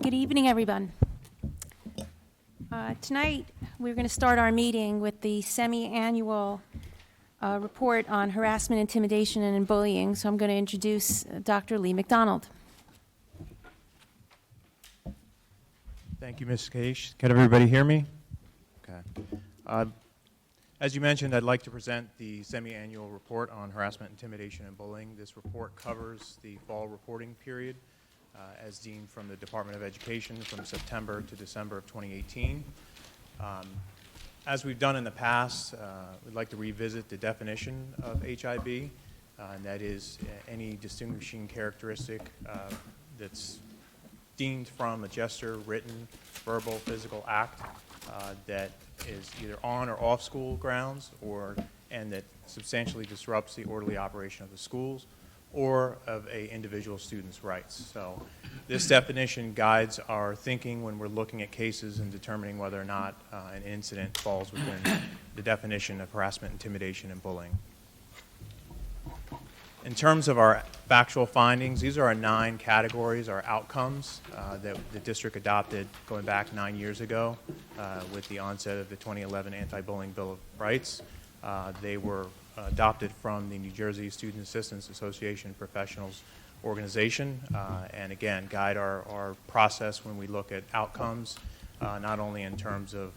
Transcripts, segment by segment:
Good evening, everyone. Tonight, we're going to start our meeting with the semi-annual report on harassment, intimidation, and bullying. So I'm going to introduce Dr. Lee McDonald. Thank you, Ms. Case. Can everybody hear me? Okay. As you mentioned, I'd like to present the semi-annual report on harassment, intimidation, and bullying. This report covers the fall reporting period as deemed from the Department of Education from September to December of 2018. As we've done in the past, we'd like to revisit the definition of HIB, and that is any distinguishing characteristic that's deemed from a gesture, written, verbal, physical act that is either on or off school grounds and that substantially disrupts the orderly operation of the schools or of an individual student's rights. So this definition guides our thinking when we're looking at cases and determining whether or not an incident falls within the definition of harassment, intimidation, and bullying. In terms of our factual findings, these are our 9 categories, our outcomes that the district adopted going back 9 years ago with the onset of the 2011 Anti-Bullying Bill of Rights. They were adopted from the New Jersey Student Assistance Association Professionals Organization, and again, guide our process when we look at outcomes, not only in terms of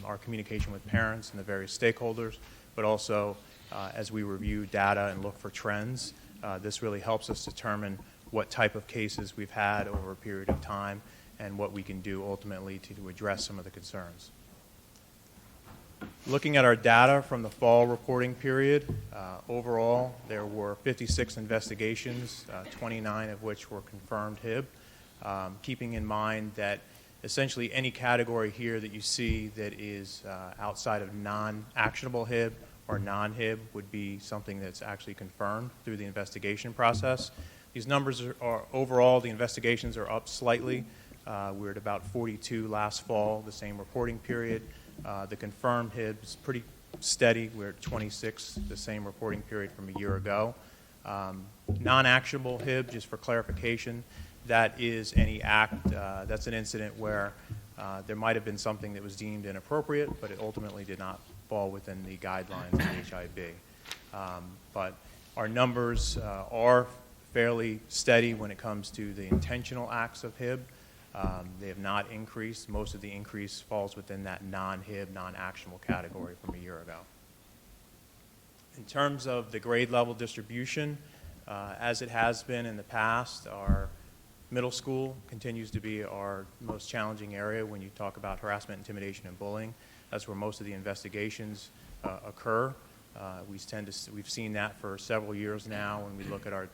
our communication with parents and the various stakeholders, but also as we review data and look for trends. This really helps us determine what type of cases we've had over a period of time and what we can do ultimately to address some of the concerns. Looking at our data from the fall reporting period, overall there were 56 investigations, 29 of which were confirmed HIB, keeping in mind that essentially any category here that you see that is outside of non-actionable HIB or non-HIB would be something that's actually confirmed through the investigation process. These numbers are overall, the investigations are up slightly. We're at about 42 last fall, the same reporting period. The confirmed HIB is pretty steady. We're at 26, the same reporting period from a year ago. Non-actionable HIB, just for clarification, that is any act, that's an incident where there might have been something that was deemed inappropriate, but it ultimately did not fall within the guidelines of HIB. But our numbers are fairly steady when it comes to the intentional acts of HIB. They have not increased. Most of the increase falls within that non-HIB, non-actionable category from a year ago. In terms of the grade level distribution, as it has been in the past, our middle school continues to be our most challenging area when you talk about harassment, intimidation, and bullying. That's where most of the investigations occur. We've seen that for several years now when we look at our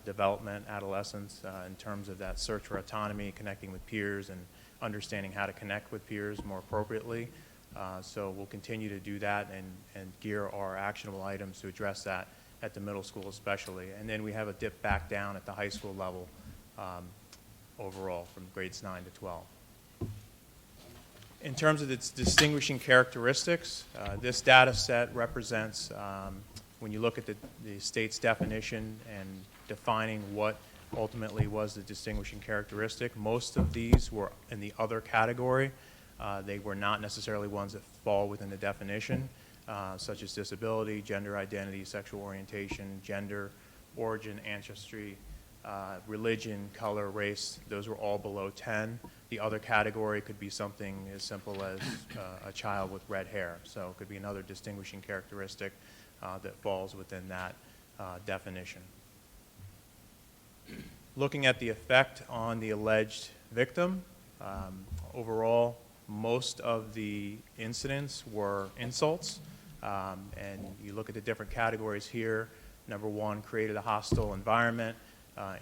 development, adolescence, in terms of that search for autonomy, connecting with peers, and understanding how to connect with peers more appropriately. So we'll continue to do that and gear our actionable items to address that at the middle school especially. And then we have a dip back down at the high school level overall from grades 9 to 12. In terms of its distinguishing characteristics, this data set represents, when you look at the state's definition and defining what ultimately was the distinguishing characteristic, most of these were in the other category. They were not necessarily ones that fall within the definition, such as disability, gender identity, sexual orientation, gender, origin, ancestry, religion, color, race. Those were all below 10. The other category could be something as simple as a child with red hair. So it could be another distinguishing characteristic that falls within that definition. Looking at the effect on the alleged victim, overall, most of the incidents were insults. And you look at the different categories here. Number 1, created a hostile environment,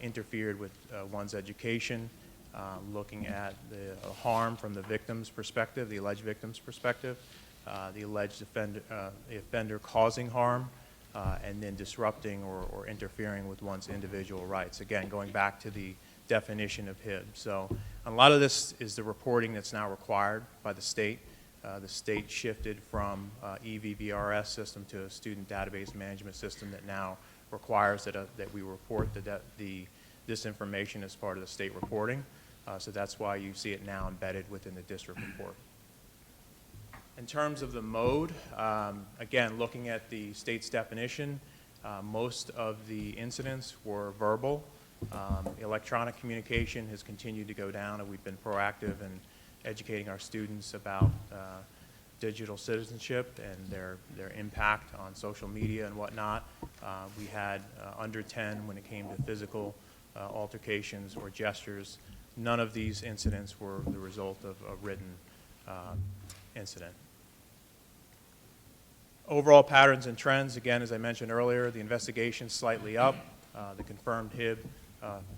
interfered with one's education. Looking at the harm from the victim's perspective, the alleged victim's perspective, the alleged offender causing harm, and then disrupting or interfering with one's individual rights. Again, going back to the definition of HIB. So a lot of this is the reporting that's now required by the state. The state shifted from EVVRS system to a student database management system that now requires that we report this information as part of the state reporting. So that's why you see it now embedded within the district report. In terms of the mode, again, looking at the state's definition, most of the incidents were verbal. Electronic communication has continued to go down, and we've been proactive in educating our students about digital citizenship and their impact on social media and whatnot. We had under 10 when it came to physical altercations or gestures. None of these incidents were the result of a written incident. Overall patterns and trends, again, as I mentioned earlier, the investigation slightly up, the confirmed HIB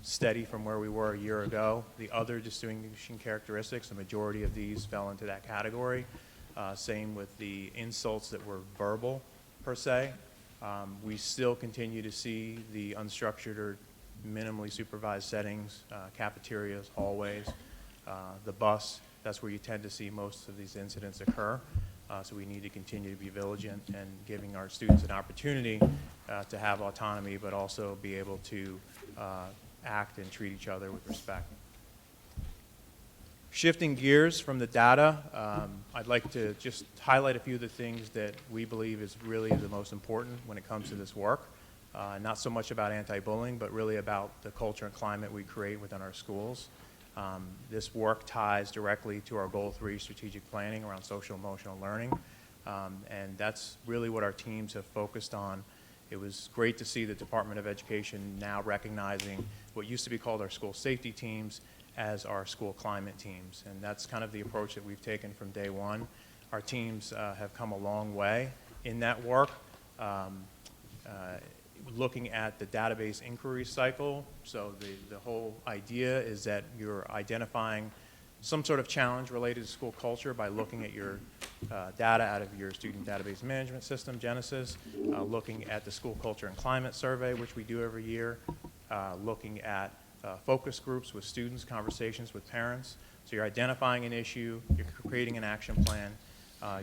steady from where we were a year ago. The other distinguishing characteristics, the majority of these fell into that category. Same with the insults that were verbal, per se. We still continue to see the unstructured or minimally supervised settings, cafeterias, hallways, the bus. That's where you tend to see most of these incidents occur. So we need to continue to be vigilant and giving our students an opportunity to have autonomy, but also be able to act and treat each other with respect. Shifting gears from the data, I'd like to just highlight a few of the things that we believe is really the most important when it comes to this work. Not so much about anti-bullying, but really about the culture and climate we create within our schools. This work ties directly to our Goal 3 strategic planning around social emotional learning, and that's really what our teams have focused on. It was great to see the Department of Education now recognizing what used to be called our school safety teams as our school climate teams, and that's kind of the approach that we've taken from day one. Our teams have come a long way in that work. Looking at the database inquiry cycle, so the whole idea is that you're identifying some sort of challenge related to school culture by looking at your data out of your student database management system, Genesis, looking at the school culture and climate survey, which we do every year, looking at focus groups with students, conversations with parents. So you're identifying an issue, you're creating an action plan,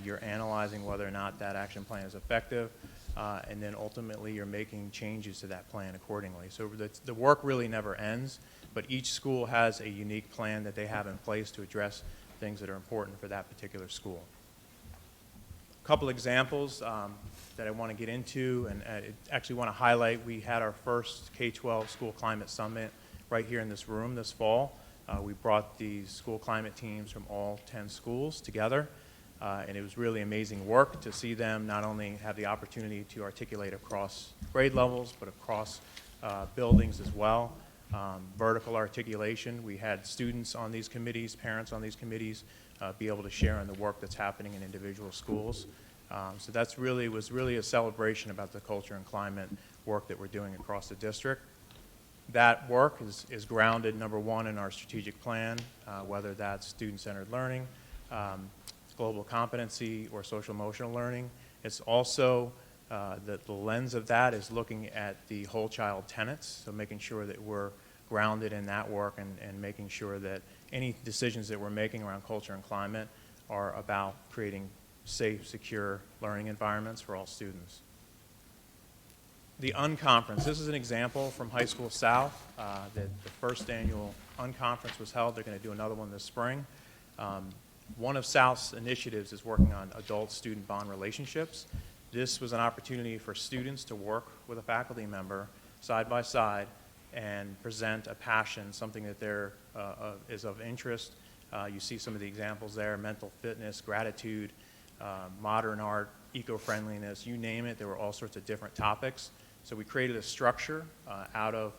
you're analyzing whether or not that action plan is effective, and then ultimately you're making changes to that plan accordingly. So the work really never ends, but each school has a unique plan that they have in place to address things that are important for that particular school. A couple examples that I want to get into, and I actually want to highlight. We had our first K-12 School Climate Summit right here in this room this fall. We brought the school climate teams from all 10 schools together. And it was really amazing work to see them not only have the opportunity to articulate across grade levels, but across buildings as well. Vertical articulation, we had students on these committees, parents on these committees, be able to share in the work that's happening in individual schools. So that's was really a celebration about the culture and climate work that we're doing across the district. That work is grounded, number one, in our strategic plan, whether that's student-centered learning, global competency, or social emotional learning. It's also, the lens of that is looking at the whole child tenets, so making sure that we're grounded in that work and making sure that any decisions that we're making around culture and climate are about creating safe, secure learning environments for all students. The Unconference, this is an example from High School South. The first annual Unconference was held. They're going to do another one this spring. One of South's initiatives is working on adult-student bond relationships. This was an opportunity for students to work with a faculty member side by side and present a passion, something that is of interest. You see some of the examples there: mental fitness, gratitude, modern art, eco-friendliness, you name it. There were all sorts of different topics. So we created a structure out of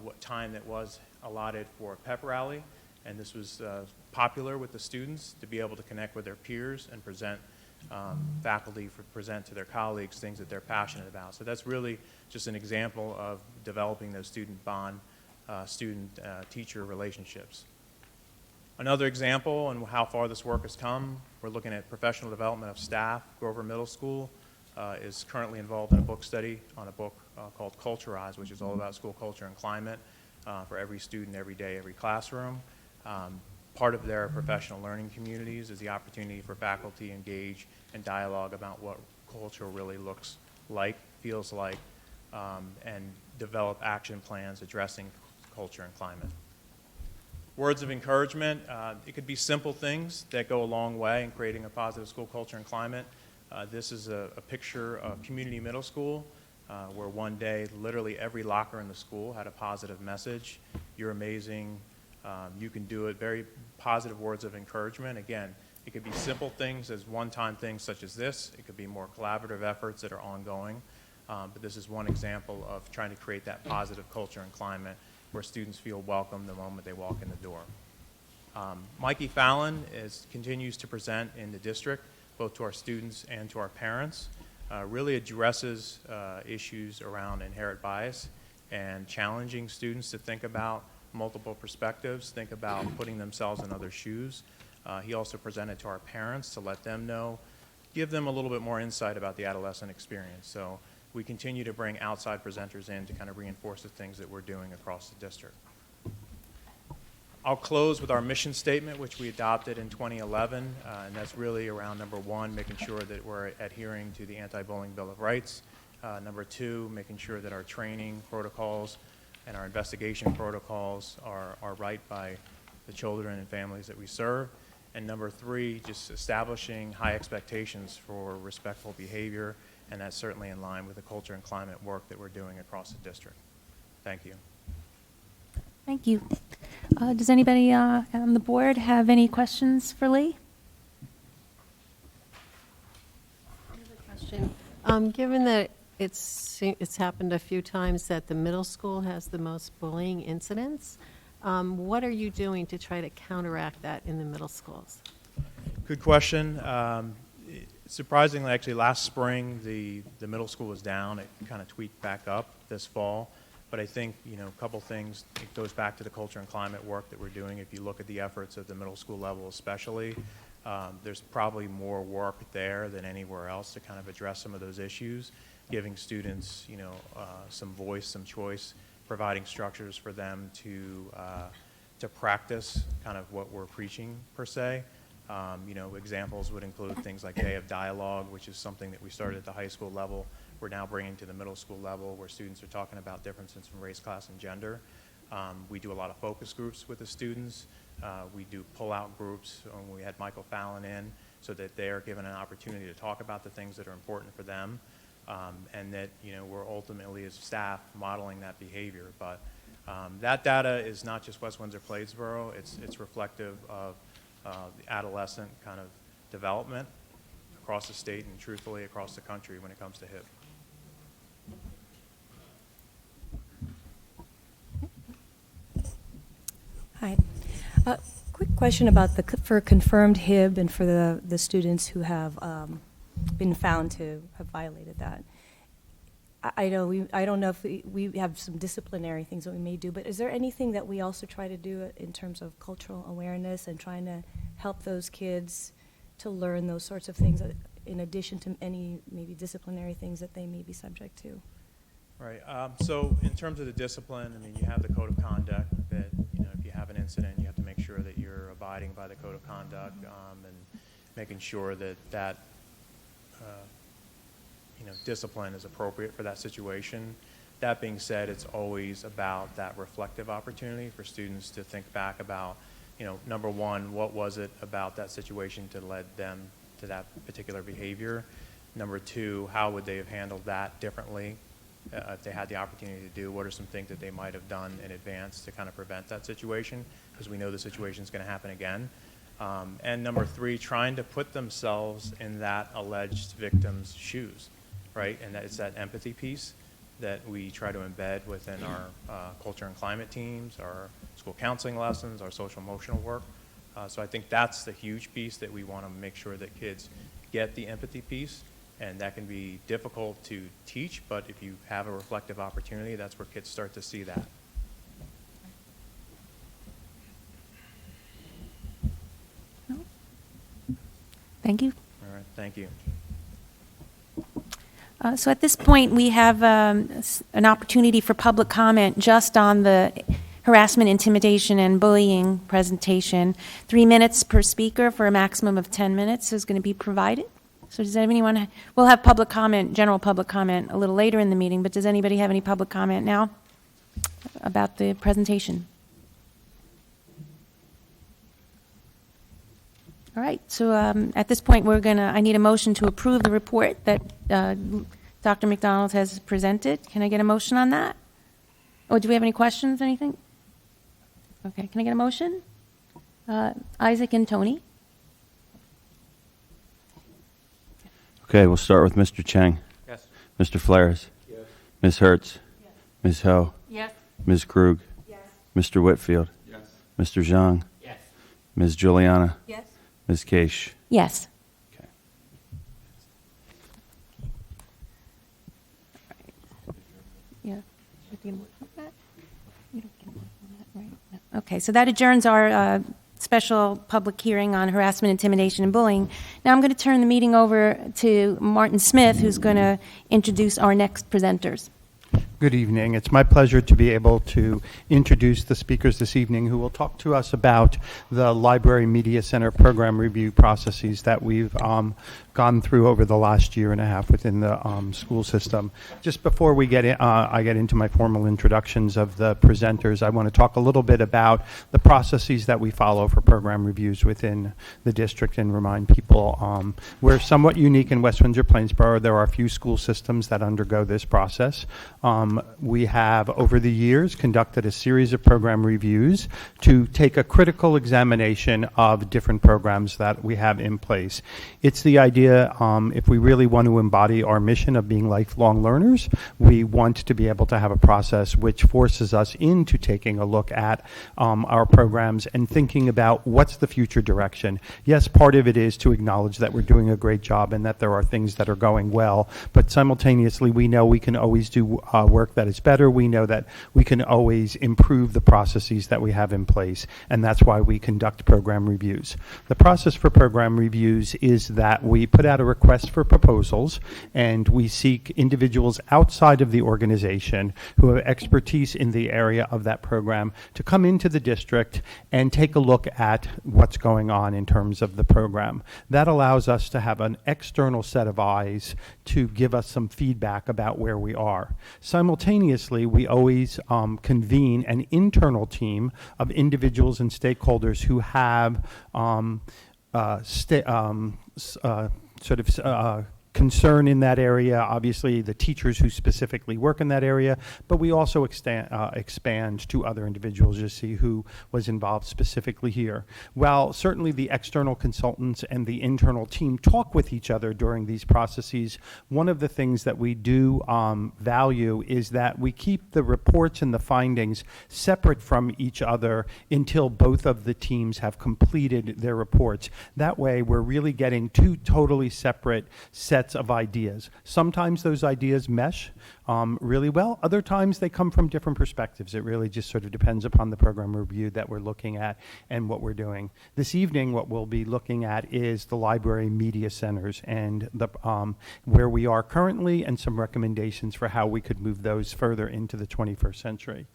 what time that was allotted for a pep rally, and this was popular with the students to be able to connect with their peers and present present to their colleagues things that they're passionate about. So that's really just an example of developing those student bond, student-teacher relationships. Another example on how far this work has come, we're looking at professional development of staff. Grover Middle School is currently involved in a book study on a book called Culturize, which is all about school culture and climate for every student, every day, every classroom. Part of their professional learning communities is the opportunity for faculty to engage and dialogue about what culture really looks like, feels like, and develop action plans addressing culture and climate. Words of encouragement, it could be simple things that go a long way in creating a positive school culture and climate. This is a picture of Community Middle School, where one day literally every locker in the school had a positive message. You're amazing, you can do it. Very positive words of encouragement. Again, it could be simple things as one-time things such as this. It could be more collaborative efforts that are ongoing. But this is one example of trying to create that positive culture and climate where students feel welcome the moment they walk in the door. Mikey Fallon continues to present in the district, both to our students and to our parents. Really addresses issues around inherent bias and challenging students to think about multiple perspectives, think about putting themselves in other shoes. He also presented to our parents to let them know, give them a little bit more insight about the adolescent experience. So we continue to bring outside presenters in to kind of reinforce the things that we're doing across the district. I'll close with our mission statement, which we adopted in 2011, and that's really around number one, making sure that we're adhering to the Anti-Bullying Bill of Rights. Number two, making sure that our training protocols and our investigation protocols are right by the children and families that we serve. And number three, just establishing high expectations for respectful behavior, and that's certainly in line with the culture and climate work that we're doing across the district. Thank you. Thank you. Does anybody on the board have any questions for Lee? Question. Given that it's happened a few times that the middle school has the most bullying incidents, what are you doing to try to counteract that in the middle schools? Good question. Surprisingly, actually, last spring, the middle school was down. It kind of tweaked back up this fall. But I think, a couple things, it goes back to the culture and climate work that we're doing. If you look at the efforts at the middle school level especially, there's probably more work there than anywhere else to kind of address some of those issues, giving students, some voice, some choice, providing structures for them to practice kind of what we're preaching per se. Examples would include things like Day of Dialogue, which is something that we started at the high school level. We're now bringing to the middle school level where students are talking about differences in race, class, and gender. We do a lot of focus groups with the students. We do pull-out groups. We had Michael Fallon in so that they're given an opportunity to talk about the things that are important for them, and that we're ultimately as staff modeling that behavior. But that data is not just West Windsor-Plainsboro. It's reflective of the adolescent kind of development across the state and truthfully across the country when it comes to HIB. Hi. Quick question about for confirmed HIB and for the students who have been found to have violated that. I don't know if we have some disciplinary things that we may do, but is there anything that we also try to do in terms of cultural awareness and trying to help those kids to learn those sorts of things in addition to any maybe disciplinary things that they may be subject to? Right. So in terms of the discipline, you have the code of conduct that, if you have an incident, you have to make sure that you're abiding by the code of conduct and making sure that discipline is appropriate for that situation. That being said, it's always about that reflective opportunity for students to think back about, number one, what was it about that situation that led them to that particular behavior? Number two, how would they have handled that differently if they had the opportunity to do? What are some things that they might have done in advance to kind of prevent that situation? Because we know the situation is going to happen again. And number three, trying to put themselves in that alleged victim's shoes, right? And it's that empathy piece that we try to embed within our culture and climate teams, our school counseling lessons, our social emotional work. So I think that's the huge piece that we want to make sure that kids get the empathy piece. And that can be difficult to teach, but if you have a reflective opportunity, that's where kids start to see that. No? Thank you. All right, thank you. So at this point, we have an opportunity for public comment just on the harassment, intimidation, and bullying presentation. 3 minutes per speaker for a maximum of 10 minutes is going to be provided. So does anyone, we'll have public comment, general public comment a little later in the meeting, but does anybody have any public comment now about the presentation? All right, so at this point, I need a motion to approve the report that Dr. McDonald has presented. Can I get a motion on that? Oh, do we have any questions, anything? Okay, can I get a motion? Isaac and Tony? Okay, we'll start with Mr. Chang. Yes. Mr. Flares. Yes. Ms. Hertz. Yes. Ms. Ho. Yes. Ms. Krug. Yes. Mr. Whitfield. Yes. Mr. Zhang. Yes. Ms. Juliana. Yes. Ms. Case. Yes. Okay. Yeah. Okay, so that adjourns our special public hearing on harassment, intimidation, and bullying. Now I'm going to turn the meeting over to Martin Smith, who's going to introduce our next presenters. Good evening. It's my pleasure to be able to introduce the speakers this evening who will talk to us about the Library Media Center program review processes that we've gone through over the last year and a half within the school system. Just before we I get into my formal introductions of the presenters, I want to talk a little bit about the processes that we follow for program reviews within the district and remind people we're somewhat unique in West Windsor-Plainsboro. There are a few school systems that undergo this process. We have, over the years, conducted a series of program reviews to take a critical examination of different programs that we have in place. It's the idea, if we really want to embody our mission of being lifelong learners, we want to be able to have a process which forces us into taking a look at our programs and thinking about what's the future direction. Yes, part of it is to acknowledge that we're doing a great job and that there are things that are going well, but simultaneously we know we can always do work that is better. We know that we can always improve the processes that we have in place, and that's why we conduct program reviews. The process for program reviews is that we put out a request for proposals, and we seek individuals outside of the organization who have expertise in the area of that program to come into the district and take a look at what's going on in terms of the program. That allows us to have an external set of eyes to give us some feedback about where we are. Simultaneously, we always convene an internal team of individuals and stakeholders who have concern in that area, obviously the teachers who specifically work in that area, but we also expand to other individuals to see who was involved specifically here. While certainly the external consultants and the internal team talk with each other during these processes, one of the things that we do value is that we keep the reports and the findings separate from each other until both of the teams have completed their reports. That way we're really getting two totally separate sets of ideas. Sometimes those ideas mesh really well. Other times they come from different perspectives. It really just sort of depends upon the program review that we're looking at and what we're doing. This evening, what we'll be looking at is the library media centers and the where we are currently and some recommendations for how we could move those further into the 21st century.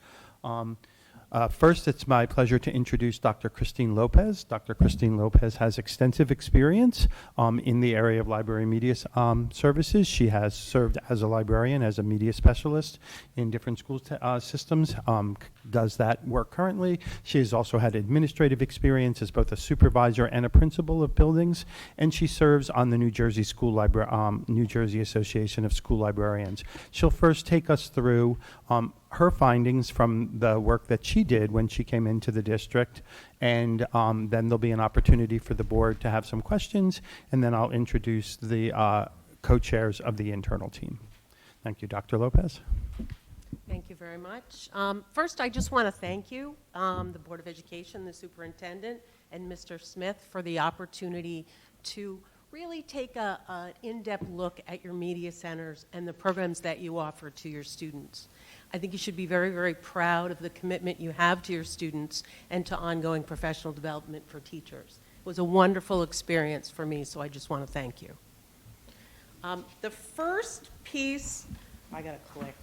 First, it's my pleasure to introduce Dr. Christine Lopez. Dr. Christine Lopez has extensive experience in the area of library media services. She has served as a librarian, as a media specialist in different school systems, does that work currently. She has also had administrative experience as both a supervisor and a principal of buildings, and she serves on the New Jersey New Jersey Association of School Librarians. She'll first take us through her findings from the work that she did when she came into the district, and then there'll be an opportunity for the board to have some questions, and then I'll introduce the co-chairs of the internal team. Thank you, Dr. Lopez. Thank you very much. First, I just want to thank you, the Board of Education, the superintendent, and Mr. Smith for the opportunity to really take an in-depth look at your media centers and the programs that you offer to your students. I think you should be very, very proud of the commitment you have to your students and to ongoing professional development for teachers. It was a wonderful experience for me, so I just want to thank you. The first piece, I got to click.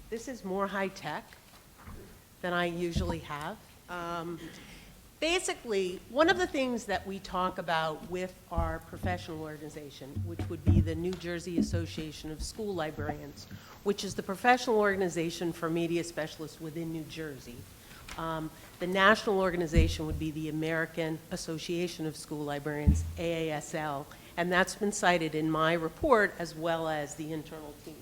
This is more high-tech than I usually have. Basically, one of the things that we talk about with our professional organization, which would be the New Jersey Association of School Librarians, which is the professional organization for media specialists within New Jersey. The national organization would be the American Association of School Librarians, AASL, and that's been cited in my report as well as the internal teams.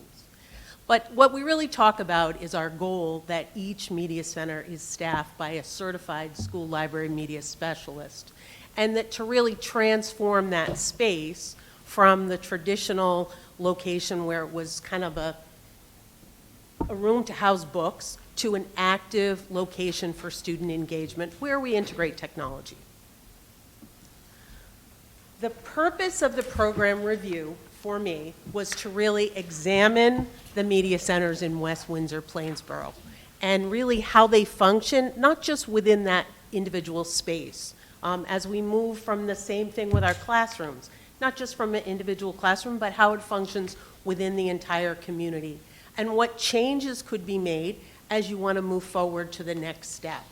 But what we really talk about is our goal that each media center is staffed by a certified school library media specialist, and that to really transform that space from the traditional location where it was kind of a room to house books to an active location for student engagement where we integrate technology. The purpose of the program review for me was to really examine the media centers in West Windsor-Plainsboro and really how they function, not just within that individual space. As we move from the same thing with our classrooms, not just from an individual classroom, but how it functions within the entire community, and what changes could be made as you want to move forward to the next step.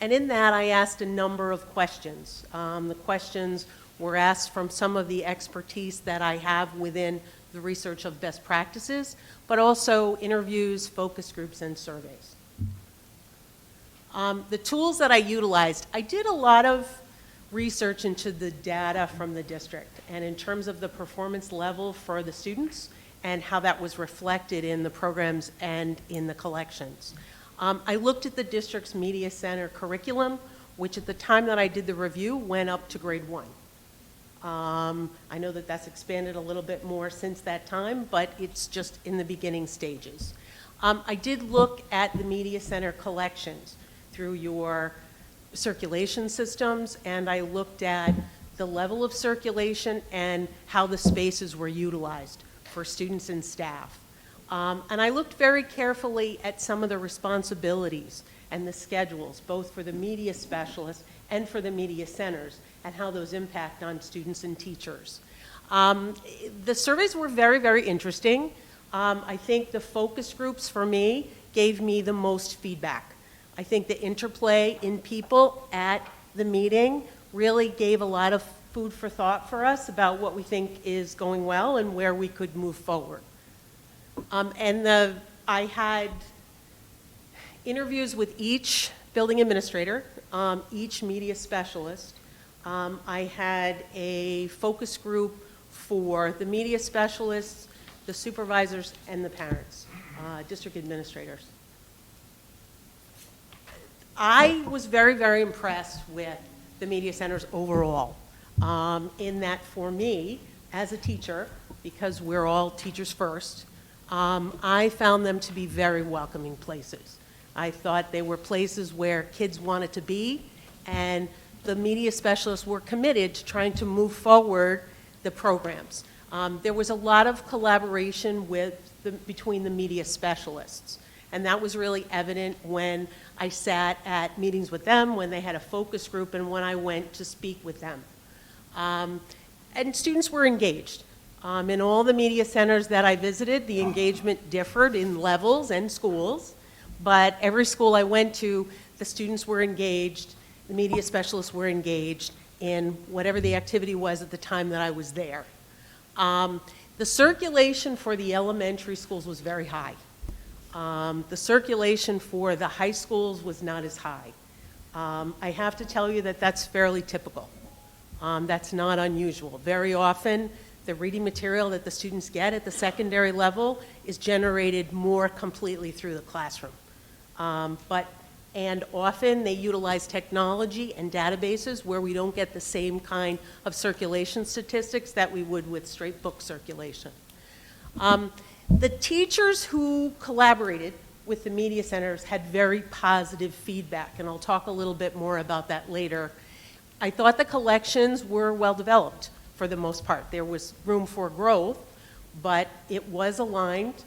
And in that, I asked a number of questions. The questions were asked from some of the expertise that I have within the research of best practices, but also interviews, focus groups, and surveys. The tools that I utilized, I did a lot of research into the data from the district and in terms of the performance level for the students and how that was reflected in the programs and in the collections. I looked at the district's media center curriculum, which at the time that I did the review went up to grade 1. I know that that's expanded a little bit more since that time, but it's just in the beginning stages. I did look at the media center collections through your circulation systems, and I looked at the level of circulation and how the spaces were utilized for students and staff. And I looked very carefully at some of the responsibilities and the schedules, both for the media specialists and for the media centers, and how those impact on students and teachers. The surveys were very, very interesting. I think the focus groups for me gave me the most feedback. I think the interplay in people at the meeting really gave a lot of food for thought for us about what we think is going well and where we could move forward. I had interviews with each building administrator, each media specialist. I had a focus group for the media specialists, the supervisors, and the parents, district administrators. I was very, very impressed with the media centers overall, in that for me, as a teacher, because we're all teachers first, I found them to be very welcoming places. I thought they were places where kids wanted to be, and the media specialists were committed to trying to move forward the programs. There was a lot of collaboration between the media specialists, and that was really evident when I sat at meetings with them, when they had a focus group, and when I went to speak with them. And students were engaged. In all the media centers that I visited, the engagement differed in levels and schools, but every school I went to, the students were engaged, the media specialists were engaged in whatever the activity was at the time that I was there. The circulation for the elementary schools was very high. The circulation for the high schools was not as high. I have to tell you that that's fairly typical. That's not unusual. Very often, the reading material that the students get at the secondary level is generated more completely through the classroom. And often they utilize technology and databases where we don't get the same kind of circulation statistics that we would with straight book circulation. The teachers who collaborated with the media centers had very positive feedback, and I'll talk a little bit more about that later. I thought the collections were well developed for the most part. There was room for growth, but it was aligned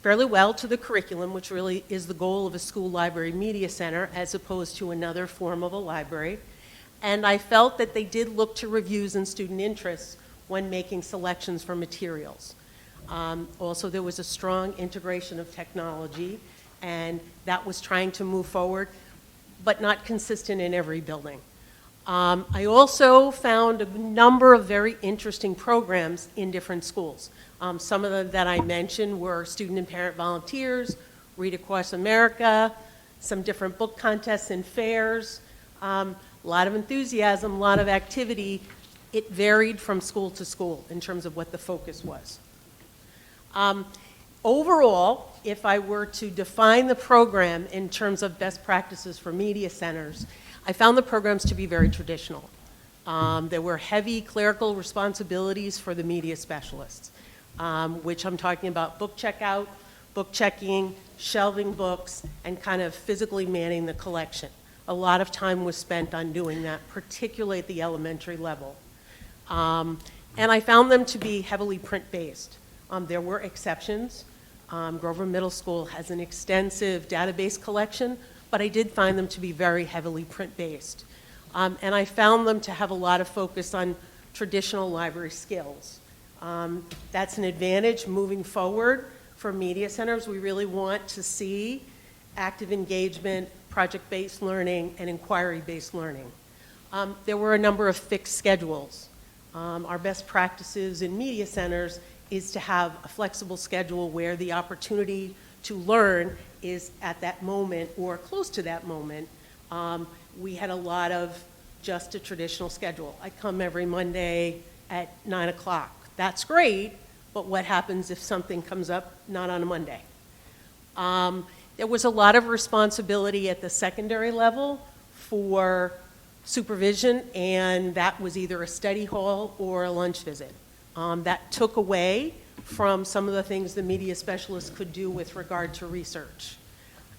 fairly well to the curriculum, which really is the goal of a school library media center as opposed to another form of a library. And I felt that they did look to reviews and student interests when making selections for materials. Also, there was a strong integration of technology, and that was trying to move forward, but not consistent in every building. I also found a number of very interesting programs in different schools. Some of them that I mentioned were student and parent volunteers, Read Across America, some different book contests and fairs, a lot of enthusiasm, a lot of activity. It varied from school to school in terms of what the focus was. Overall, if I were to define the program in terms of best practices for media centers, I found the programs to be very traditional. There were heavy clerical responsibilities for the media specialists, which I'm talking about book checkout, book checking, shelving books, and kind of physically manning the collection. A lot of time was spent on doing that, particularly at the elementary level. And I found them to be heavily print-based. There were exceptions. Grover Middle School has an extensive database collection, but I did find them to be very heavily print-based. And I found them to have a lot of focus on traditional library skills. That's an advantage moving forward for media centers. We really want to see active engagement, project-based learning, and inquiry-based learning. There were a number of fixed schedules. Our best practices in media centers is to have a flexible schedule where the opportunity to learn is at that moment or close to that moment. We had a lot of just a traditional schedule. I come every Monday at 9 o'clock. That's great, but what happens if something comes up not on a Monday? There was a lot of responsibility at the secondary level for supervision, and that was either a study hall or a lunch visit. That took away from some of the things the media specialists could do with regard to research.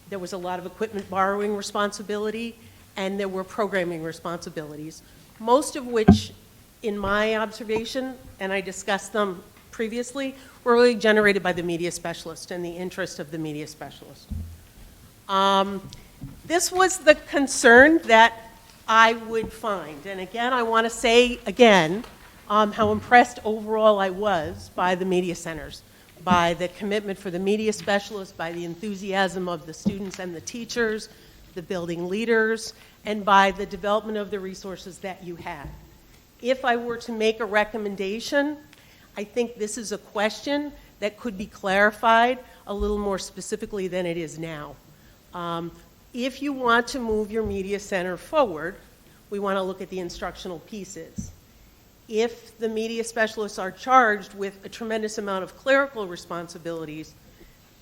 There was a lot of equipment borrowing responsibility, and there were programming responsibilities, most of which, in my observation, and I discussed them previously, were really generated by the media specialist and the interest of the media specialist. This was the concern that I would find. And again, I want to say again how impressed overall I was by the media centers, by the commitment for the media specialists, by the enthusiasm of the students and the teachers, the building leaders, and by the development of the resources that you had. If I were to make a recommendation, I think this is a question that could be clarified a little more specifically than it is now. If you want to move your media center forward, we want to look at the instructional pieces. If the media specialists are charged with a tremendous amount of clerical responsibilities,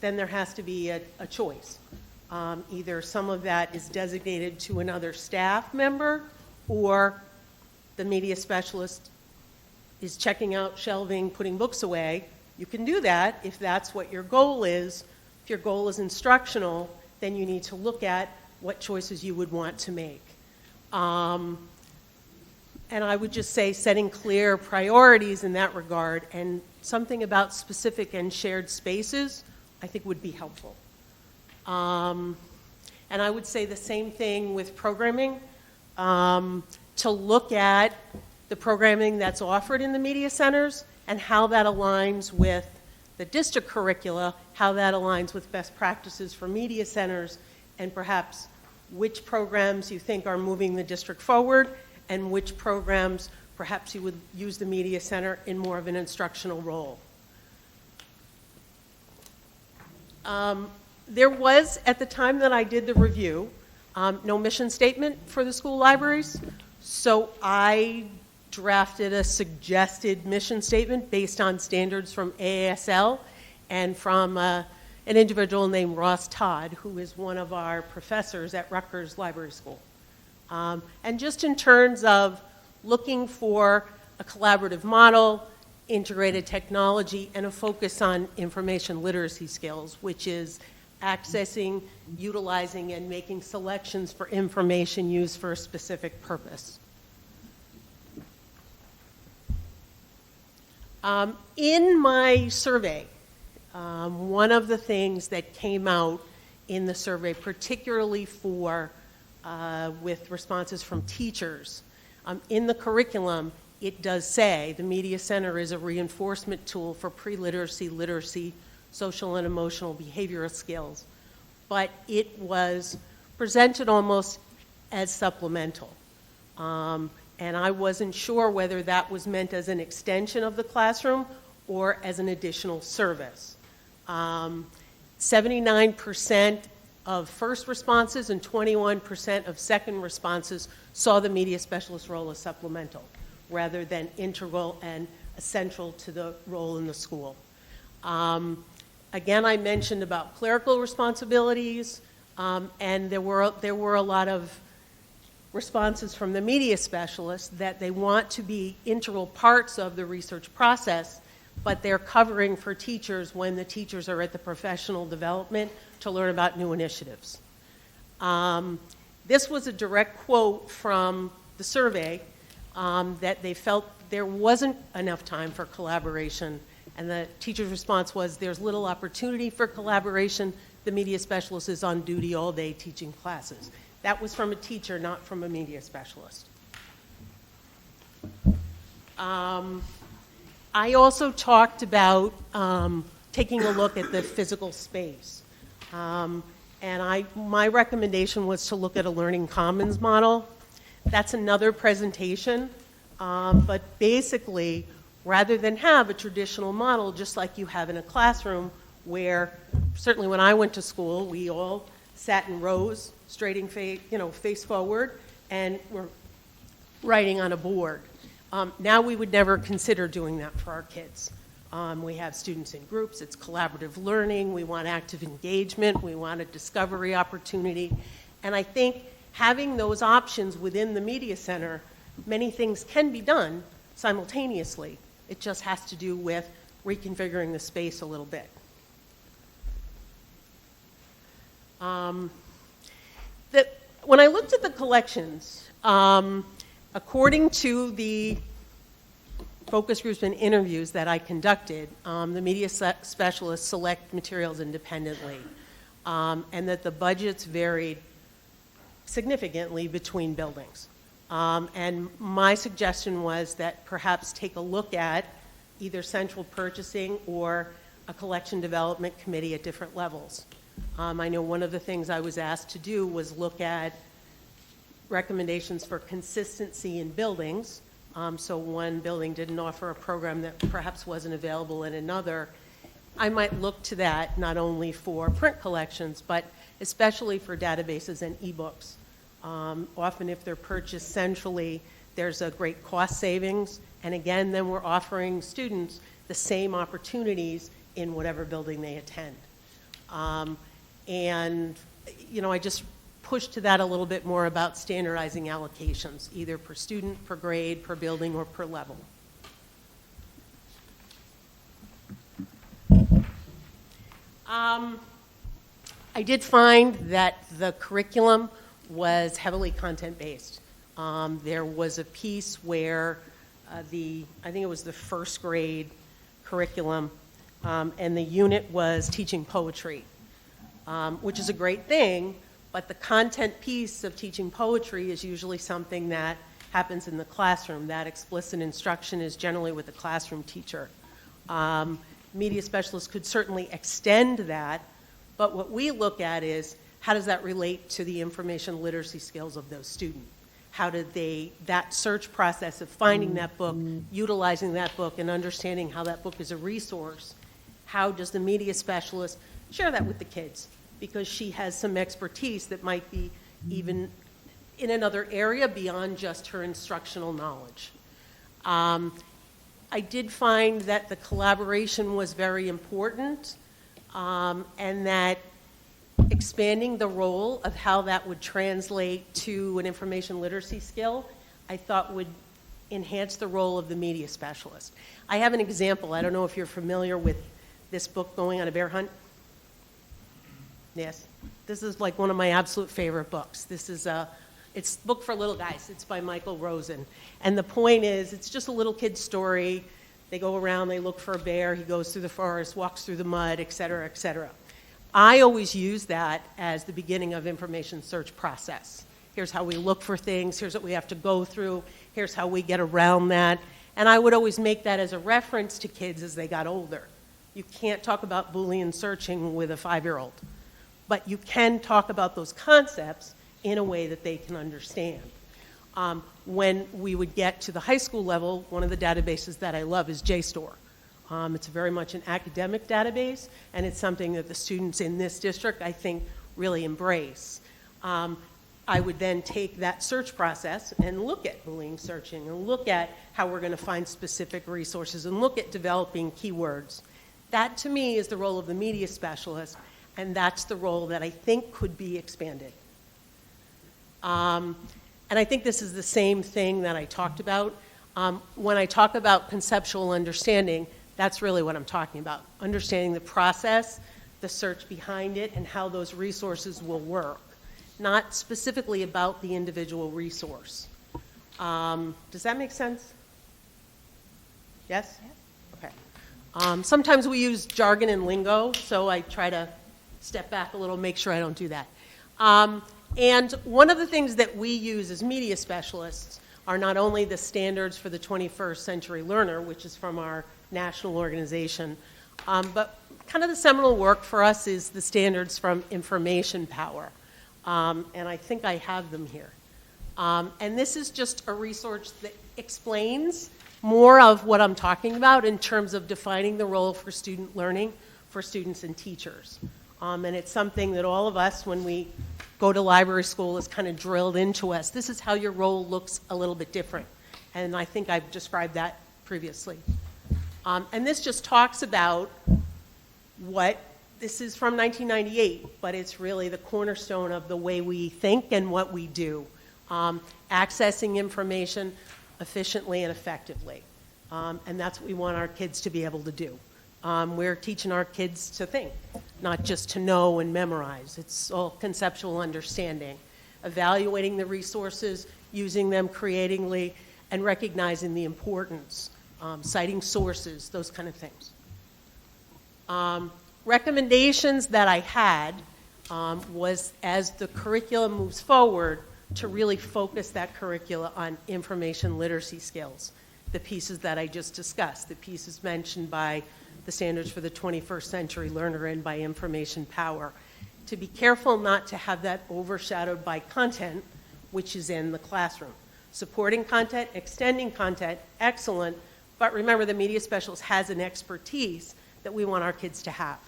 then there has to be a choice. Either some of that is designated to another staff member, or the media specialist is checking out, shelving, putting books away. You can do that if that's what your goal is. If your goal is instructional, then you need to look at what choices you would want to make. And I would just say setting clear priorities in that regard, and something about specific and shared spaces, I think would be helpful. And I would say the same thing with programming, to look at the programming that's offered in the media centers and how that aligns with the district curricula, how that aligns with best practices for media centers, and perhaps which programs you think are moving the district forward and which programs perhaps you would use the media center in more of an instructional role. There was, at the time that I did the review, no mission statement for the school libraries, so I drafted a suggested mission statement based on standards from AASL and from an individual named Ross Todd, who is one of our professors at Rutgers Library School. And just in terms of looking for a collaborative model, integrated technology, and a focus on information literacy skills, which is accessing, utilizing, and making selections for information used for a specific purpose. In my survey, one of the things that came out in the survey, particularly for with responses from teachers, in the curriculum, it does say the Media Center is a reinforcement tool for pre-literacy, literacy, social and emotional behavioral skills, but it was presented almost as supplemental. And I wasn't sure whether that was meant as an extension of the classroom or as an additional service. 79% of first responses and 21% of second responses saw the media specialist role as supplemental rather than integral and essential to the role in the school. Again, I mentioned about clerical responsibilities, and there were a lot of responses from the media specialists that they want to be integral parts of the research process, but they're covering for teachers when the teachers are at the professional development to learn about new initiatives. This was a direct quote from the survey that they felt there wasn't enough time for collaboration, and the teacher's response was, there's little opportunity for collaboration. The media specialist is on duty all day teaching classes. That was from a teacher, not from a media specialist. I also talked about taking a look at the physical space. And my recommendation was to look at a learning commons model. That's another presentation, but basically, rather than have a traditional model just like you have in a classroom where, certainly when I went to school, we all sat in rows, face forward, and were writing on a board. Now we would never consider doing that for our kids. We have students in groups, it's collaborative learning, we want active engagement, we want a discovery opportunity. And I think having those options within the media center, many things can be done simultaneously. It just has to do with reconfiguring the space a little bit. When I looked at the collections, according to the focus groups and interviews that I conducted, the media specialists select materials independently, and that the budgets varied significantly between buildings. And my suggestion was that perhaps take a look at either central purchasing or a collection development committee at different levels. I know one of the things I was asked to do was look at recommendations for consistency in buildings. So one building didn't offer a program that perhaps wasn't available in another. I might look to that not only for print collections, but especially for databases and ebooks. Often if they're purchased centrally, there's a great cost savings. And again, then we're offering students the same opportunities in whatever building they attend. I just pushed to that a little bit more about standardizing allocations, either per student, per grade, per building, or per level. I did find that the curriculum was heavily content-based. There was a piece where I think it was the first grade curriculum, and the unit was teaching poetry, which is a great thing, but the content piece of teaching poetry is usually something that happens in the classroom. That explicit instruction is generally with the classroom teacher. Media specialists could certainly extend that, but what we look at is how does that relate to the information literacy skills of those students? How did that search process of finding that book, utilizing that book, and understanding how that book is a resource, how does the media specialist share that with the kids? Because she has some expertise that might be even in another area beyond just her instructional knowledge. I did find that the collaboration was very important, and that expanding the role of how that would translate to an information literacy skill, I thought would enhance the role of the media specialist. I have an example. I don't know if you're familiar with this book, Going on a Bear Hunt. Yes. This is like one of my absolute favorite books. It's a book for little guys. It's by Michael Rosen. And the point is, it's just a little kid's story. They go around, they look for a bear, he goes through the forest, walks through the mud, et cetera, et cetera. I always use that as the beginning of information search process. Here's how we look for things, here's what we have to go through, here's how we get around that. And I would always make that as a reference to kids as they got older. You can't talk about Boolean searching with a 5-year-old, but you can talk about those concepts in a way that they can understand. When we would get to the high school level, one of the databases that I love is JSTOR. It's very much an academic database, and it's something that the students in this district, I think, really embrace. I would then take that search process and look at Boolean searching and look at how we're going to find specific resources and look at developing keywords. That, to me, is the role of the media specialist, and that's the role that I think could be expanded. And I think this is the same thing that I talked about. When I talk about conceptual understanding, that's really what I'm talking about. Understanding the process, the search behind it, and how those resources will work. Not specifically about the individual resource. Does that make sense? Yes? Okay. Sometimes we use jargon and lingo, so I try to step back a little, make sure I don't do that. And one of the things that we use as media specialists are not only the standards for the 21st century learner, which is from our national organization, but kind of the seminal work for us is the standards from Information Power. And I think I have them here. And this is just a resource that explains more of what I'm talking about in terms of defining the role for student learning for students and teachers. And it's something that all of us, when we go to library school, is kind of drilled into us. This is how your role looks a little bit different. And I think I've described that previously. And this just talks about what, this is from 1998, but it's really the cornerstone of the way we think and what we do. Accessing information efficiently and effectively. And that's what we want our kids to be able to do. We're teaching our kids to think, not just to know and memorize. It's all conceptual understanding, evaluating the resources, using them creatively, and recognizing the importance, citing sources, those kind of things. Recommendations that I had was, as the curriculum moves forward, to really focus that curricula on information literacy skills, the pieces that I just discussed, the pieces mentioned by the standards for the 21st century learner and by Information Power. To be careful not to have that overshadowed by content, which is in the classroom. Supporting content, extending content, excellent, but remember the media specialist has an expertise that we want our kids to have.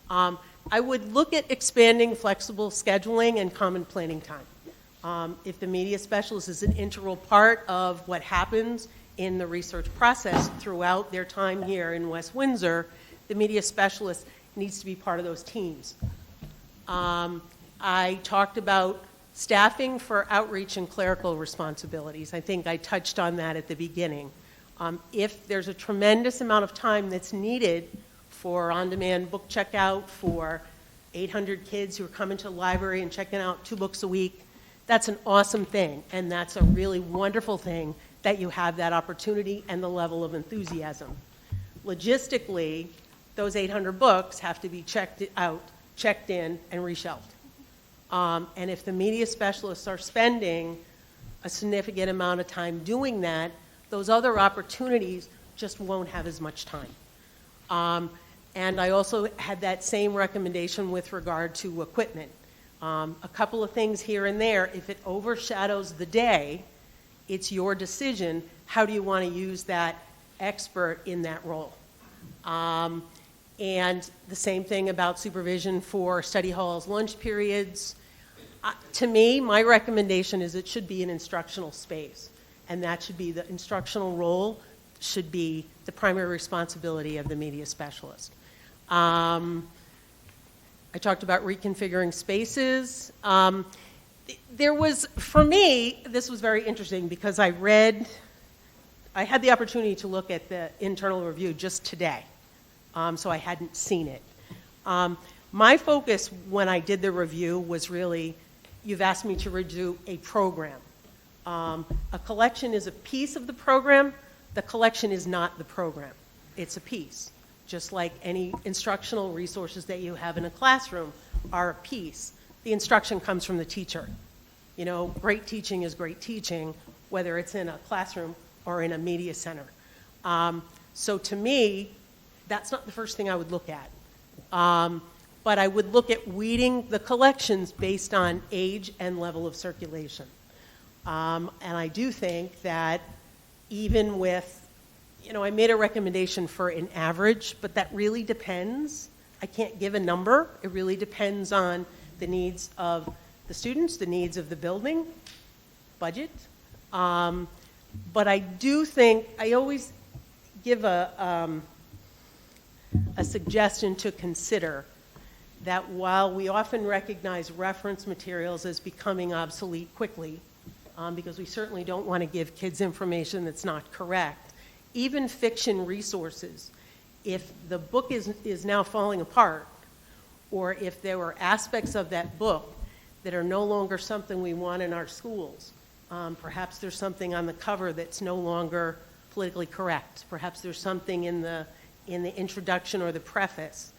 I would look at expanding flexible scheduling and common planning time. If the media specialist is an integral part of what happens in the research process throughout their time here in West Windsor, the media specialist needs to be part of those teams. I talked about staffing for outreach and clerical responsibilities. I think I touched on that at the beginning. If there's a tremendous amount of time that's needed for on-demand book checkout for 800 kids who are coming to the library and checking out 2 books a week, that's an awesome thing, and that's a really wonderful thing that you have that opportunity and the level of enthusiasm. Logistically, those 800 books have to be checked out, checked in, and reshelved. And if the media specialists are spending a significant amount of time doing that, those other opportunities just won't have as much time. And I also had that same recommendation with regard to equipment. A couple of things here and there. If it overshadows the day, it's your decision. How do you want to use that expert in that role? And the same thing about supervision for study halls, lunch periods. To me, my recommendation is it should be an instructional space, and that should be the instructional role should be the primary responsibility of the media specialist. I talked about reconfiguring spaces. There was, for me, this was very interesting because I had the opportunity to look at the internal review just today, so I hadn't seen it. My focus when I did the review was really, you've asked me to review a program. A collection is a piece of the program. The collection is not the program. It's a piece. Just like any instructional resources that you have in a classroom are a piece. The instruction comes from the teacher. You know, great teaching is great teaching, whether it's in a classroom or in a media center. So to me, that's not the first thing I would look at. But I would look at weeding the collections based on age and level of circulation. And I do think that even with, you know, I made a recommendation for an average, but that really depends. I can't give a number. It really depends on the needs of the students, the needs of the building, budget. But I do think, I always give a suggestion to consider that while we often recognize reference materials as becoming obsolete quickly, because we certainly don't want to give kids information that's not correct, even fiction resources, if the book is now falling apart, or if there were aspects of that book that are no longer something we want in our schools, perhaps there's something on the cover that's no longer politically correct. Perhaps there's something in the introduction or the preface.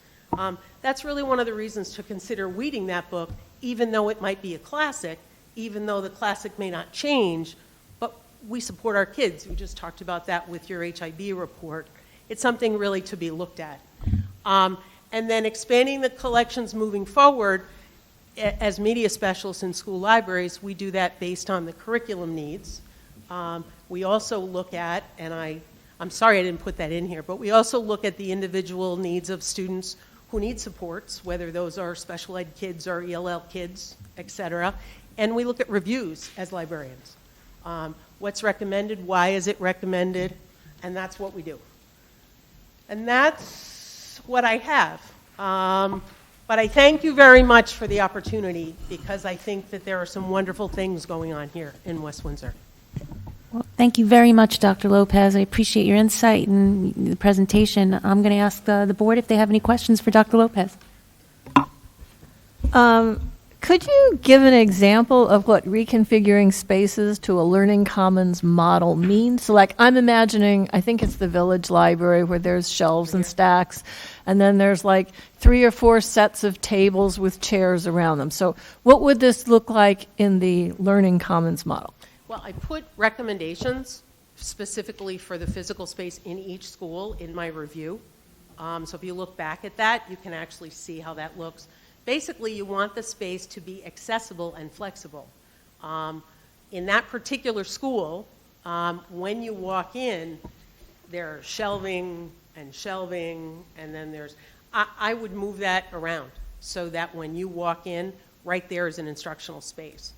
That's really one of the reasons to consider weeding that book, even though it might be a classic, even though the classic may not change, but we support our kids. We just talked about that with your HIB report. It's something really to be looked at. And then expanding the collections moving forward, as media specialists in school libraries, we do that based on the curriculum needs. We also look at, and I'm sorry I didn't put that in here, but we also look at the individual needs of students who need supports, whether those are special ed kids or ELL kids, et cetera. And we look at reviews as librarians. What's recommended, why is it recommended, and that's what we do. And that's what I have. But I thank you very much for the opportunity, because I think that there are some wonderful things going on here in West Windsor. Well, thank you very much, Dr. Lopez. I appreciate your insight and the presentation. I'm going to ask the board if they have any questions for Dr. Lopez. Could you give an example of what reconfiguring spaces to a learning commons model means? So like I'm imagining, I think it's the village library where there's shelves and stacks, and then there's like 3 or 4 sets of tables with chairs around them. So what would this look like in the learning commons model? Well, I put recommendations specifically for the physical space in each school in my review. So if you look back at that, you can actually see how that looks. Basically, you want the space to be accessible and flexible. In that particular school, when you walk in, there's shelving, and then there's, I would move that around so that when you walk in, right there is an instructional space.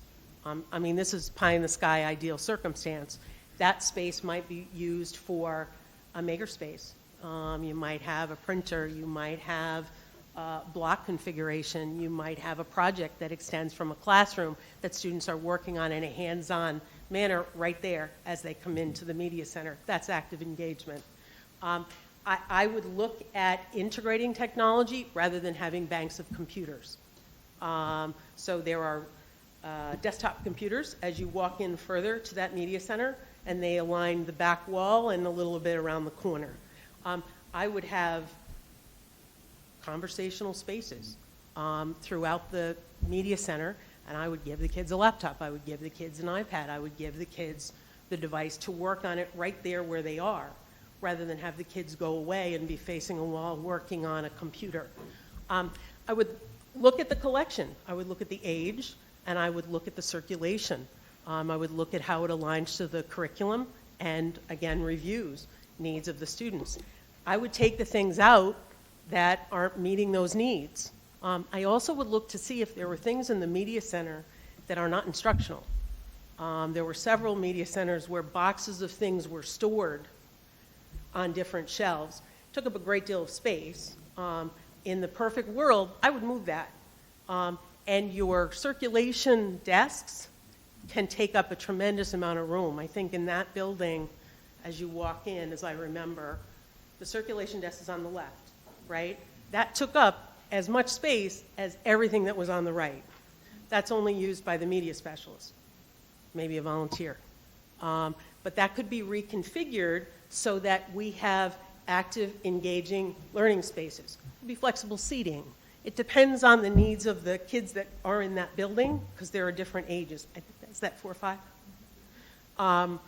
I mean, this is pie in the sky ideal circumstance. That space might be used for a maker space. You might have a printer, you might have block configuration, you might have a project that extends from a classroom that students are working on in a hands-on manner right there as they come into the media center. That's active engagement. I would look at integrating technology rather than having banks of computers. So there are desktop computers as you walk in further to that media center, and they align the back wall and a little bit around the corner. I would have conversational spaces throughout the media center, and I would give the kids a laptop, I would give the kids an iPad, I would give the kids the device to work on it right there where they are, rather than have the kids go away and be facing a wall working on a computer. I would look at the collection, I would look at the age, and I would look at the circulation. I would look at how it aligns to the curriculum and, again, reviews needs of the students. I would take the things out that aren't meeting those needs. I also would look to see if there were things in the media center that are not instructional. There were several media centers where boxes of things were stored on different shelves. Took up a great deal of space. In the perfect world, I would move that. And your circulation desks can take up a tremendous amount of room. I think in that building, as you walk in, as I remember, the circulation desk is on the left, right? That took up as much space as everything that was on the right. That's only used by the media specialist, maybe a volunteer. But that could be reconfigured so that we have active, engaging learning spaces. It could be flexible seating. It depends on the needs of the kids that are in that building, because there are different ages. I think that's that 4 or 5.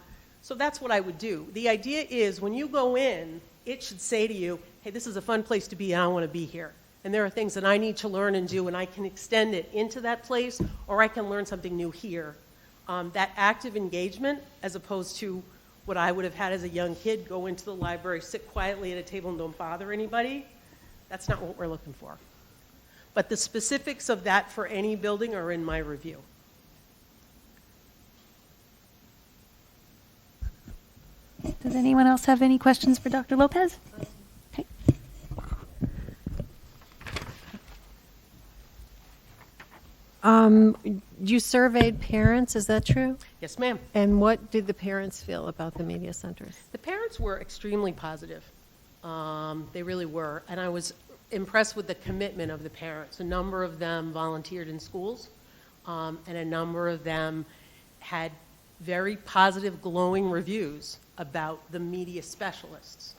So that's what I would do. The idea is when you go in, it should say to you, hey, this is a fun place to be, and I want to be here. And there are things that I need to learn and do, and I can extend it into that place, or I can learn something new here. That active engagement, as opposed to what I would have had as a young kid, go into the library, sit quietly at a table and don't bother anybody, that's not what we're looking for. But the specifics of that for any building are in my review. Does anyone else have any questions for Dr. Lopez? Okay. You surveyed parents, is that true? Yes, ma'am. And what did the parents feel about the media centers? The parents were extremely positive. They really were. And I was impressed with the commitment of the parents. A number of them volunteered in schools, and a number of them had very positive, glowing reviews about the media specialists.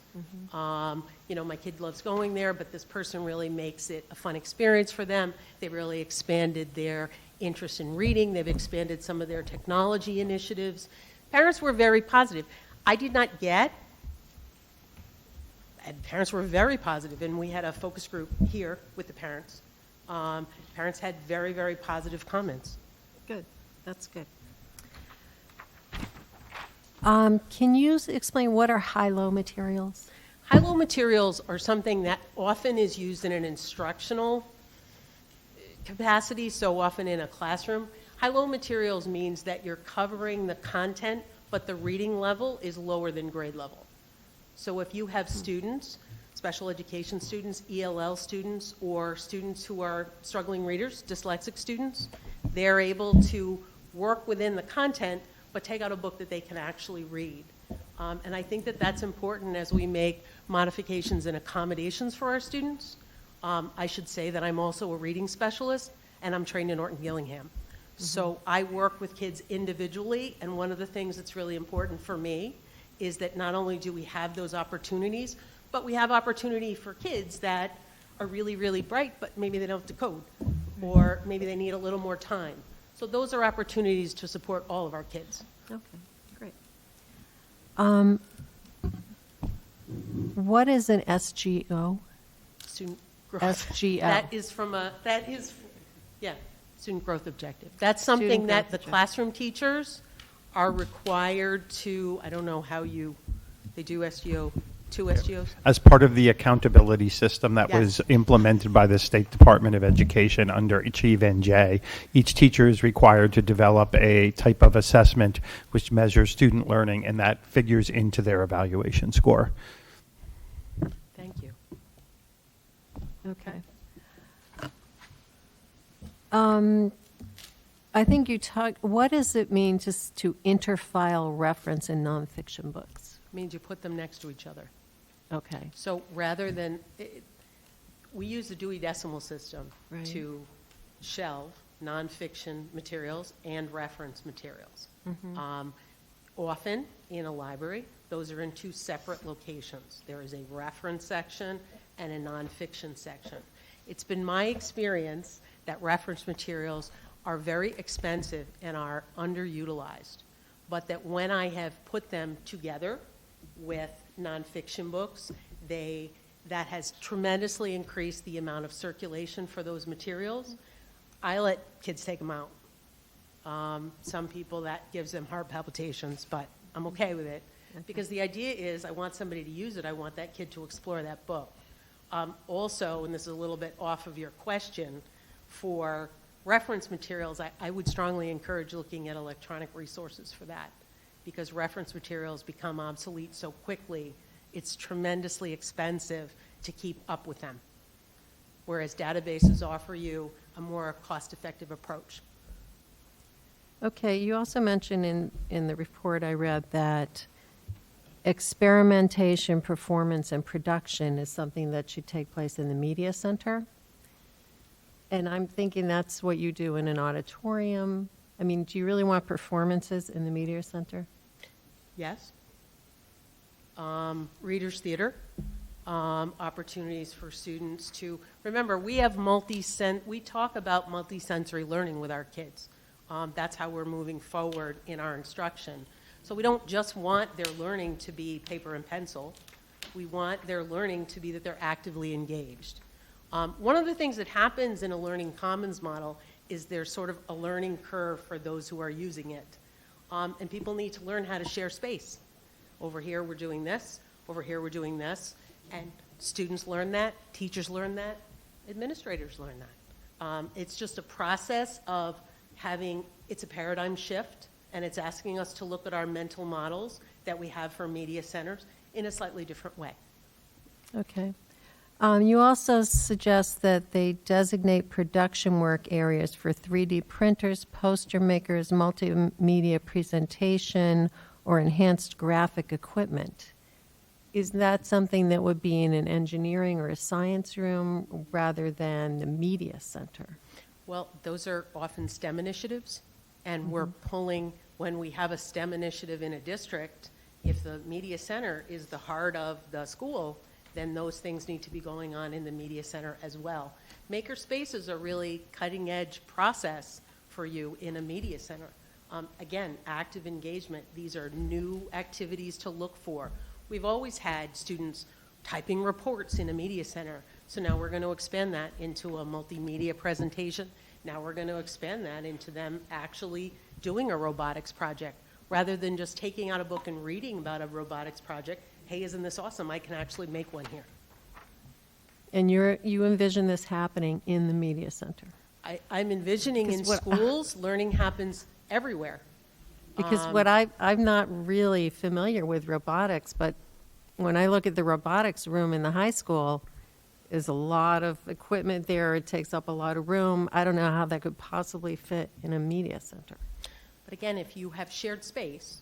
You know, my kid loves going there, but this person really makes it a fun experience for them. They really expanded their interest in reading. They've expanded some of their technology initiatives. Parents were very positive. I did not get, and parents were very positive, and we had a focus group here with the parents. Parents had very, very positive comments. Good, that's good. Can you explain what are HiLow Materials? HiLow Materials are something that often is used in an instructional capacity, so often in a classroom. HiLow Materials means that you're covering the content, but the reading level is lower than grade level. So if you have students, special education students, ELL students, or students who are struggling readers, dyslexic students, they're able to work within the content, but take out a book that they can actually read. And I think that that's important as we make modifications and accommodations for our students. I should say that I'm also a reading specialist, and I'm trained in Norton Gillingham. So I work with kids individually, and one of the things that's really important for me is that not only do we have those opportunities, but we have opportunity for kids that are really, really bright, but maybe they don't decode, or maybe they need a little more time. So those are opportunities to support all of our kids. Okay, great. What is an SGO? Student growth. SGO. Student growth objective. That's something Student that growth the objective. classroom teachers are required to, I don't know how they do SGO, 2 SGOs? As part of the accountability system that was Yes. implemented by the State Department of Education under Achieve NJ, each teacher is required to develop a type of assessment which measures student learning, and that figures into their evaluation score. Thank you. Okay. I think you talked, what does it mean just to interfile reference in nonfiction books? Means you put them next to each other. Okay. So rather than, we use the Dewey Decimal System Right. to shelve nonfiction materials and reference materials. Often in a library, those are in 2 separate locations. There is a reference section and a nonfiction section. It's been my experience that reference materials are very expensive and are underutilized, but that when I have put them together with nonfiction books, that has tremendously increased the amount of circulation for those materials. I let kids take them out. Some people, that gives them heart palpitations, but I'm okay with it. Because the idea is I want somebody to use it. I want that kid to explore that book. Also, and this is a little bit off of your question, for reference materials, I would strongly encourage looking at electronic resources for that. Because reference materials become obsolete so quickly, it's tremendously expensive to keep up with them. Whereas databases offer you a more cost-effective approach. Okay, you also mentioned in the report I read that experimentation, performance, and production is something that should take place in the media center. And I'm thinking that's what you do in an auditorium. I mean, do you really want performances in the media center? Yes. Readers Theater, opportunities for students to, remember, we have we talk about multisensory learning with our kids. That's how we're moving forward in our instruction. So we don't just want their learning to be paper and pencil. We want their learning to be that they're actively engaged. One of the things that happens in a learning commons model is there's sort of a learning curve for those who are using it. And people need to learn how to share space. Over here we're doing this, over here we're doing this, and students learn that, teachers learn that, administrators learn that. It's just a process of it's a paradigm shift, and it's asking us to look at our mental models that we have for media centers in a slightly different way. Okay. You also suggest that they designate production work areas for 3D printers, poster makers, multimedia presentation, or enhanced graphic equipment. Is that something that would be in an engineering or a science room rather than the media center? Well, those are often STEM initiatives, and we're pulling, when we have a STEM initiative in a district, if the media center is the heart of the school, then those things need to be going on in the media center as well. Maker spaces are really cutting-edge process for you in a media center. Again, active engagement. These are new activities to look for. We've always had students typing reports in a media center, so now we're going to expand that into a multimedia presentation. Now we're going to expand that into them actually doing a robotics project, rather than just taking out a book and reading about a robotics project. Hey, isn't this awesome? I can actually make one here. And you envision this happening in the media center? I'm envisioning in schools, learning happens everywhere. Because I'm not really familiar with robotics, but when I look at the robotics room in the high school, there's a lot of equipment there. It takes up a lot of room. I don't know how that could possibly fit in a media center. But again, if you have shared space,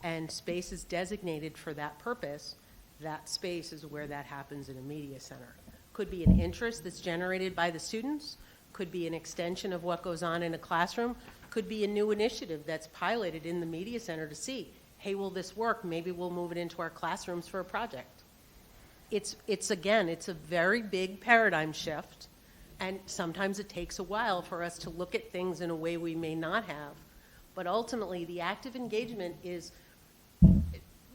and space is designated for that purpose, that space is where that happens in a media center. Could be an interest that's generated by the students, could be an extension of what goes on in a classroom, could be a new initiative that's piloted in the media center to see, hey, will this work? Maybe we'll move it into our classrooms for a project. It's a very big paradigm shift, and sometimes it takes a while for us to look at things in a way we may not have. But ultimately, the active engagement is,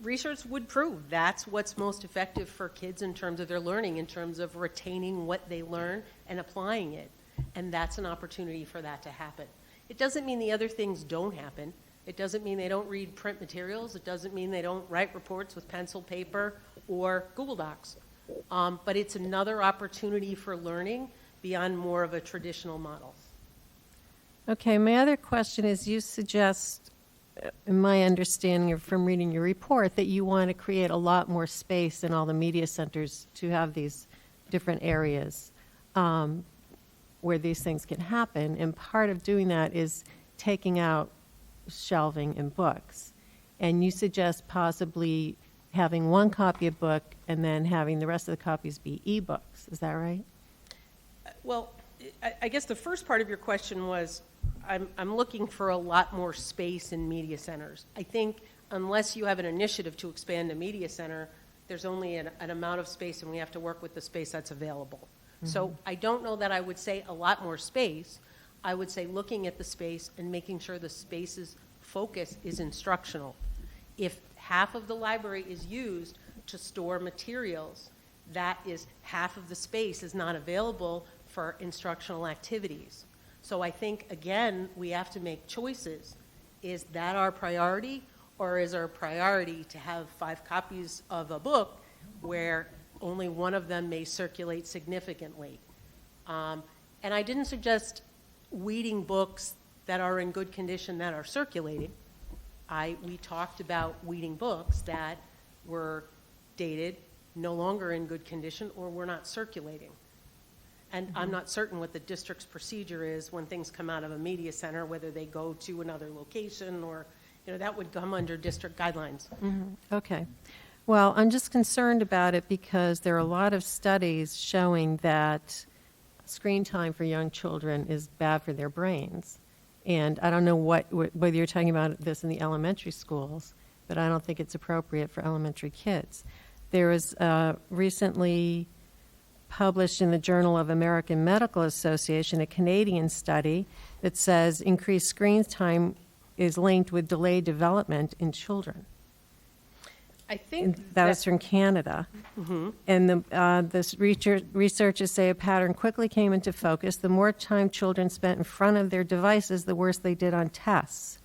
research would prove that's what's most effective for kids in terms of their learning, in terms of retaining what they learn and applying it. And that's an opportunity for that to happen. It doesn't mean the other things don't happen. It doesn't mean they don't read print materials. It doesn't mean they don't write reports with pencil, paper, or Google Docs. But it's another opportunity for learning beyond more of a traditional model. Okay, my other question is, you suggest, in my understanding from reading your report, that you want to create a lot more space in all the media centers to have these different areas where these things can happen. And part of doing that is taking out shelving and books. And you suggest possibly having one copy of book and then having the rest of the copies be e-books. Is that right? Well, I guess the first part of your question was, I'm looking for a lot more space in media centers. I think unless you have an initiative to expand a media center, there's only an amount of space, and we have to work with the space that's available. Mm-hmm. So I don't know that I would say a lot more space. I would say looking at the space and making sure the space's focus is instructional. If half of the library is used to store materials, that is half of the space is not available for instructional activities. So I think, again, we have to make choices. Is that our priority, or is our priority to have 5 copies of a book where only one of them may circulate significantly? And I didn't suggest weeding books that are in good condition that are circulating. We talked about weeding books that were dated, no longer in good condition, or were not circulating. And I'm not certain what the district's procedure is when things come out of a media center, whether they go to another location or, that would come under district guidelines. Mm-hmm. Okay. Well, I'm just concerned about it because there are a lot of studies showing that screen time for young children is bad for their brains. And I don't know whether you're talking about this in the elementary schools, but I don't think it's appropriate for elementary kids. There was recently published in the Journal of American Medical Association a Canadian study that says increased screen time is linked with delayed development in children. I think that was from Canada. Mm-hmm. And this researchers say a pattern quickly came into focus. The more time children spent in front of their devices, the worse they did on tests.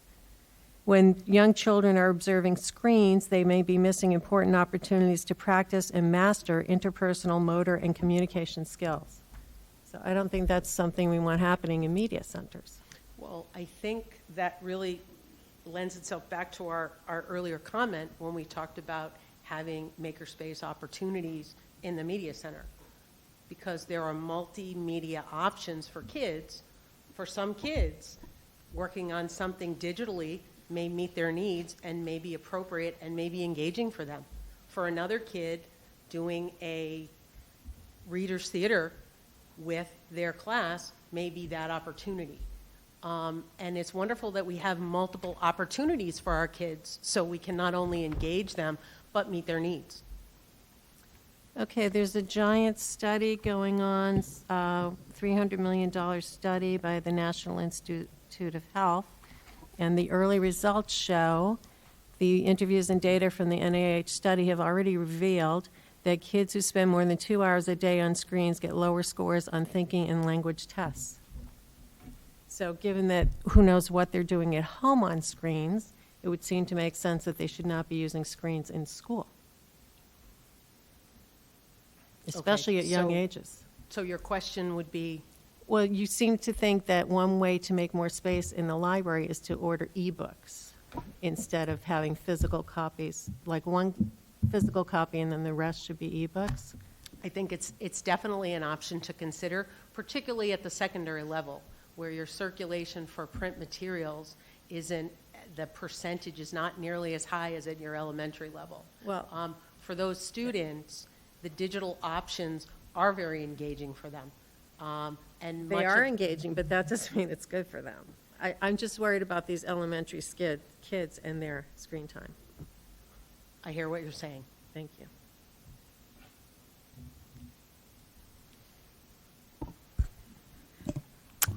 When young children are observing screens, they may be missing important opportunities to practice and master interpersonal, motor, and communication skills. Is So I don't think that's something we want happening in media centers. Well, I think that really lends itself back to our earlier comment when we talked about having makerspace opportunities in the media center. Because there are multimedia options for kids. For some kids, working on something digitally may meet their needs and may be appropriate and may be engaging for them. For another kid, doing a reader's theater with their class may be that opportunity. And it's wonderful that we have multiple opportunities for our kids so we can not only engage them, but meet their needs. Okay, there's a giant study going on, $300 million study by the National Institute of Health, and the early results show the interviews and data from the NIH study have already revealed that kids who spend more than 2 hours a day on screens get lower scores on thinking and language tests. So given that who knows what they're doing at home on screens, it would seem to make sense that they should not be using screens in school, especially at young ages. So your question would be, Well, you seem to think that one way to make more space in the library is to order ebooks instead of having physical copies, like one physical copy and then the rest should be ebooks. I think it's definitely an option to consider, particularly at the secondary level, where your circulation for print materials isn't, the percentage is not nearly as high as at your elementary level. Well, for those students, the digital options are very engaging for them. And they much are of- engaging, but that doesn't mean it's good for them. I'm just worried about these elementary kids and their screen time. I hear what you're saying. Thank you.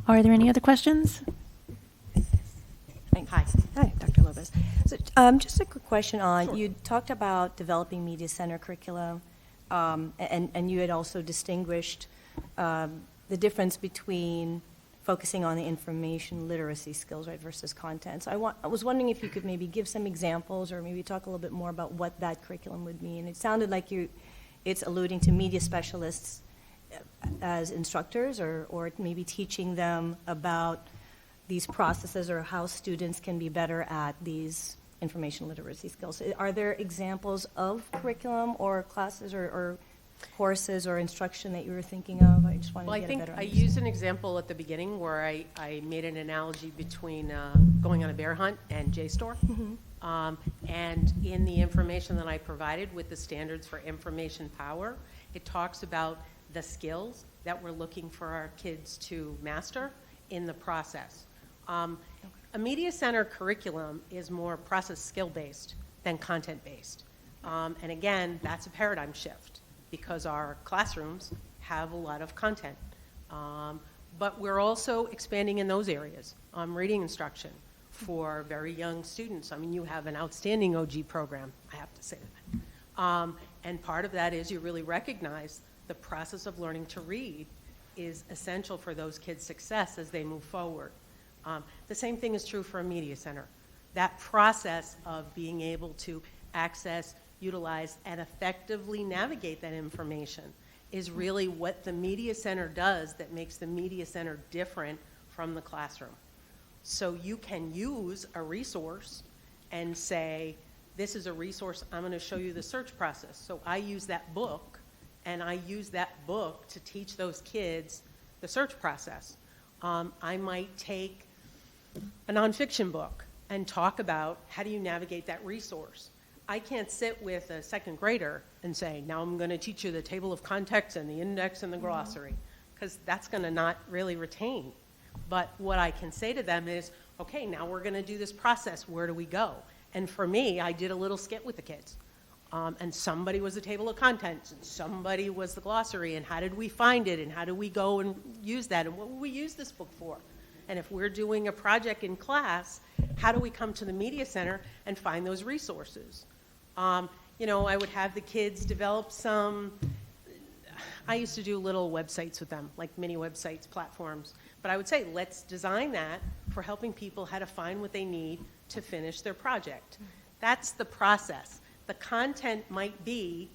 Are there any other questions? Hi. Hi, Dr. Lopez. So, just a quick question on, you talked about developing media center curriculum, and you had also distinguished the difference between focusing on the information literacy skills, right, versus content. So I was wondering if you could maybe give some examples or maybe talk a little bit more about what that curriculum would mean. It sounded like it's alluding to media specialists as instructors or maybe teaching them about these processes or how students can be better at these information literacy skills. Are there examples of curriculum or classes or courses or instruction that you were thinking of? I just wanted Well, to I get a think better I understanding. used an example at the beginning where I made an analogy between going on a bear hunt and JSTOR. And in the information that I provided with the standards for information power, it talks about the skills that we're looking for our kids to master in the process. A media center curriculum is more process skill-based than content-based. And again, that's a paradigm shift because our classrooms have a lot of content. But we're also expanding in those areas. Reading instruction for very young students. I mean, you have an outstanding OG program, I have to say that. And part of that is you really recognize the process of learning to read is essential for those kids' success as they move forward. The same thing is true for a media center. That process of being able to access, utilize, and effectively navigate that information is really what the media center does that makes the media center different from the classroom. So you can use a resource and say, this is a resource, I'm going to show you the search process. So I use that book, and I use that book to teach those kids the search process. I might take a nonfiction book and talk about how do you navigate that resource. I can't sit with a second grader and say, now I'm going to teach you the table of contents and the index and the glossary, because that's going to not really retain. But what I can say to them is, okay, now we're going to do this process. Where do we go? And for me, I did a little skit with the kids. And somebody was the table of contents, and somebody was the glossary, and how did we find it, and how do we go and use that, and what will we use this book for? And if we're doing a project in class, how do we come to the media center and find those resources? You know, I would have the kids develop some, I used to do little websites with them, like mini websites, platforms. But I would say, let's design that for helping people how to find what they need to finish their project. That's the process. The content might be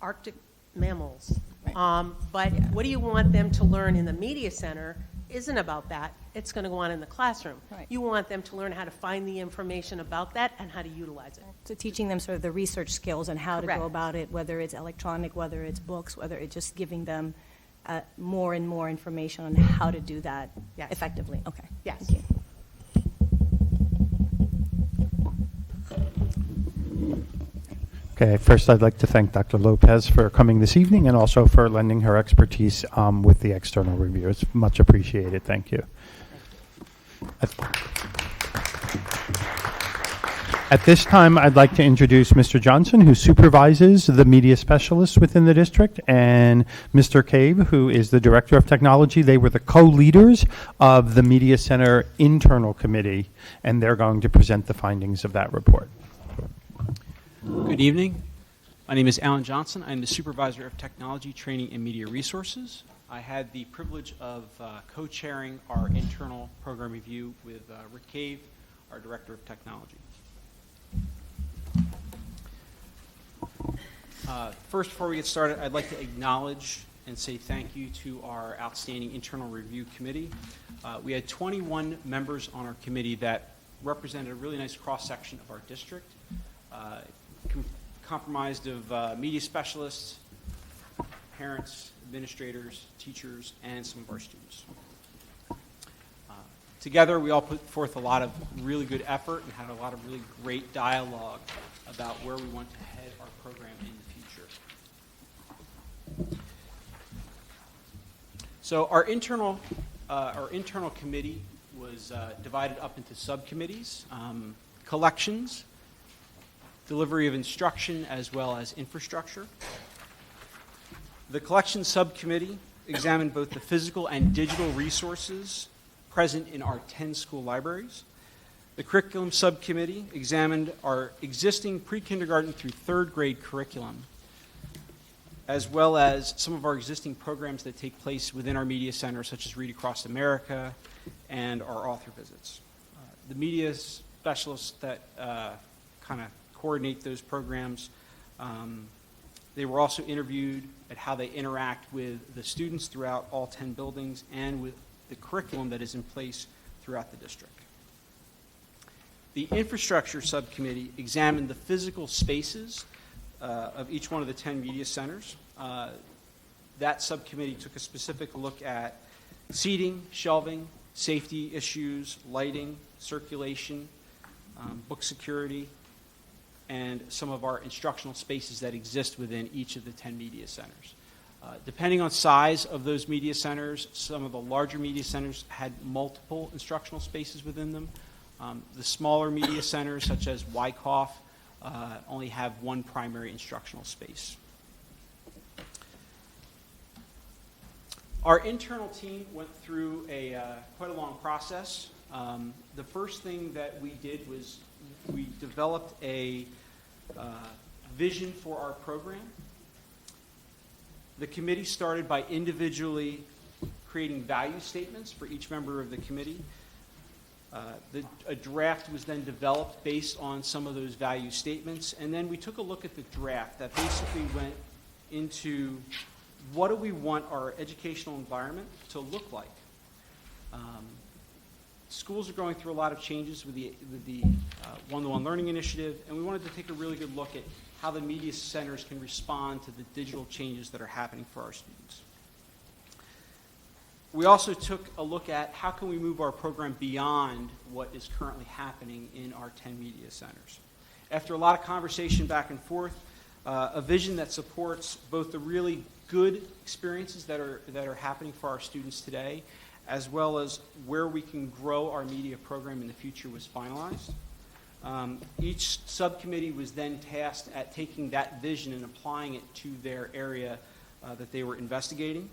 Arctic mammals But what do you want them to learn in the media center isn't about that. It's going to go on in the classroom. Right. You want them to learn how to find the information about that and how to utilize it. So teaching them sort of the research skills and how to Correct. go about it, whether it's electronic, whether it's books, whether it's just giving them more and more information on how to do that Yes. effectively. Okay. Yes. Thank you. Okay, first I'd like to thank Dr. Lopez for coming this evening and also for lending her expertise with the external review. It's much appreciated. Thank you. At this time, I'd like to introduce Mr. Johnson, who supervises the media specialists within the district, and Mr. Cave, who is the Director of Technology. They were the co-leaders of the Media Center Internal Committee, and they're going to present the findings of that report. Good evening. My name is Alan Johnson. I'm the Supervisor of Technology, Training, and Media Resources. I had the privilege of co-chairing our internal program review with Rick Cave, our Director of Technology. First, before we get started, I'd like to acknowledge and say thank you to our outstanding internal review committee. We had 21 members on our committee that represented a really nice cross-section of our district. Comprised of media specialists, parents, administrators, teachers, and some of our students. Together, we all put forth a lot of really good effort and had a lot of really great dialogue about where we want to head our program in the future. So our internal committee was divided up into subcommittees, collections, delivery of instruction, as well as infrastructure. The collections subcommittee examined both the physical and digital resources present in our 10 school libraries. The curriculum subcommittee examined our existing pre-kindergarten through third grade curriculum, as well as some of our existing programs that take place within our media center, such as Read Across America and our author visits. The media specialists that kind of coordinate those programs, they were also interviewed at how they interact with the students throughout all 10 buildings and with the curriculum that is in place throughout the district. The infrastructure subcommittee examined the physical spaces of each one of the 10 media centers. That subcommittee took a specific look at seating, shelving, safety issues, lighting, circulation, book security, and some of our instructional spaces that exist within each of the 10 media centers. Depending on size of those media centers, some of the larger media centers had multiple instructional spaces within them. The smaller media centers, such as Wyckoff, only have one primary instructional space. Our internal team went through quite a long process. The first thing that we did was we developed a vision for our program. The committee started by individually creating value statements for each member of the committee. A draft was then developed based on some of those value statements, and then we took a look at the draft that basically went into what do we want our educational environment to look like. Schools are going through a lot of changes with the one-to-one learning initiative, and we wanted to take a really good look at how the media centers can respond to the digital changes that are happening for our students. We also took a look at how can we move our program beyond what is currently happening in our 10 media centers. After a lot of conversation back and forth, a vision that supports both the really good experiences that are happening for our students today, as well as where we can grow our media program in the future was finalized. Each subcommittee was then tasked at taking that vision and applying it to their area that they were investigating.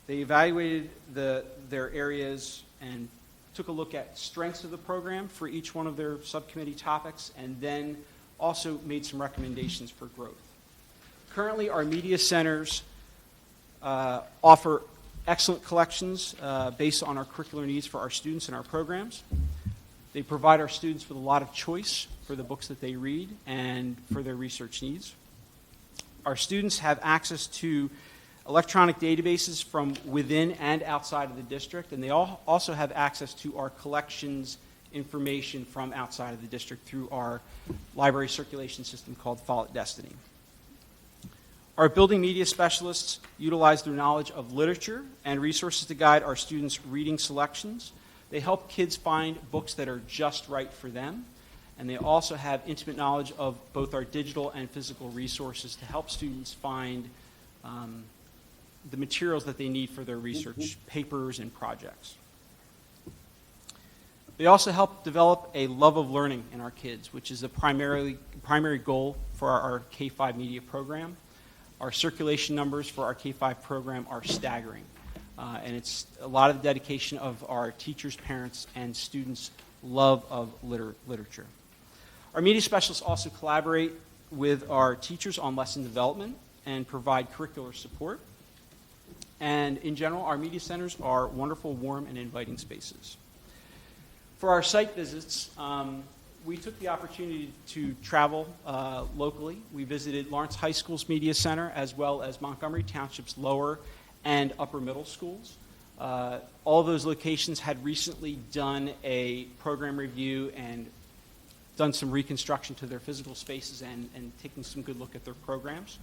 They evaluated their areas and took a look at strengths of the program for each one of their subcommittee topics, and then also made some recommendations for growth. Currently, our media centers offer excellent collections based on our curricular needs for our students and our programs. They provide our students with a lot of choice for the books that they read and for their research needs. Our students have access to electronic databases from within and outside of the district, and they also have access to our collections information from outside of the district through our library circulation system called Fallon Destiny. Our building media specialists utilize their knowledge of literature and resources to guide our students' reading selections. They help kids find books that are just right for them, and they also have intimate knowledge of both our digital and physical resources to help students find the materials that they need for their research papers and projects. They also help develop a love of learning in our kids, which is the primary goal for our K-5 media program. Our circulation numbers for our K-5 program are staggering, and it's a lot of the dedication of our teachers, parents, and students' love of literature. Our media specialists also collaborate with our teachers on lesson development and provide curricular support. And in general, our media centers are wonderful, warm, and inviting spaces. For our site visits, we took the opportunity to travel locally. We visited Lawrence High School's Media Center as well as Montgomery Township's lower and upper middle schools. All of those locations had recently done a program review and done some reconstruction to their physical spaces and taking some good look at their programs.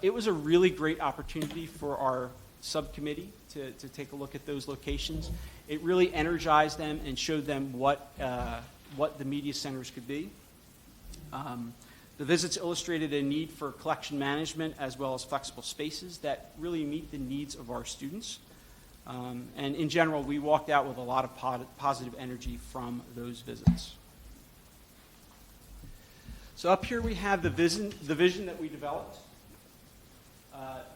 It was a really great opportunity for our subcommittee to take a look at those locations. It really energized them and showed them what the media centers could be. The visits illustrated a need for collection management as well as flexible spaces that really meet the needs of our students. And in general, we walked out with a lot of positive energy from those visits. So up here we have the vision that we developed.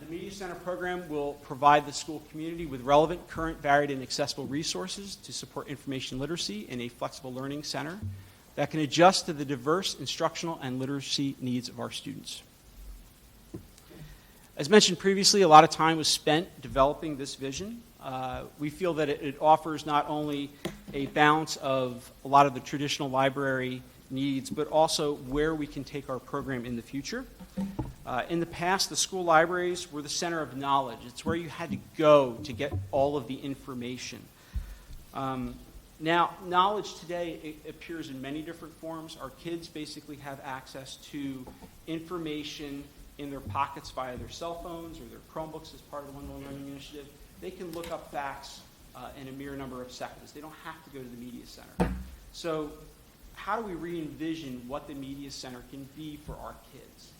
The Media Center program will provide the school community with relevant, current, varied, and accessible resources to support information literacy in a flexible learning center that can adjust to the diverse instructional and literacy needs of our students. As mentioned previously, a lot of time was spent developing this vision. We feel that it offers not only a balance of a lot of the traditional library needs, but also where we can take our program in the future. In the past, the school libraries were the center of knowledge. It's where you had to go to get all of the information. Now, knowledge today it appears in many different forms. Our kids basically have access to information in their pockets via their cell phones or their Chromebooks as part of the One Learning Initiative. They can look up facts in a mere number of seconds. They don't have to go to the media center. So how do we re-envision what the media center can be for our kids?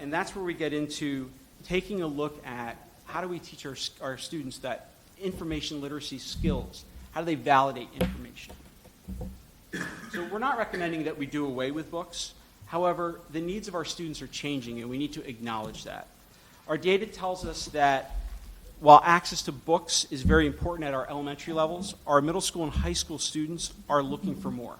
And that's where we get into taking a look at how do we teach our students that information literacy skills. How do they validate information? So we're not recommending that we do away with books. However, the needs of our students are changing, and we need to acknowledge that. Our data tells us that while access to books is very important at our elementary levels, our middle school and high school students are looking for more.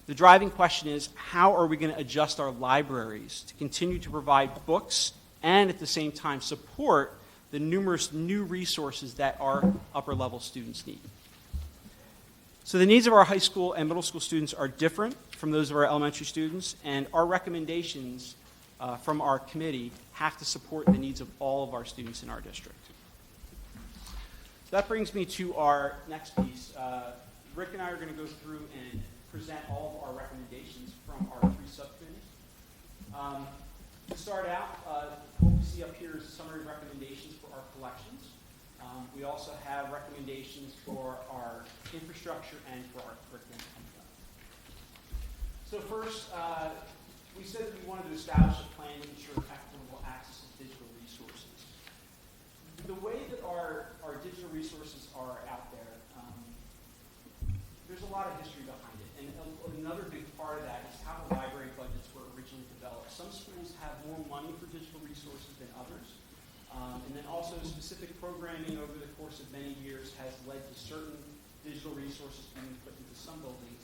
The driving question is, how are we going to adjust our libraries to continue to provide books and at the same time support the numerous new resources that our upper level students need? So the needs of our high school and middle school students are different from those of our elementary students, and our recommendations from our committee have to support the needs of all of our students in our district. So that brings me to our next piece. Rick and I are going to go through and present all of our recommendations from our three subcommittees. To start out, what we see up here is a summary of recommendations for our collections. We also have recommendations for our infrastructure and for our curriculum. So first, we said that we wanted to establish a plan to ensure equitable access to digital resources. The way that our digital resources are out there, there's a lot of history behind it. And another big part of that is how the library budgets were originally developed. Some schools have more money for digital resources than others. And then also specific programming over the course of many years has led to certain digital resources being put into some buildings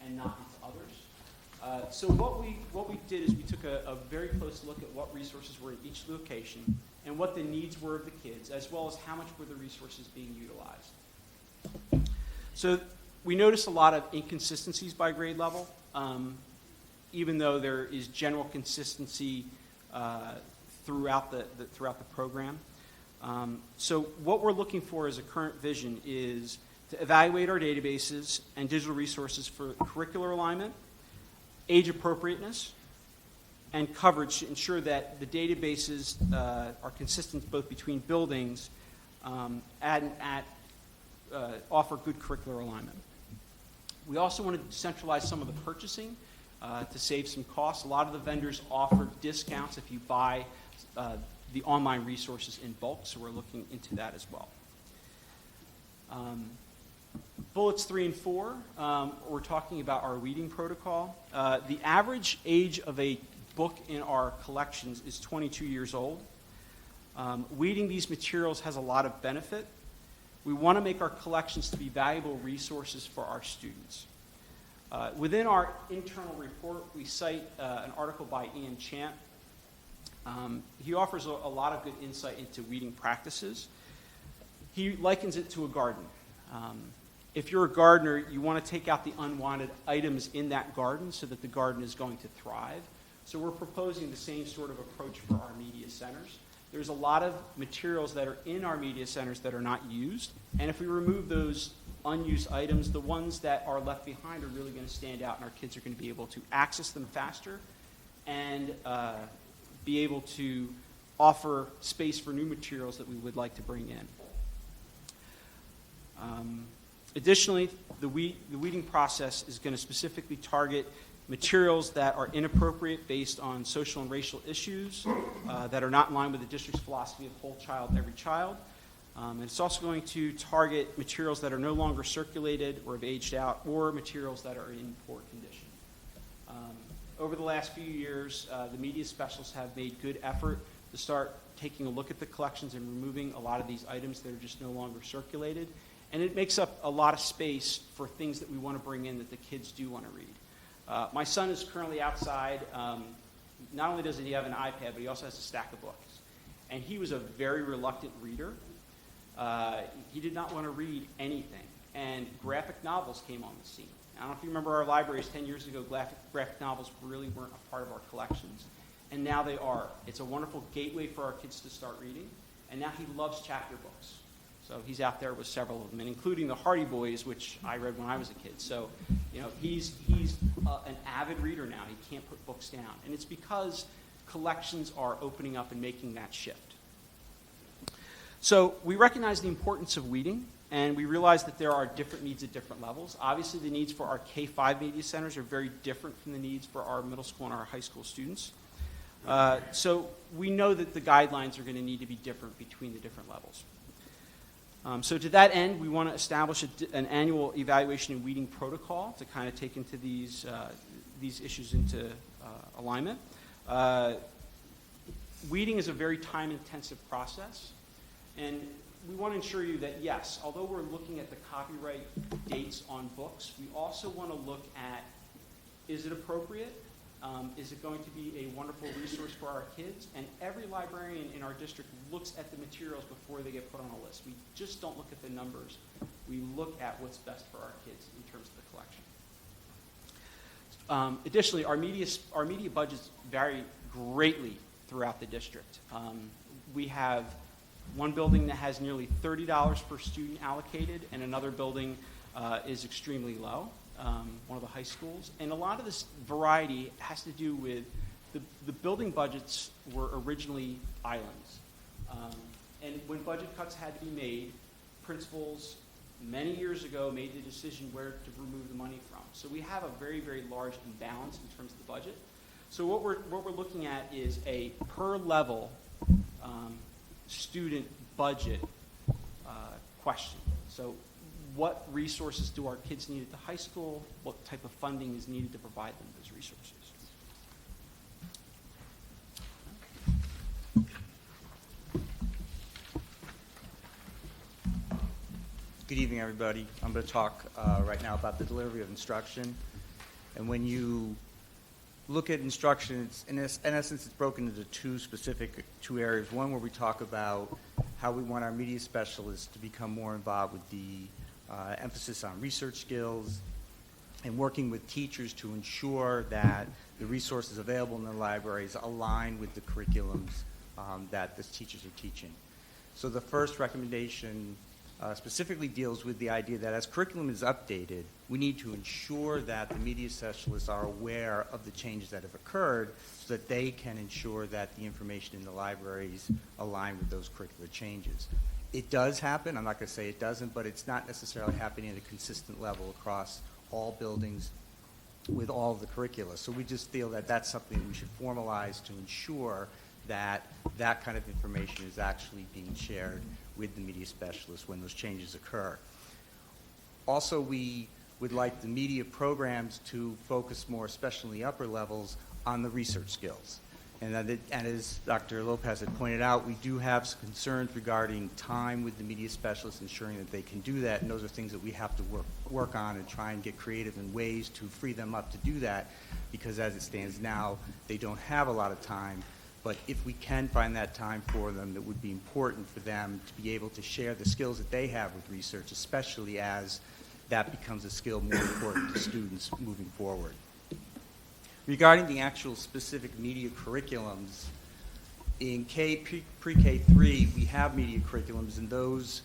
and not into others. So what we did is we took a very close look at what resources were in each location and what the needs were of the kids, as well as how much were the resources being utilized. So we noticed a lot of inconsistencies by grade level, even though there is general consistency throughout the program. So what we're looking for as a current vision is to evaluate our databases and digital resources for curricular alignment, age appropriateness, and coverage to ensure that the databases are consistent both between buildings and offer good curricular alignment. We also want to centralize some of the purchasing to save some costs. A lot of the vendors offer discounts if you buy the online resources in bulk, so we're looking into that as well. Bullets 3 and 4, we're talking about our weeding protocol. The average age of a book in our collections is 22 years old. Weeding these materials has a lot of benefit. We want to make our collections to be valuable resources for our students. Within our internal report, we cite an article by Ian Champ. He offers a lot of good insight into weeding practices. He likens it to a garden. If you're a gardener, you want to take out the unwanted items in that garden so that the garden is going to thrive. So we're proposing the same sort of approach for our media centers. There's a lot of materials that are in our media centers that are not used, and if we remove those unused items, the ones that are left behind are really going to stand out, and our kids are going to be able to access them faster and be able to offer space for new materials that we would like to bring in. Additionally, the weeding process is going to specifically target materials that are inappropriate based on social and racial issues that are not in line with the district's philosophy of whole child, every child. And it's also going to target materials that are no longer circulated or have aged out, or materials that are in poor condition. Over the last few years, the media specialists have made good effort to start taking a look at the collections and removing a lot of these items that are just no longer circulated. And it makes up a lot of space for things that we want to bring in that the kids do want to read. My son is currently outside. Not only does he have an iPad, but he also has a stack of books. And he was a very reluctant reader. He did not want to read anything. And graphic novels came on the scene. I don't know if you remember our libraries 10 years ago, graphic novels really weren't a part of our collections. And now they are. It's a wonderful gateway for our kids to start reading. And now he loves chapter books. So he's out there with several of them, and including the Hardy Boys, which I read when I was a kid. So, he's an avid reader now. He can't put books down. And it's because collections are opening up and making that shift. So we recognize the importance of weeding, and we realize that there are different needs at different levels. Obviously, the needs for our K-5 media centers are very different from the needs for our middle school and our high school students. So we know that the guidelines are going to need to be different between the different levels. So to that end, we want to establish an annual evaluation and weeding protocol to kind of take into these issues into alignment. Weeding is a very time-intensive process, and we want to ensure you that, yes, although we're looking at the copyright dates on books, we also want to look at, is it appropriate? Is it going to be a wonderful resource for our kids? And every librarian in our district looks at the materials before they get put on a list. We just don't look at the numbers. We look at what's best for our kids in terms of the collection. Additionally, our media budgets vary greatly throughout the district. We have one building that has nearly $30 per student allocated, and another building is extremely low. One of the high schools. And a lot of this variety has to do with the building budgets were originally islands. And when budget cuts had to be made, principals many years ago made the decision where to remove the money from. So we have a very, very large imbalance in terms of the budget. So what we're looking at is a per level student budget question. So what resources do our kids need at the high school? What type of funding is needed to provide them those resources? Good evening, everybody. I'm going to talk right now about the delivery of instruction. And when you look at instruction, in essence, it's broken into two areas. One where we talk about how we want our media specialists to become more involved with the emphasis on research skills and working with teachers to ensure that the resources available in the libraries align with the curriculums that the teachers are teaching. So the first recommendation specifically deals with the idea that as curriculum is updated, we need to ensure that the media specialists are aware of the changes that have occurred so that they can ensure that the information in the libraries align with those curricular changes. It does happen. I'm not going to say it doesn't, but it's not necessarily happening at a consistent level across all buildings with all of the curricula. So we just feel that that's something that we should formalize to ensure that that kind of information is actually being shared with the media specialists when those changes occur. Also, we would like the media programs to focus more, especially in the upper levels, on the research skills. And as Dr. Lopez had pointed out, we do have some concerns regarding time with the media specialists, ensuring that they can do that, and those are things that we have to work on and try and get creative in ways to free them up to do that, because as it stands now, they don't have a lot of time. But if we can find that time for them, it would be important for them to be able to share the skills that they have with research, especially as that becomes a skill more important to students moving forward. Regarding the actual specific media curriculums, in pre-K 3, we have media curriculums, and those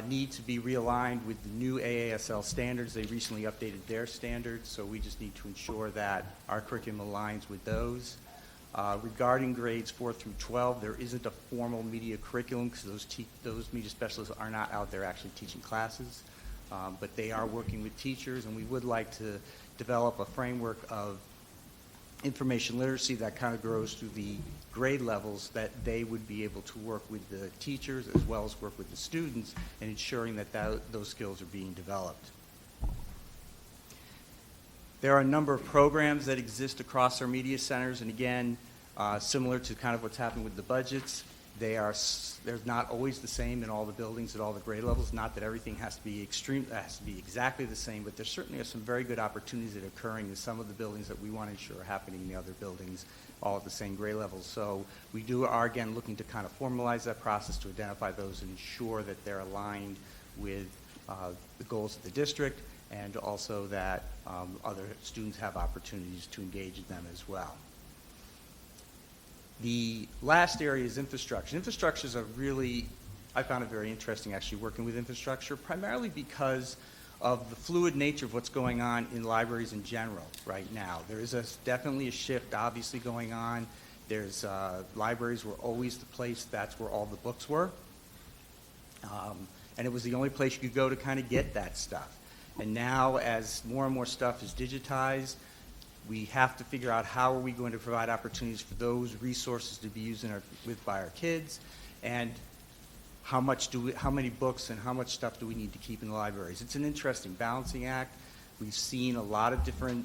need to be realigned with the new AASL standards. They recently updated their standards, so we just need to ensure that our curriculum aligns with those. Regarding grades 4 through 12, there isn't a formal media curriculum because those media specialists are not out there actually teaching classes, but they are working with teachers, and we would like to develop a framework of information literacy that kind of grows through the grade levels, that they would be able to work with the teachers as well as work with the students and ensuring that those skills are being developed. There are a number of programs that exist across our media centers, and again, similar to kind of what's happening with the budgets, they're not always the same in all the buildings at all the grade levels. Not that everything has to be exactly the same, but there certainly are some very good opportunities that are occurring in some of the buildings that we want to ensure are happening in the other buildings, all at the same grade levels. So we are again looking to kind of formalize that process to identify those and ensure that they're aligned with the goals of the district, and also that other students have opportunities to engage in them as well. The last area is infrastructure. Infrastructure is I found it very interesting actually working with infrastructure, primarily because of the fluid nature of what's going on in libraries in general right now. There is definitely a shift obviously going on. There's libraries were always the place, that's where all the books were. And it was the only place you could go to kind of get that stuff. And now as more and more stuff is digitized, we have to figure out how are we going to provide opportunities for those resources to be used by our kids, and how many books and how much stuff do we need to keep in the libraries. It's an interesting balancing act. We've seen a lot of different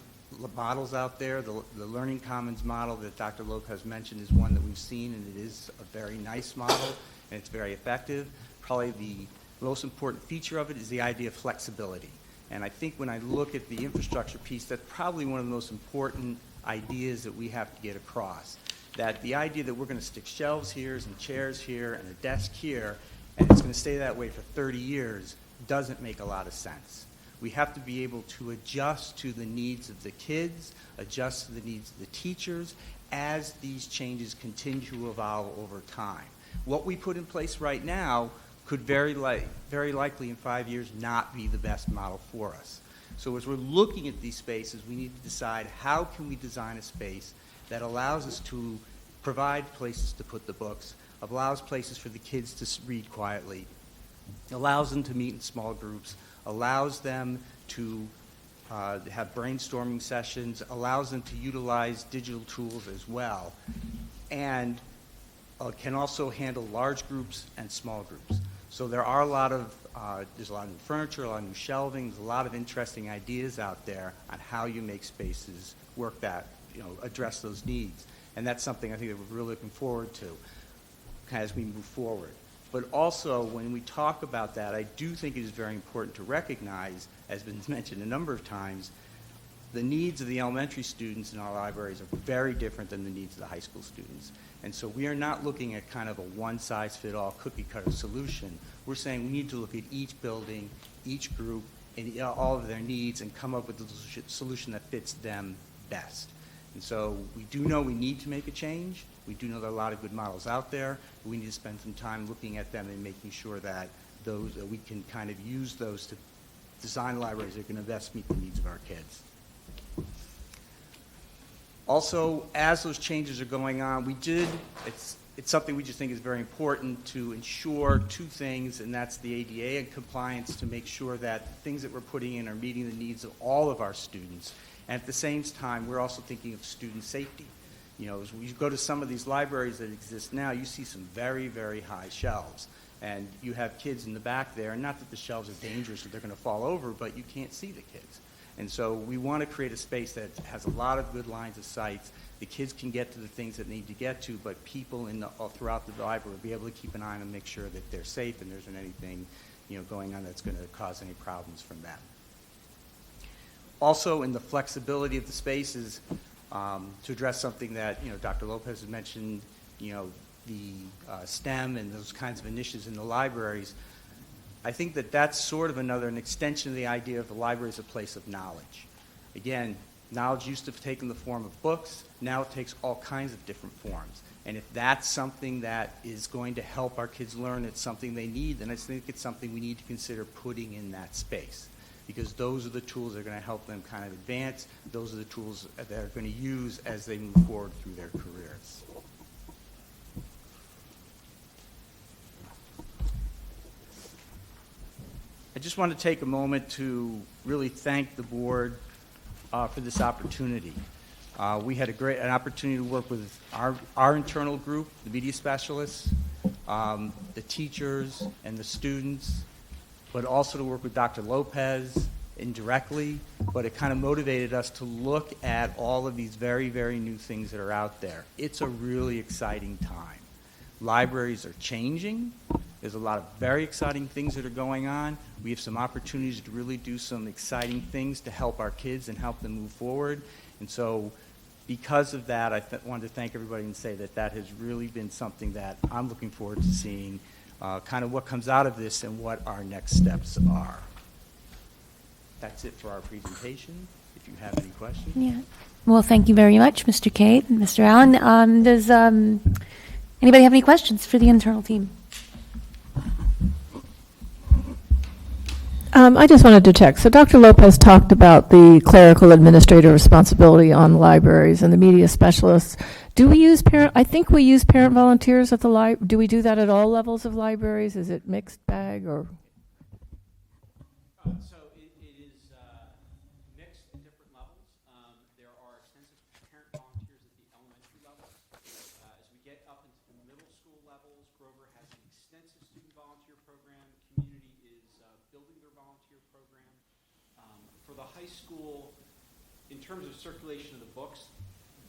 models out there. The Learning Commons model that Dr. Lopez mentioned is one that we've seen, and it is a very nice model, and it's very effective. Probably the most important feature of it is the idea of flexibility. And I think when I look at the infrastructure piece, that's probably one of the most important ideas that we have to get across. That the idea that we're going to stick shelves here and chairs here and a desk here, and it's going to stay that way for 30 years, doesn't make a lot of sense. We have to be able to adjust to the needs of the kids, adjust to the needs of the teachers, as these changes continue to evolve over time. What we put in place right now could very likely in 5 years not be the best model for us. So as we're looking at these spaces, we need to decide how can we design a space that allows us to provide places to put the books, allows places for the kids to read quietly, allows them to meet in small groups, allows them to have brainstorming sessions, allows them to utilize digital tools as well, and can also handle large groups and small groups. So there are there's a lot of new furniture, a lot of new shelving, there's a lot of interesting ideas out there on how you make spaces work that, address those needs. And that's something I think that we're really looking forward to as we move forward. But also, when we talk about that, I do think it is very important to recognize, as has been mentioned a number of times, the needs of the elementary students in our libraries are very different than the needs of the high school students. And so we are not looking at kind of a one-size-fit-all cookie-cutter solution. We're saying we need to look at each building, each group, and all of their needs and come up with a solution that fits them best. And so we do know we need to make a change. We do know there are a lot of good models out there, but we need to spend some time looking at them and making sure that we can kind of use those to design libraries that are going to best meet the needs of our kids. Also, as those changes are going on, it's something we just think is very important to ensure two things, and that's the ADA and compliance, to make sure that the things that we're putting in are meeting the needs of all of our students. And at the same time, we're also thinking of student safety. You know, as we go to some of these libraries that exist now, you see some very, very high shelves. And you have kids in the back there, and not that the shelves are dangerous or they're going to fall over, but you can't see the kids. And so we want to create a space that has a lot of good lines of sight. The kids can get to the things that they need to get to, but people throughout the library will be able to keep an eye on them and make sure that they're safe and there isn't anything, you know, going on that's going to cause any problems from them. Also, in the flexibility of the spaces, to address something that, you know, Dr. Lopez has mentioned, you know, the STEM and those kinds of initiatives in the libraries, I think that that's sort of an extension of the idea of the library as a place of knowledge. Again, knowledge used to have taken the form of books. Now it takes all kinds of different forms. And if that's something that is going to help our kids learn, it's something they need, then I think it's something we need to consider putting in that space. Because those are the tools that are going to help them kind of advance. Those are the tools that they're going to use as they move forward through their careers. I just want to take a moment to really thank the board for this opportunity. We had an opportunity to work with our internal group, the media specialists, the teachers, and the students, but also to work with Dr. Lopez indirectly. But it kind of motivated us to look at all of these very, very new things that are out there. It's a really exciting time. Libraries are changing. There's a lot of very exciting things that are going on. We have some opportunities to really do some exciting things to help our kids and help them move forward. And so because of that, I wanted to thank everybody and say that that has really been something that I'm looking forward to seeing, kind of what comes out of this and what our next steps are. That's it for our presentation. If you have any questions. Yeah. Well, thank you very much, Mr. Cade and Mr. Allen. Does anybody have any questions for the internal team? I just wanted to check. So Dr. Lopez talked about the clerical administrative responsibility on libraries and the media specialists. Do we use I think we use parent volunteers at the library. Do we do that at all levels of libraries? Is it mixed bag or? So it is mixed at different levels. There are extensive parent volunteers at the elementary level. As we get up into the middle school levels, Grover has an extensive student volunteer program. Community is building their volunteer program. For the high school, in terms of circulation of the books,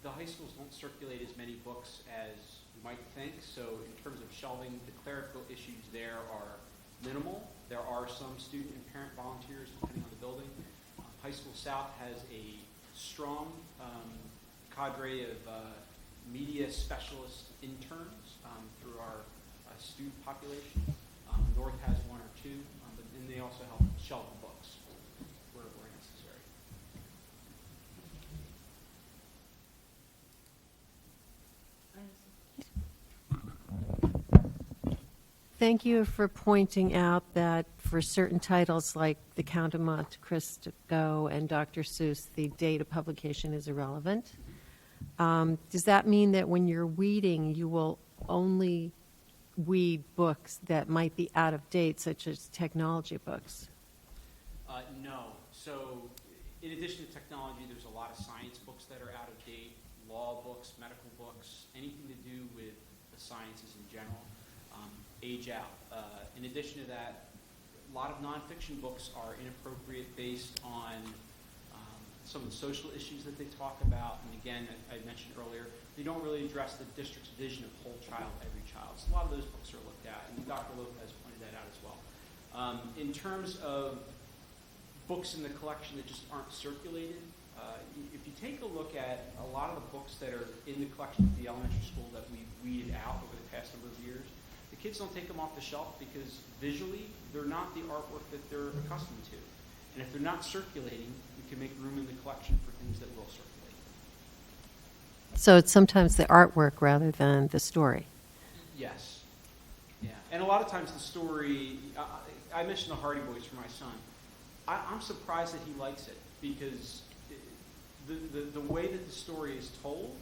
the high schools don't circulate as many books as you might think. So in terms of shelving, the clerical issues there are minimal. There are some student and parent volunteers depending on the building. High School South has a strong cadre of media specialist interns through our student population. North has one or two, but then they also help shelve the books where necessary. Thank you for pointing out that for certain titles like The Count of Monte Cristo and Dr. Seuss, the date of publication is irrelevant. Does that mean that when you're weeding, you will only weed books that might be out of date, such as technology books? No. So in addition to technology, there's a lot of science books that are out of date, law books, medical books, anything to do with the sciences in general. Age out. In addition to that, a lot of nonfiction books are inappropriate based on some of the social issues that they talk about. And again, I mentioned earlier, they don't really address the district's vision of whole child, every child. So a lot of those books are looked at, and Dr. Lopez pointed that out as well. In terms of books in the collection that just aren't circulated, if you take a look at a lot of the books that are in the collection at the elementary school that we weeded out over the past number of years, the kids don't take them off the shelf because visually they're not the artwork that they're accustomed to. And if they're not circulating, we can make room in the collection for things that will circulate. So it's sometimes the artwork rather than the story. Yes. Yeah. And a lot of times the story, I mentioned the Hardy Boys for my son. I'm surprised that he likes it because the way that the story is told,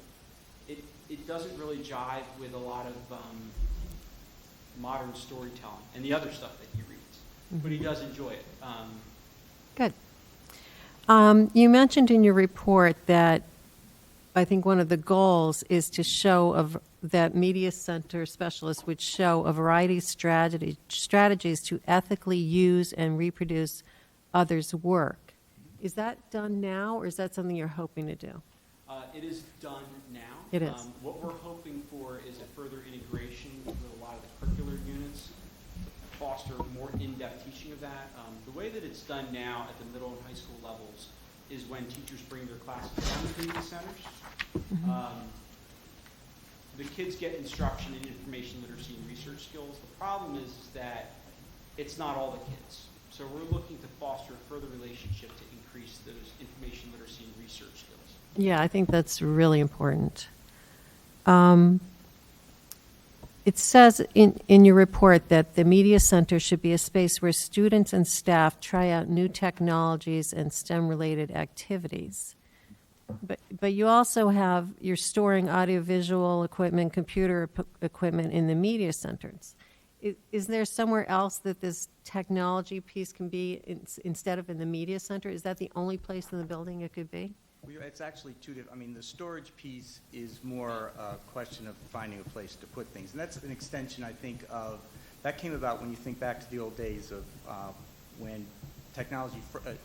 it doesn't really jive with a lot of modern storytelling and the other stuff that he reads. But he does enjoy it. Good. You mentioned in your report that I think one of the goals is to show that media center specialists would show a variety of strategies to ethically use and reproduce others' work. Is that done now, or is that something you're hoping to do? It is done now. It is. What we're hoping for is a further integration with a lot of the curricular units to foster more in-depth teaching of that. The way that it's done now at the middle and high school levels is when teachers bring their classes down to media centers. The kids get instruction in information literacy and research skills. The problem is that it's not all the kids. So we're looking to foster a further relationship to increase those information literacy and research skills. Yeah, I think that's really important. It says in your report that the media center should be a space where students and staff try out new technologies and STEM-related activities. But you also you're storing audiovisual equipment, computer equipment in the media centers. Is there somewhere else that this technology piece can be instead of in the media center? Is that the only place in the building it could be? It's actually two different. I mean, the storage piece is more a question of finding a place to put things. And that's an extension, I think, of that came about when you think back to the old days of when technology,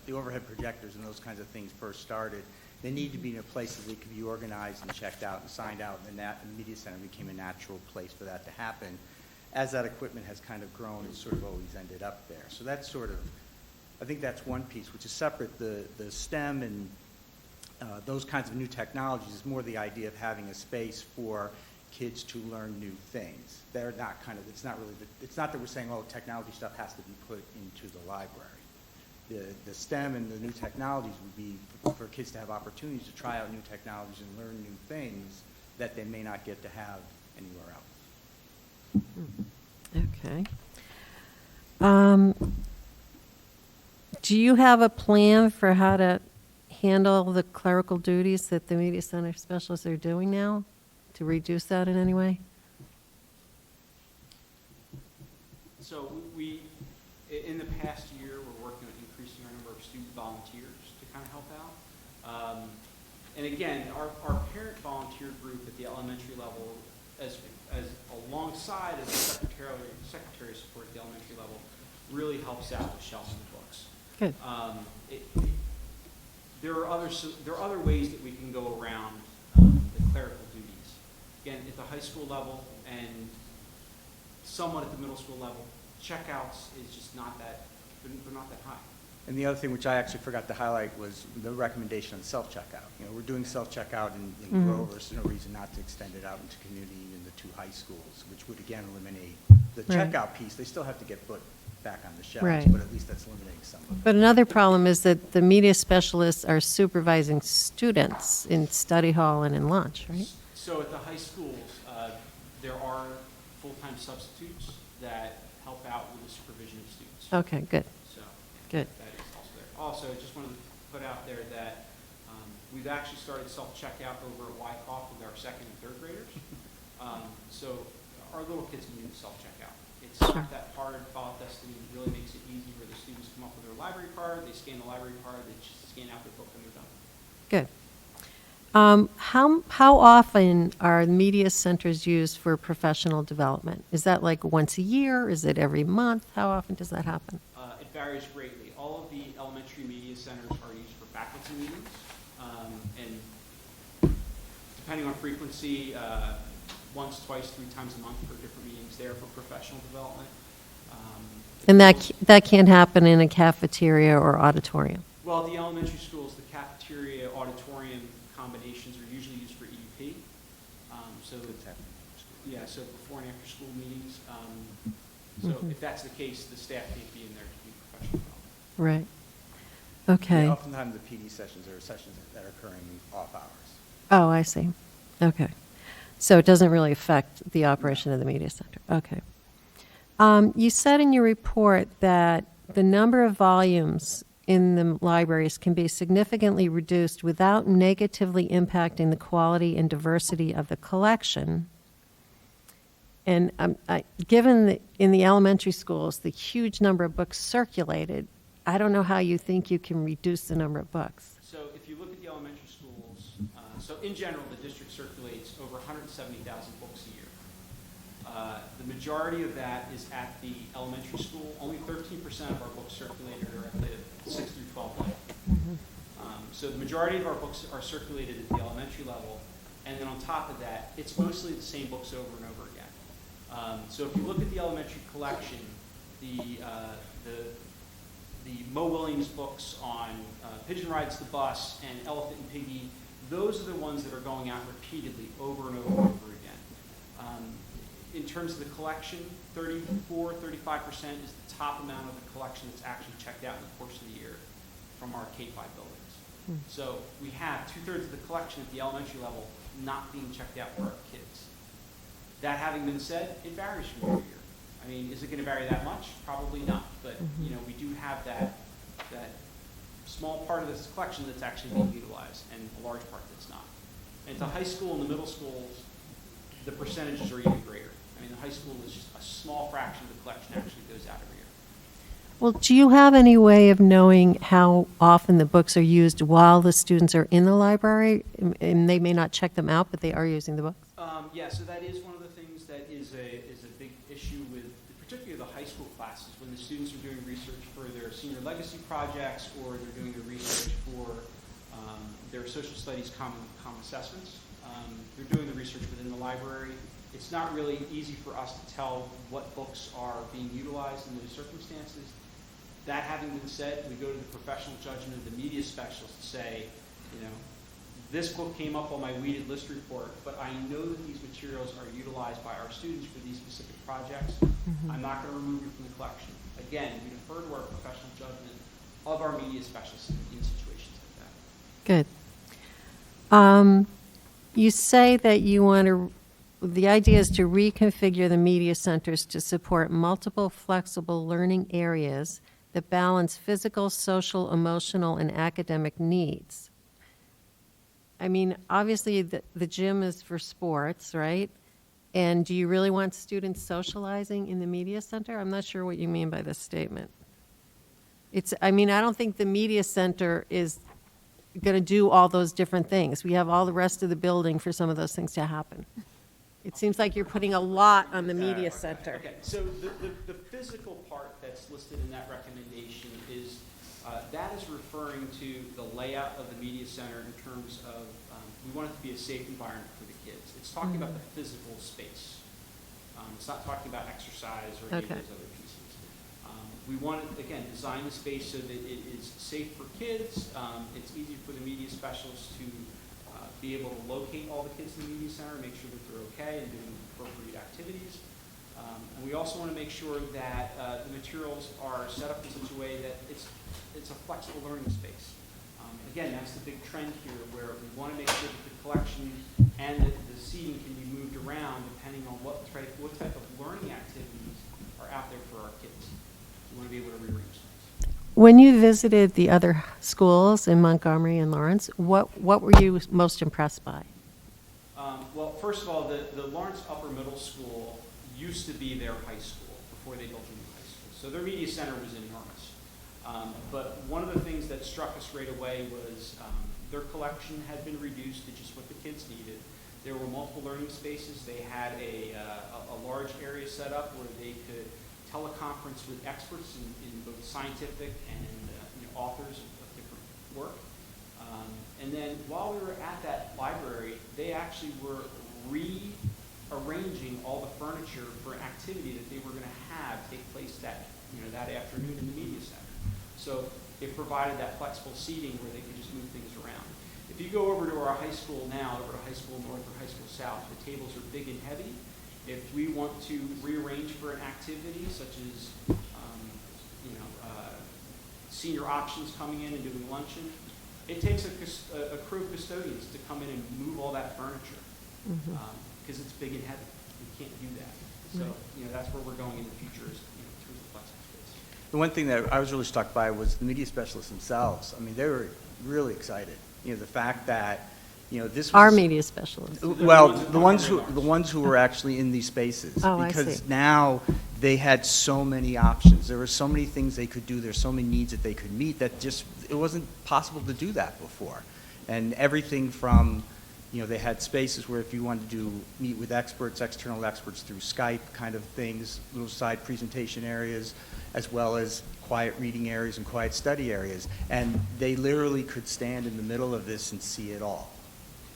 the overhead projectors and those kinds of things first started. They needed to be in a place that they could be organized and checked out and signed out, and the media center became a natural place for that to happen. As that equipment has kind of grown, it's sort of always ended up there. So that's sort of, I think that's one piece, which is separate. The STEM and those kinds of new technologies is more the idea of having a space for kids to learn new things. They're not kind of, it's not really, it's not that we're saying, oh, technology stuff has to be put into the library. The STEM and the new technologies would be for kids to have opportunities to try out new technologies and learn new things that they may not get to have anywhere else. Okay. Do you have a plan for how to handle the clerical duties that the media center specialists are doing now to reduce that in any way? So in the past year, we're working on increasing our number of student volunteers to kind of help out. And again, our parent volunteer group at the elementary level, as alongside as the secretary support at the elementary level, really helps out with shelving the books. Good. There are other ways that we can go around the clerical duties. Again, at the high school level and somewhat at the middle school level, checkouts is just not that, they're not that high. And the other thing which I actually forgot to highlight was the recommendation on self-checkout. You know, we're doing self-checkout in Grover, so there's no reason not to extend it out into community in the two high schools, which would again eliminate the Right. checkout piece. They still have to get put back on the shelves, Right. but at least that's eliminating some of it. But another problem is that the media specialists are supervising students in study hall and in lunch, right? So at the high schools, there are full-time substitutes that help out with the supervision of students. Okay, good, So good. that is also there. Also, I just wanted to put out there that we've actually started self-checkout over at Wyckoff with our second and third graders. So our little kids can use self-checkout. It's Sure. not that hard. File testing really makes it easy where the students come up with their library card, they scan the library card, they just scan out their book and they're done. Good. How often are media centers used for professional development? Is that like once a year? Is it every month? How often does that happen? It varies greatly. All of the elementary media centers are used for faculty meetings, and depending on frequency, once, twice, 3 times a month for different meetings there for professional development. And that can't happen in a cafeteria or auditorium? Well, the elementary schools, the cafeteria, auditorium combinations are usually used for EUP. So before and after school meetings. So if that's the case, the staff can't be in there to do professional development. Right. Okay. Yeah, oftentimes the PD sessions are sessions that are occurring off hours. Oh, I see. Okay. So it doesn't really affect the operation of the media center. Okay. You said in your report that the number of volumes in the libraries can be significantly reduced without negatively impacting the quality and diversity of the collection. And given in the elementary schools the huge number of books circulated, I don't know how you think you can reduce the number of books. So if you look at the elementary schools, so in general, the district circulates over 170,000 books a year. The majority of that is at the elementary school. Only 13% of our books circulated are at the 6 through 12 level. So the majority of our books are circulated at the elementary level, and then on top of that, it's mostly the same books over and over again. So if you look at the elementary collection, the Mo Williams books on Pigeon Rides the Bus and Elephant and Piggy, those are the ones that are going out repeatedly over and over and over again. In terms of the collection, 34, 35% is the top amount of the collection that's actually checked out in the course of the year from our K-5 buildings. So we have 2/3 of the collection at the elementary level not being checked out for our kids. That having been said, it varies from year to year. I mean, is it going to vary that much? Probably not. But you know, we do have that small part of this collection that's actually being utilized, and a large part that's not. And the high school and the middle schools, the percentages are even greater. I mean, the high school is just a small fraction of the collection actually goes out every year. Well, do you have any way of knowing how often the books are used while the students are in the library? And they may not check them out, but they are using the books? Yeah, so that is one of the things that is a big issue with particularly the high school classes when the students are doing research for their senior legacy projects or they're doing their research for their social studies common assessments. They're doing the research within the library. It's not really easy for us to tell what books are being utilized in those circumstances. That having been said, we go to the professional judgment of the media specialist to say, you know, this book came up on my weeded list report, but I know that these materials are utilized by our students for these specific projects. I'm not going to remove it from the collection. Again, we defer to our professional judgment of our media specialists in situations like that. Good. You say that you want to, the idea is to reconfigure the media centers to support multiple flexible learning areas that balance physical, social, emotional, and academic needs. I mean, obviously the gym is for sports, right? And do you really want students socializing in the media center? I'm not sure what you mean by this statement. I mean, I don't think the media center is going to do all those different things. We have all the rest of the building for some of those things to happen. It seems like you're putting a lot on the media center. Okay, so the physical part that's listed in that recommendation is, that is referring to the layout of the media center in terms of, we want it to be a safe environment for the kids. It's talking about the physical space. It's not talking about exercise or any of those other pieces. We want to, again, design the space so that it is safe for kids. It's easy for the media specialists to be able to locate all the kids in the media center, make sure that they're okay and doing appropriate activities. And we also want to make sure that the materials are set up in such a way that it's a flexible learning space. Again, that's the big trend here, where we want to make sure that the collection and the seating can be moved around depending on what type of learning activities are out there for our kids. We want to be able to rearrange things. When you visited the other schools in Montgomery and Lawrence, what were you most impressed by? Well, first of all, the Lawrence Upper Middle School used to be their high school before they built a new high school. So their media center was enormous. But one of the things that struck us right away was their collection had been reduced to just what the kids needed. There were multiple learning spaces. They had a large area set up where they could teleconference with experts in both scientific and authors of different work. And then while we were at that library, they actually were rearranging all the furniture for an activity that they were going to have take place that afternoon in the media center. So it provided that flexible seating where they could just move things around. If you go over to our high school now, over to High School North or High School South, the tables are big and heavy. If we want to rearrange for an activity such as senior options coming in and doing luncheon, it takes a crew of custodians to come in and move all that furniture. because it's big and heavy. We can't do that. So, that's where we're going in the future is, through the flexing space. The one thing that I was really struck by was the media specialists themselves. I mean, they were really excited. The fact that, this was... Our media specialists. Well, the ones who were actually in these spaces. Oh, I because see. now they had so many options. There were so many things they could do. There's so many needs that they could meet that just, it wasn't possible to do that before. And everything from, they had spaces where if you wanted to meet with experts, external experts through Skype kind of things, little side presentation areas, as well as quiet reading areas and quiet study areas. And they literally could stand in the middle of this and see it all.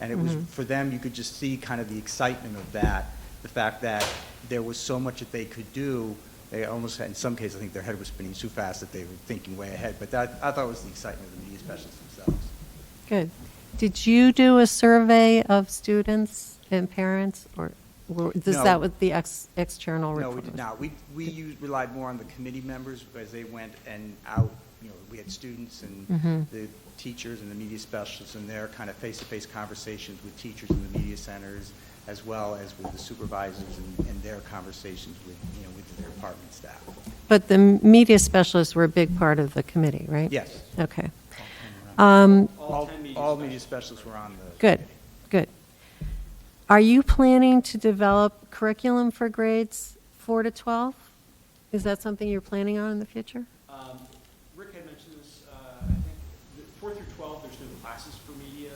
And it was, for them, you could just see kind of the excitement of that, the fact that there was so much that they could do. They almost had, in some cases, I think their head was spinning so fast that they were thinking way ahead. But that, I thought was the excitement of the media specialists themselves. Good. Did you do a survey of students and parents, or is No. that what the external No, report we did was? not. We relied more on the committee members as they went and out. We had students and the teachers and the media specialists and their kind of face-to-face conversations with teachers in the media centers, as well as with the supervisors and their conversations with, with their department staff. But the media specialists were a big part of the committee, right? Yes. Okay. All media specialists were on the Good, committee. good. Are you planning to develop curriculum for grades 4 to 12? Is that something you're planning on in the future? Rick had mentioned this, I think, 4 through 12, there's no classes for media.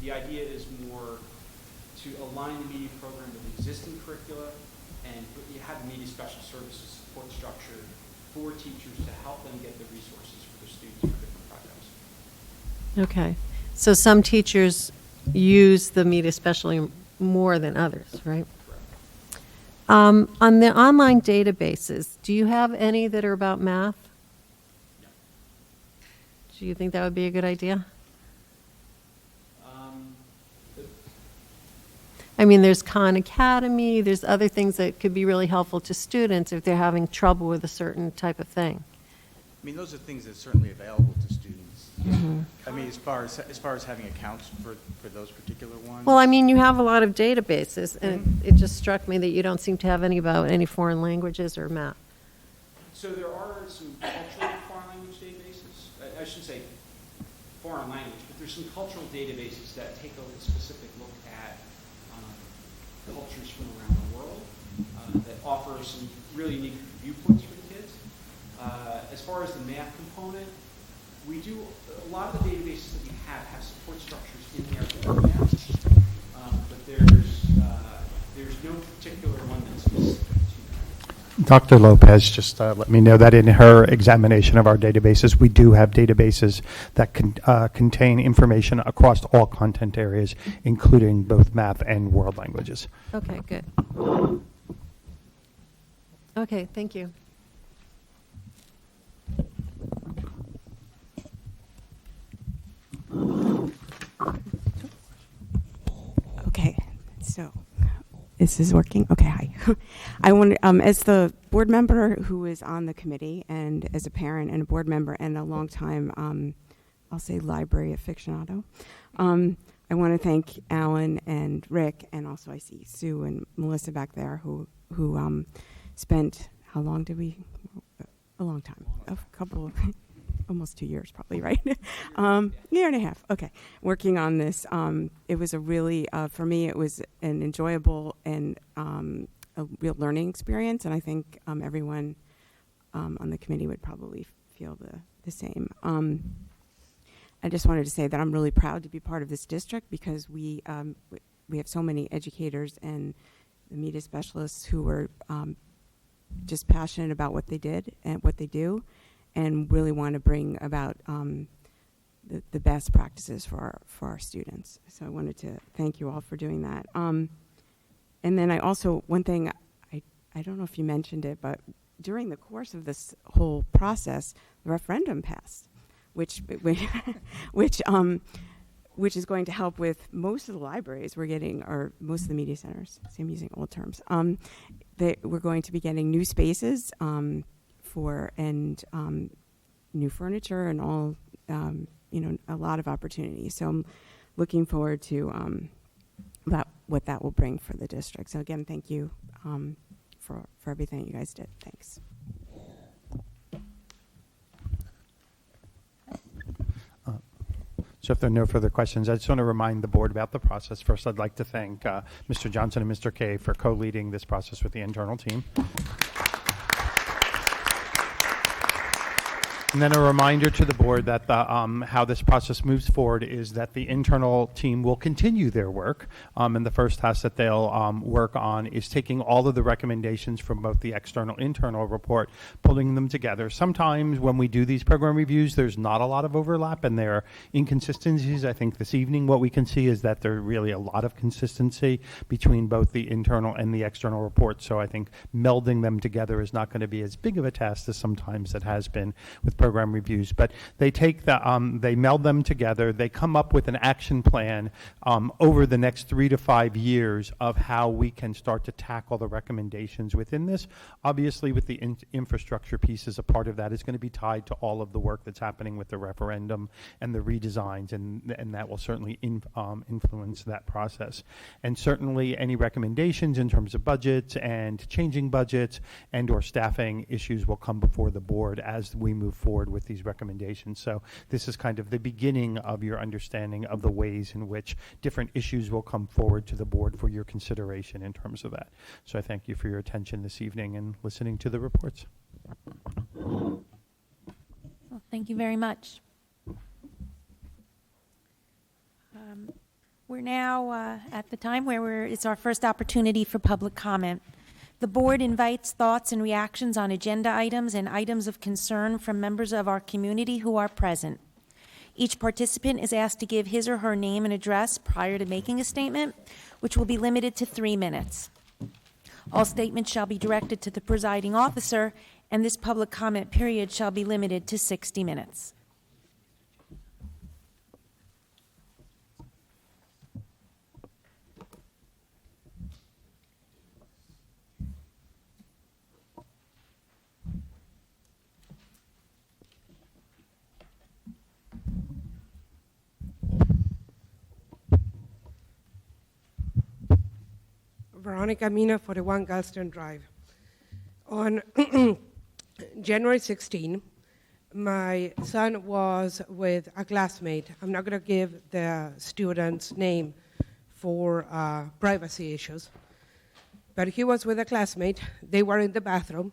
The idea is more to align the media program with existing curricula, and you have the media special services support structure for teachers to help them get the resources for their students for different projects. Okay. So some teachers use the media especially more than others, right? On the online databases, do you have any that are about math? No. Do you think that would be a good idea? I mean, there's Khan Academy, there's other things that could be really helpful to students if they're having trouble with a certain type of thing. I mean, those are things that are certainly available to students. I mean, as far as having accounts for those particular ones. Well, I mean, you have a lot of databases, and it just struck me that you don't seem to have any about any foreign languages or math. So there are some cultural foreign language databases. I shouldn't say foreign language, but there's some cultural databases that take a specific look at cultures from around the world that offer some really unique viewpoints for the kids. As far as the math component, we do a lot of the databases that we have support structures in there for math, but there's no particular one that's specific to that. Dr. Lopez just let me know that in her examination of our databases, we do have databases that contain information across all content areas, including both math and world languages. Okay, good. Okay, thank you. Okay, so this is working. Okay, hi. I want as the board member who is on the committee, and as a parent and a board member and a long time, I'll say library aficionado, I want to thank Alan and Rick, and also I see Sue and Melissa back there who spent, how long did we? A long time, a couple. Almost 2 years, probably, right? Year and a half. Okay, working on this. It was a really, for me, it was an enjoyable and a real learning experience, and I think everyone on the committee would probably feel the same. I just wanted to say that I'm really proud to be part of this district because we have so many educators and the media specialists who were just passionate about what they did and what they do, and really want to bring about the best practices for our students. So I wanted to thank you all for doing that. And then I also, one thing, I don't know if you mentioned it, but during the course of this whole process, the referendum passed, which is going to help with most of the libraries we're getting, or most of the media centers, see I'm using old terms, we're going to be getting new spaces, new furniture and all, a lot of opportunities. So I'm looking forward to what that will bring for the district. So again, thank you for everything you guys did. Thanks. So if there are no further questions, I just want to remind the board about the process. First, I'd like to thank Mr. Johnson and Mr. Kay for co-leading this process with the internal team. And then a reminder to the board that how this process moves forward is that the internal team will continue their work. And the first task that they'll work on is taking all of the recommendations from both the external internal report, pulling them together. Sometimes when we do these program reviews, there's not a lot of overlap and there are inconsistencies. I think this evening what we can see is that there's really a lot of consistency between both the internal and the external reports. So I think melding them together is not going to be as big of a task as sometimes it has been with program reviews, but they take they meld them together. They come up with an action plan over the next 3 to 5 years of how we can start to tackle the recommendations within this. Obviously, with the infrastructure piece as a part of that is going to be tied to all of the work that's happening with the referendum and the redesigns, and that will certainly influence that process. And certainly, any recommendations in terms of budgets and changing budgets and or staffing issues will come before the board as we move forward with these recommendations. So this is kind of the beginning of your understanding of the ways in which different issues will come forward to the board for your consideration in terms of that. So I thank you for your attention this evening and listening to the reports. Well, thank you very much. We're now at the time where it's our first opportunity for public comment. The board invites thoughts and reactions on agenda items and items of concern from members of our community who are present. Each participant is asked to give his or her name and address prior to making a statement, which will be limited to 3 minutes. All statements shall be directed to the presiding officer, and this public comment period shall be limited to 60 minutes. Veronica Mina, 41 Galston Drive. On January 16, my son was with a classmate. I'm not going to give the student's name for privacy issues, but he was with a classmate. They were in the bathroom.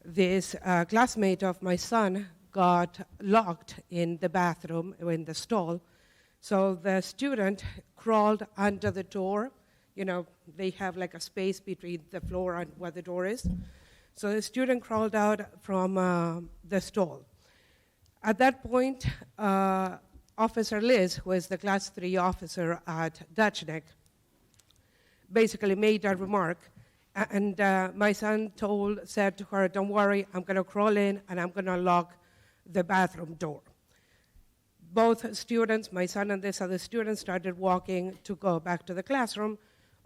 This classmate of my son got locked in the bathroom, in the stall, so the student crawled under the door. You know, they have like a space between the floor and where the door is. So the student crawled out from the stall. At that point, Officer Liz, who is the Class 3 officer at Dutch Neck, basically made a remark. And my son said to her, "Don't worry, I'm going to crawl in and I'm going to lock the bathroom door." Both students, my son and this other student, started walking to go back to the classroom.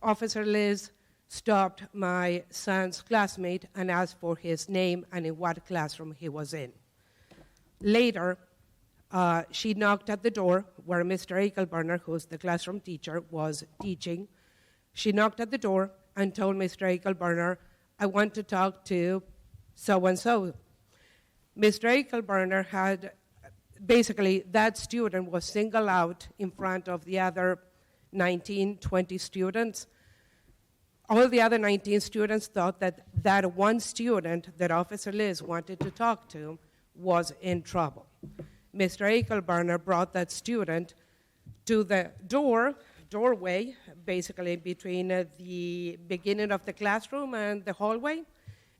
Officer Liz stopped my son's classmate and asked for his name and in what classroom he was in. Later, she knocked at the door where Mr. Eichelberner, who's the classroom teacher, was teaching. She knocked at the door and told Mr. Eichelberner, "I want to talk to so-and-so." Mr. Eichelberner had, basically, that student was singled out in front of the other 19, 20 students. All the other 19 students thought that that one student that Officer Liz wanted to talk to was in trouble. Mr. Eichelberner brought that student to the doorway, basically between the beginning of the classroom and the hallway,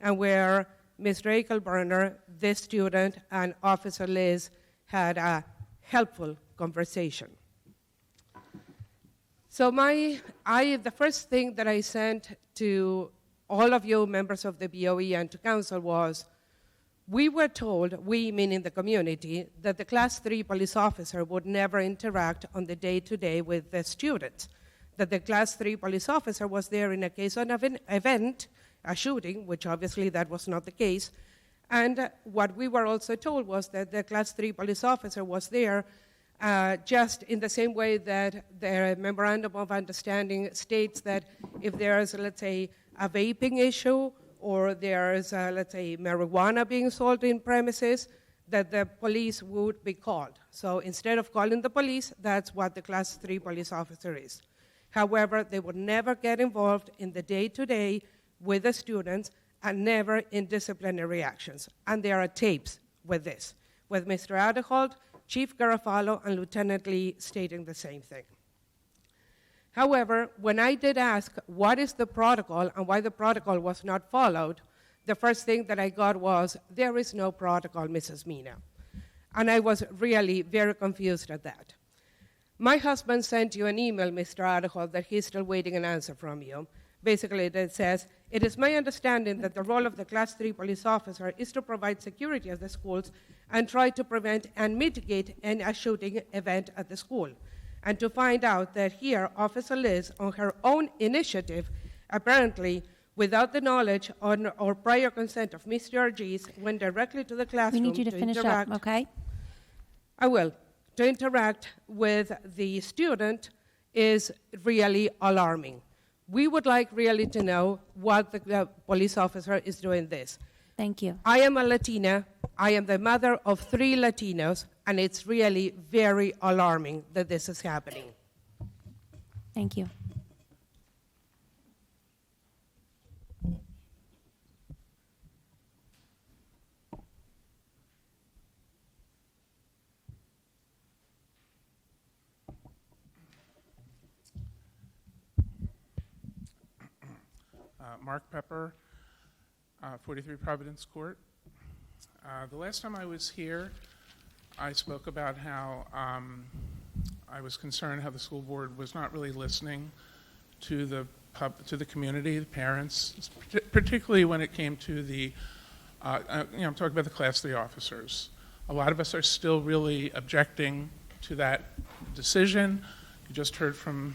and where Mr. Eichelberner, this student, and Officer Liz had a helpful conversation. So the first thing that I sent to all of you members of the BOE and to council was, we were told, we meaning the community, that the Class 3 police officer would never interact on the day-to-day with the students, that the Class 3 police officer was there in a case of an event, a shooting, which obviously that was not the case, and what we were also told was that the Class 3 police officer was there just in the same way that the Memorandum of Understanding states that if there is, let's say, a vaping issue or there is, let's say, marijuana being sold in premises, that the police would be called. So instead of calling the police, that's what the Class 3 police officer is. However, they would never get involved in the day-to-day with the students and never in disciplinary actions. And there are tapes with this, with Mr. Adeholt, Chief Garofalo, and Lieutenant Lee stating the same thing. However, when I did ask what is the protocol and why the protocol was not followed, the first thing that I got was, there is no protocol, Mrs. Mina. And I was really very confused at that. My husband sent you an email, Mr. Adeholt, that he's still waiting an answer from you. Basically, it says, it is my understanding that the role of the Class 3 police officer is to provide security at the schools and try to prevent and mitigate a shooting event at the school. And to find out that here, Officer Liz, on her own initiative, apparently without the knowledge or prior consent of Mr. Argis, went directly to the We classroom need you to finish interact. up, okay? I will. To interact with the student is really alarming. We would like really to know what the police officer is doing this. Thank you. I am a Latina. I am the mother of 3 Latinos, and it's really very alarming that this is happening. Thank you. Mark Pepper, 43 Providence Court. The last time I was here, I spoke about how I was concerned how the school board was not really listening to the community, the parents, particularly when it came to the, I'm talking about the Class 3 officers. A lot of us are still really objecting to that decision. You just heard from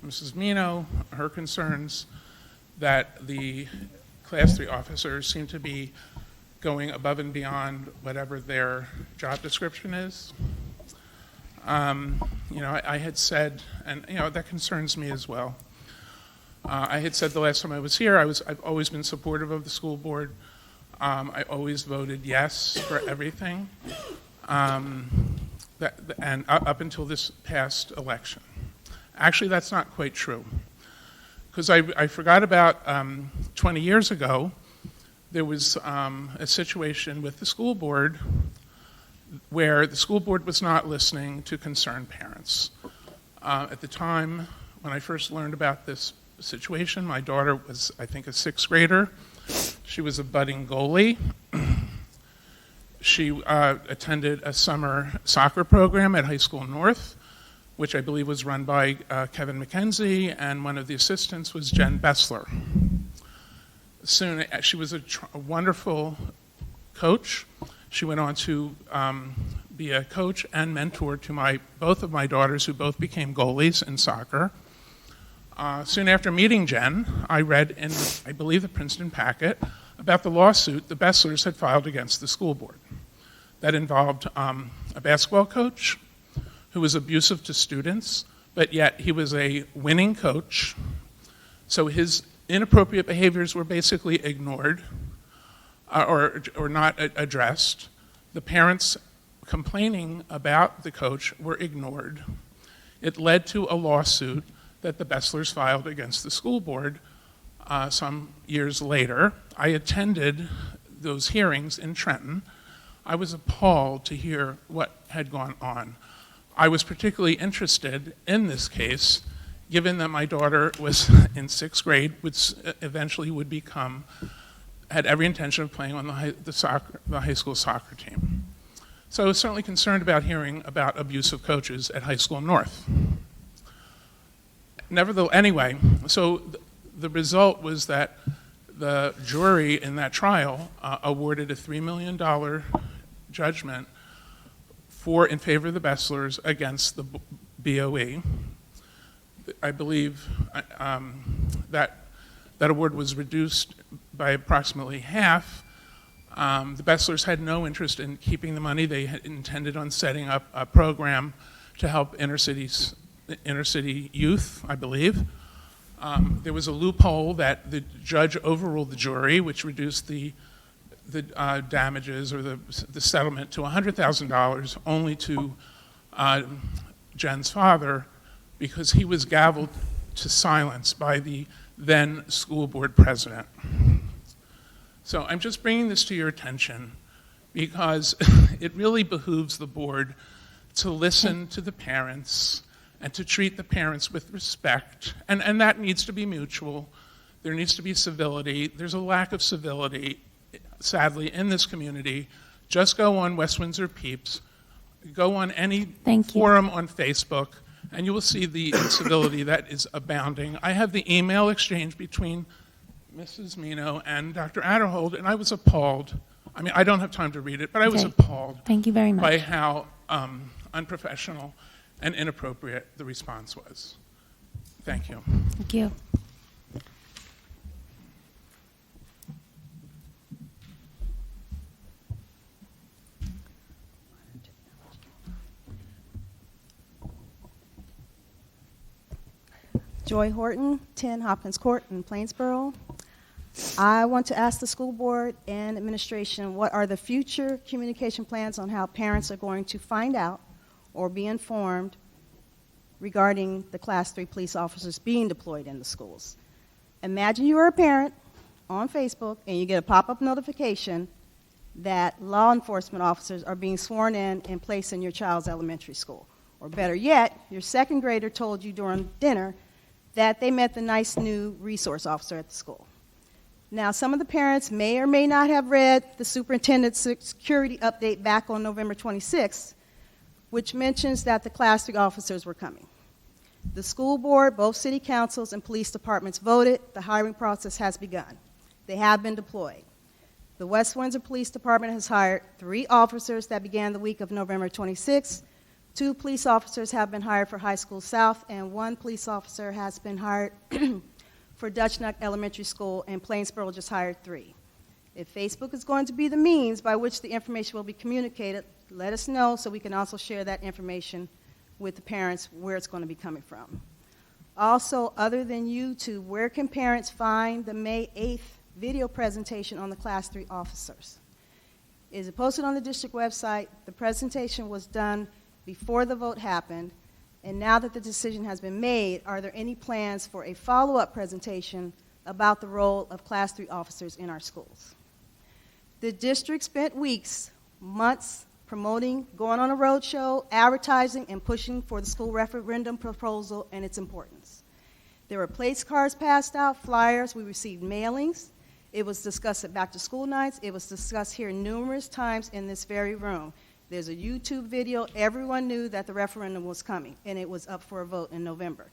Mrs. Mino, her concerns that the Class 3 officers seem to be going above and beyond whatever their job description is. I had said, and that concerns me as well. I had said the last time I was here, I've always been supportive of the school board. I always voted yes for everything, and up until this past election. Actually, that's not quite true. Because I forgot about 20 years ago, there was a situation with the school board where the school board was not listening to concerned parents. At the time when I first learned about this situation, my daughter was, I think, a 6th grader. She was a budding goalie. She attended a summer soccer program at High School North, which I believe was run by Kevin McKenzie, and one of the assistants was Jen Bessler. Soon, she was a wonderful coach. She went on to be a coach and mentor to both of my daughters, who both became goalies in soccer. Soon after meeting Jen, I read in, I believe, the Princeton Packet about the lawsuit the Besslers had filed against the school board. That involved a basketball coach who was abusive to students, but yet he was a winning coach. So his inappropriate behaviors were basically ignored or not addressed. The parents complaining about the coach were ignored. It led to a lawsuit that the Besslers filed against the school board some years later. I attended those hearings in Trenton. I was appalled to hear what had gone on. I was particularly interested in this case, given that my daughter was in 6th grade, which eventually would had every intention of playing on the high school soccer team. So I was certainly concerned about hearing about abusive coaches at High School North. Nevertheless, anyway, so the result was that the jury in that trial awarded a $3 million judgment in favor of the Besslers against the BOE. I believe that award was reduced by approximately half. The Besslers had no interest in keeping the money. They had intended on setting up a program to help inner city youth, I believe. There was a loophole that the judge overruled the jury, which reduced the damages or the settlement to $100,000 only to Jen's father, because he was gavelled to silence by the then school board president. So I'm just bringing this to your attention because it really behooves the board to listen to the parents and to treat the parents with respect. And that needs to be mutual. There needs to be civility. There's a lack of civility, sadly, in this community. Just go on West Windsor Peeps, go on any forum on Facebook, and you will see the incivility that is abounding. I have the email exchange between Mrs. Mino and Dr. Adderhold, and I was appalled. I mean, I don't have time to read it, but I was appalled. Thank you very much. By how unprofessional and inappropriate the response was. Thank you. Thank you. Joy Horton, 10 Hopkins Court in Plainsboro. I want to ask the school board and administration, what are the future communication plans on how parents are going to find out or be informed regarding the Class 3 police officers being deployed in the schools? Imagine you are a parent on Facebook and you get a pop-up notification that law enforcement officers are being sworn in and placed in your child's elementary school. Or better yet, your second grader told you during dinner that they met the nice new resource officer at the school. Now, some of the parents may or may not have read the superintendent's security update back on November 26th, which mentions that the Class 3 officers were coming. The school board, both city councils, and police departments voted. The hiring process has begun. They have been deployed. The West Windsor Police Department has hired 3 officers that began the week of November 26th. 2 police officers have been hired for High School South, and 1 police officer has been hired for Dutch Neck Elementary School, and Plainsboro just hired 3. If Facebook is going to be the means by which the information will be communicated, let us know so we can also share that information with the parents where it's going to be coming from. Also, other than YouTube, where can parents find the May 8th video presentation on the Class 3 officers? Is it posted on the district website? The presentation was done before the vote happened, and now that the decision has been made, are there any plans for a follow-up presentation about the role of Class 3 officers in our schools? The district spent weeks, months, promoting, going on a road show, advertising, and pushing for the school referendum proposal and its importance. There were place cards passed out, flyers, we received mailings. It was discussed at back-to-school nights. It was discussed here numerous times in this very room. There's a YouTube video. Everyone knew that the referendum was coming, and it was up for a vote in November.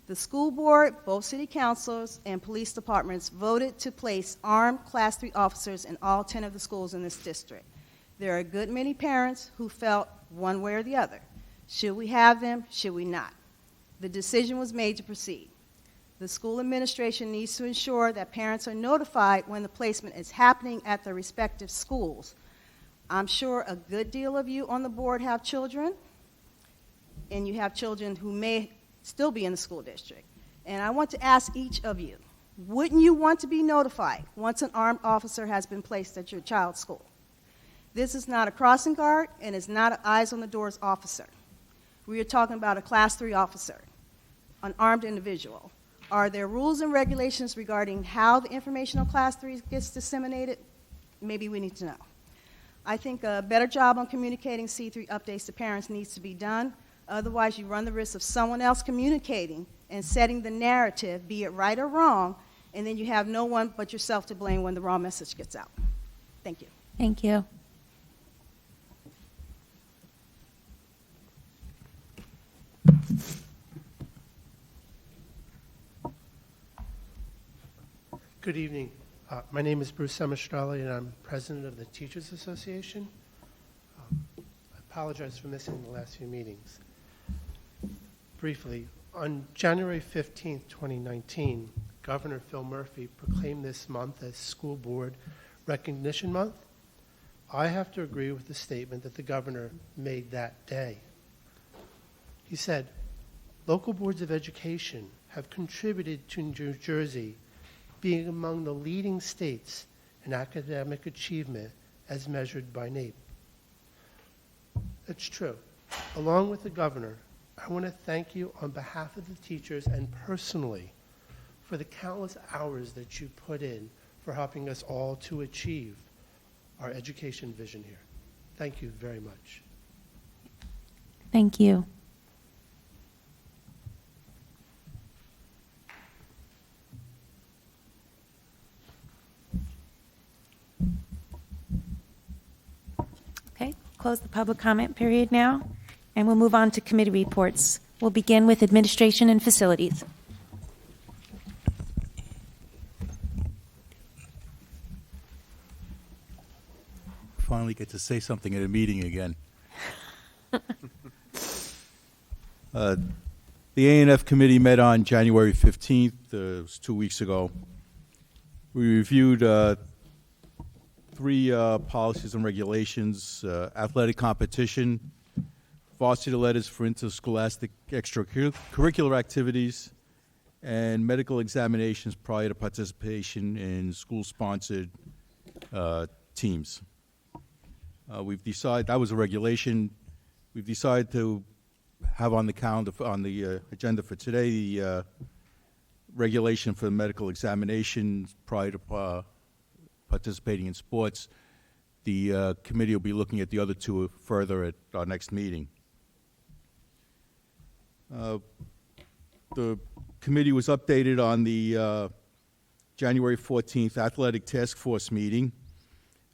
The school board, both city councils, and police departments voted to place armed Class 3 officers in all 10 of the schools in this district. There are a good many parents who felt one way or the other. Should we have them? Should we not? The decision was made to proceed. The school administration needs to ensure that parents are notified when the placement is happening at their respective schools. I'm sure a good deal of you on the board have children, and you have children who may still be in the school district. And I want to ask each of you, wouldn't you want to be notified once an armed officer has been placed at your child's school? This is not a crossing guard, and it's not an eyes on the doors officer. We are talking about a Class 3 officer, an armed individual. Are there rules and regulations regarding how the information on Class 3 gets disseminated? Maybe we need to know. I think a better job on communicating C3 updates to parents needs to be done. Otherwise, you run the risk of someone else communicating and setting the narrative, be it right or wrong, and then you have no one but yourself to blame when the wrong message gets out. Thank you. Thank you. Good evening. My name is Bruce Semestrelli, and I'm president of the Teachers Association. I apologize for missing the last few meetings. Briefly, on January 15th, 2019, Governor Phil Murphy proclaimed this month as School Board Recognition Month. I have to agree with the statement that the governor made that day. He said, local boards of education have contributed to New Jersey being among the leading states in academic achievement as measured by NAEP. That's true. Along with the governor, I want to thank you on behalf of the teachers and personally for the countless hours that you put in for helping us all to achieve our education vision here. Thank you very much. Thank you. Okay, close the public comment period now, and we'll move on to committee reports. We'll begin with administration and facilities. Finally get to say something at a meeting again. The A&F committee met on January 15th, it was 2 weeks ago. We reviewed 3 policies and regulations, athletic competition, varsity letters for interscholastic extracurricular activities, and medical examinations prior to participation in school-sponsored teams. We've decided, that was a regulation, we've decided to have on the calendar, on the agenda for today, the regulation for medical examinations prior to participating in sports. The committee will be looking at the other 2 further at our next meeting. The committee was updated on the January 14th Athletic Task Force meeting.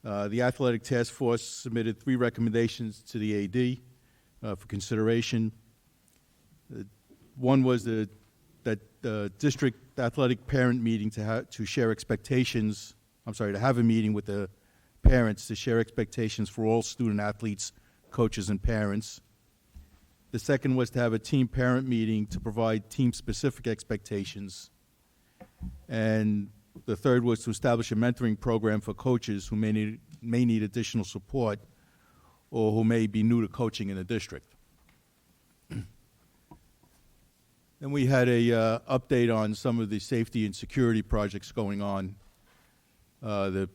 The Athletic Task Force submitted 3 recommendations to the AD for consideration. One was that the district athletic parent meeting to have a meeting with the parents to share expectations for all student athletes, coaches, and parents. The second was to have a team parent meeting to provide team-specific expectations. And the third was to establish a mentoring program for coaches who may need additional support or who may be new to coaching in the district. And we had a update on some of the safety and security projects going on. The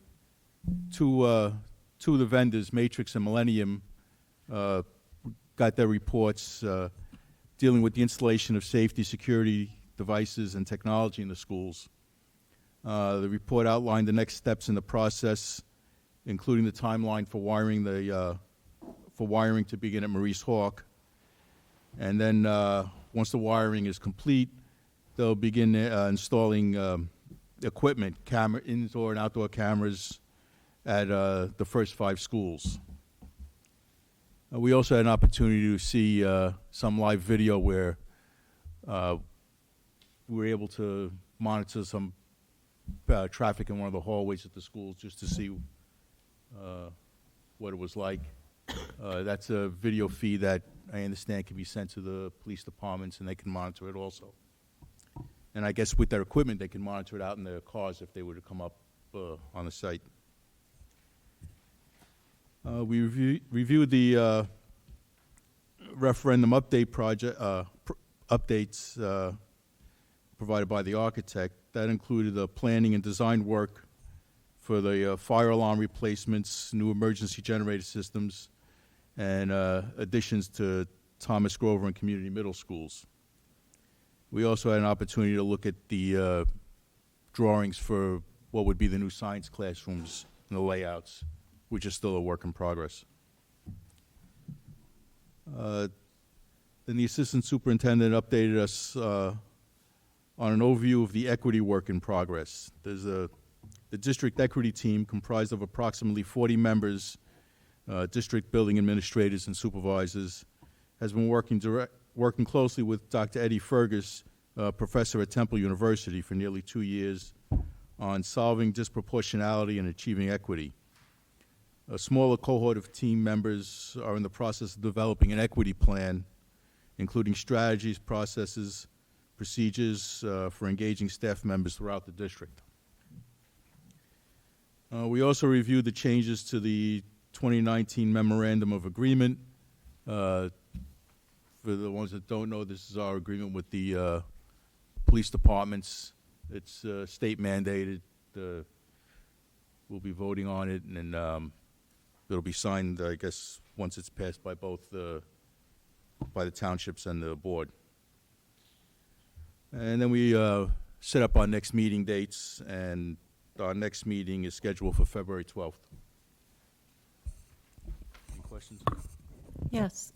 two of the vendors, Matrix and Millennium, got their reports dealing with the installation of safety, security devices, and technology in the schools. The report outlined the next steps in the process, including the timeline for wiring to begin at Maurice Hawk. And then once the wiring is complete, they'll begin installing equipment, indoor and outdoor cameras at the first 5 schools. We also had an opportunity to see some live video where we were able to monitor some traffic in one of the hallways at the schools just to see what it was like. That's a video feed that I understand can be sent to the police departments, and they can monitor it also. And I guess with their equipment, they can monitor it out in their cars if they were to come up on the site. We reviewed the referendum update project updates provided by the architect. That included the planning and design work for the fire alarm replacements, new emergency generator systems, and additions to Thomas Grover and community middle schools. We also had an opportunity to look at the drawings for what would be the new science classrooms and the layouts, which is still a work in progress. Then the assistant superintendent updated us on an overview of the equity work in progress. There's the district equity team comprised of approximately 40 members, district building administrators and supervisors, has been working closely with Dr. Eddie Fergus, professor at Temple University, for nearly 2 years on solving disproportionality and achieving equity. A smaller cohort of team members are in the process of developing an equity plan, including strategies, processes, procedures for engaging staff members throughout the district. We also reviewed the changes to the 2019 Memorandum of Agreement for the ones that don't know, this is our agreement with the police departments. It's state mandated. We'll be voting on it, and then it'll be signed, I guess, once it's passed by both by the townships and the board. And then we set up our next meeting dates, and our next meeting is scheduled for February 12th. Any questions? Yes.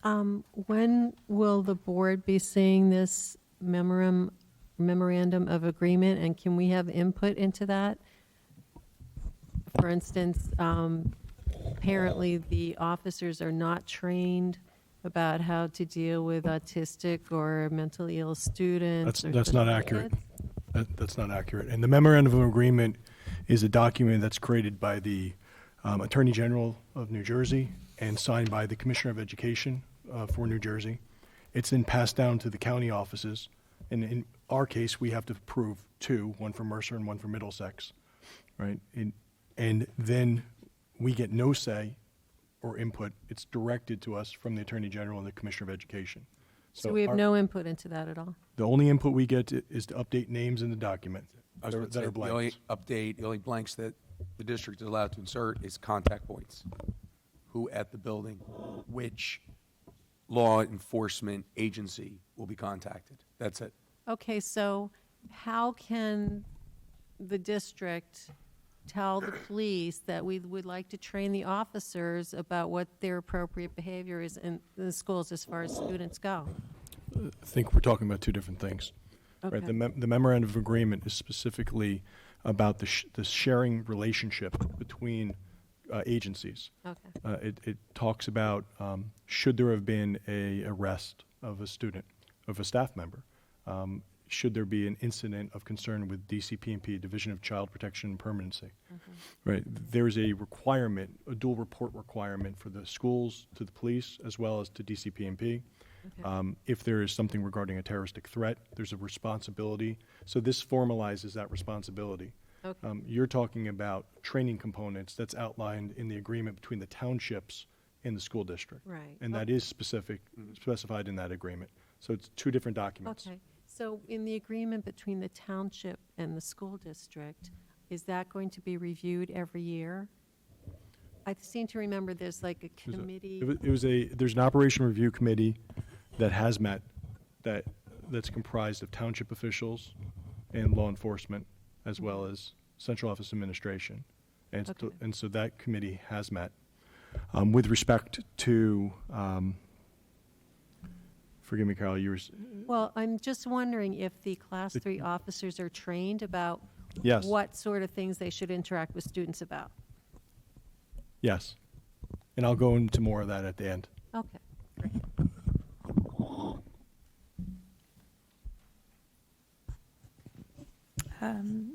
When will the board be seeing this memorandum of agreement, and can we have input into that? For instance, apparently the officers are not trained about how to deal with autistic or mentally ill students. That's not accurate. That's not accurate. And the memorandum of agreement is a document that's created by the Attorney General of New Jersey and signed by the Commissioner of Education for New Jersey. It's then passed down to the county offices. And in our case, we have to approve two, one for Mercer and one for Middlesex, right? And then we get no say or input. It's directed to us from the Attorney General and the Commissioner of Education. So we have no input into that at all? The only input we get is to update names in the document that are The blanks. only update, the only blanks that the district is allowed to insert is contact points. Who at the building, which law enforcement agency will be contacted. That's it. Okay, so how can the district tell the police that we would like to train the officers about what their appropriate behavior is in the schools as far as students go? I think we're talking about two different things. Right? Okay. The memorandum of agreement is specifically about the sharing relationship between agencies. Okay. It talks about should there have been a arrest of a student, of a staff member, should there be an incident of concern with DCP&P, Division of Child Protection and Permanency. Right? There's a requirement, a dual report requirement for the schools to the police as well as to DCP&P. If there is something regarding a terroristic threat, there's a responsibility. So this formalizes that responsibility. Okay. You're talking about training components that's outlined in the agreement between the townships and the school district. Right. And that is specified in that agreement. So it's two different documents. Okay, so in the agreement between the township and the school district, is that going to be reviewed every year? I seem to remember there's like a committee. There's an operation review committee that has met, that's comprised of township officials and law enforcement, as well as central office administration. And, and so that committee has met. With respect to, forgive me, Carol, you were... Well, I'm just wondering if the Class 3 officers are trained about Yes. what sort of things they should interact with students about. Yes. And I'll go into more of that at the end. Okay, great.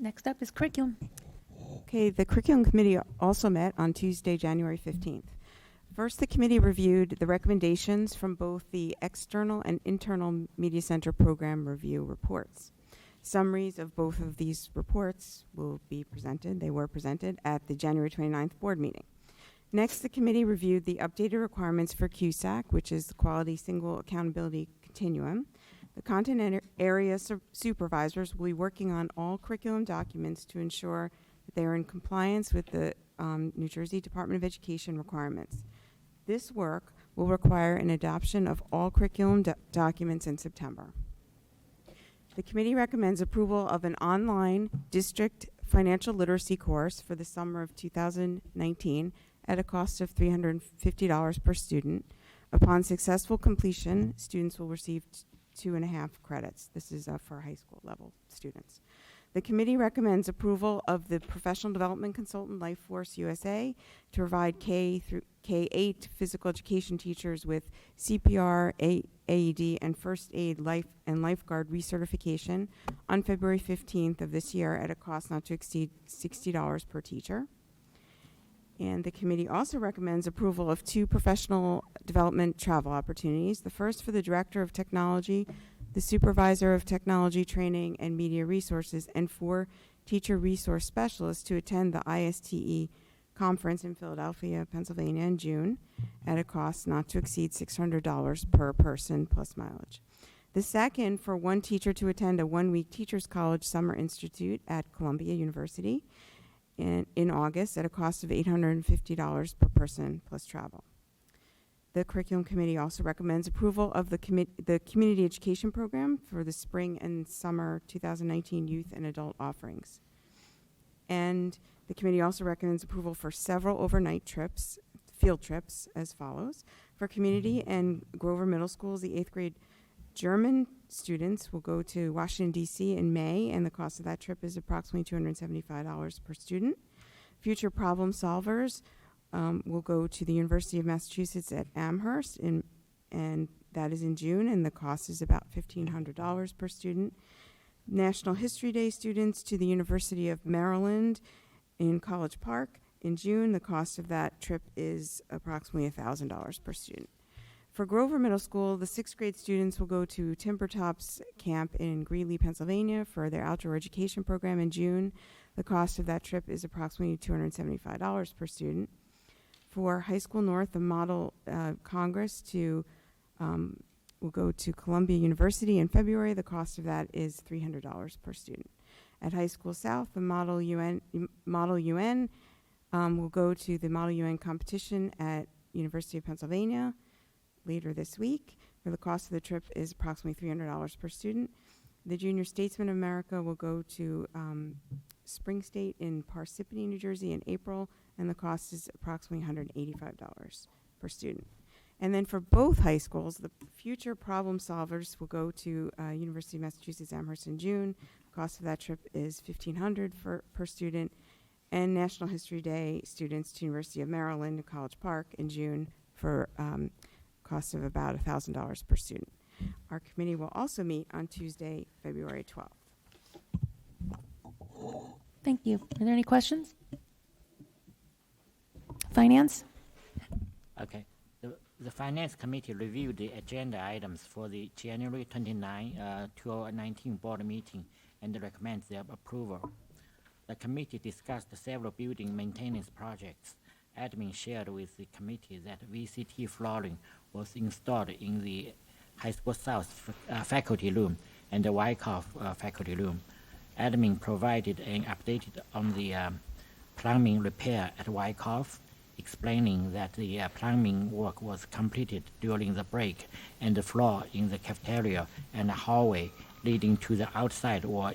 Next up is curriculum. Okay, the curriculum committee also met on Tuesday, January 15th. First, the committee reviewed the recommendations from both the external and internal Media Center program review reports. Summaries of both of these reports will be presented. They were presented at the January 29th board meeting. Next, the committee reviewed the updated requirements for CUSAC, which is the Quality Single Accountability Continuum. The content area supervisors will be working on all curriculum documents to ensure that they are in compliance with the New Jersey Department of Education requirements. This work will require an adoption of all curriculum documents in September. The committee recommends approval of an online district financial literacy course for the summer of 2019 at a cost of $350 per student. Upon successful completion, students will receive 2.5 credits. This is for high school level students. The committee recommends approval of the professional development consultant LifeForce USA to provide K through K-8 physical education teachers with CPR, AED, and first aid life and lifeguard recertification on February 15th of this year at a cost not to exceed $60 per teacher. And the committee also recommends approval of 2 professional development travel opportunities. The first for the Director of Technology, the Supervisor of Technology Training and Media Resources, and 4 teacher resource specialists to attend the ISTE Conference in Philadelphia, Pennsylvania in June at a cost not to exceed $600 per person plus mileage. The second, for one teacher to attend a one-week Teachers College Summer Institute at Columbia University in August at a cost of $850 per person plus travel. The Curriculum Committee also recommends approval of the Community Education Program for the spring and summer 2019 youth and adult offerings. And the committee also recommends approval for several overnight trips, field trips, as follows. For Community and Grover Middle Schools, the 8th grade German students will go to Washington, D.C. in May, and the cost of that trip is approximately $275 per student. Future Problem Solvers will go to the University of Massachusetts at Amherst, and that is in June, and the cost is about $1,500 per student. National History Day students to the University of Maryland in College Park in June. The cost of that trip is approximately $1,000 per student. For Grover Middle School, the 6th grade students will go to Timbertops Camp in Greeley, Pennsylvania for their outdoor education program in June. The cost of that trip is approximately $275 per student. For High School North, the Model Congress will go to Columbia University in February. The cost of that is $300 per student. At High School South, the Model UN will go to the Model UN competition at University of Pennsylvania later this week, where the cost of the trip is approximately $300 per student. The Junior Statesman of America will go to Spring State in Parsippany, New Jersey in April, and the cost is approximately $185 per student. And then for both high schools, the Future Problem Solvers will go to University of Massachusetts Amherst in June. The cost of that trip is $1,500 per student. And National History Day students to University of Maryland in College Park in June for cost of about $1,000 per student. Our committee will also meet on Tuesday, February 12th. Thank you. Are there any questions? Finance? Okay. The Finance Committee reviewed the agenda items for the January 29, 2019 board meeting and recommends their approval. The committee discussed several building maintenance projects. Admin shared with the committee that VCT flooring was installed in the High School South faculty room and the Wyckoff faculty room. Admin provided an update on the plumbing repair at Wyckoff, explaining that the plumbing work was completed during the break and the floor in the cafeteria and the hallway leading to the outside were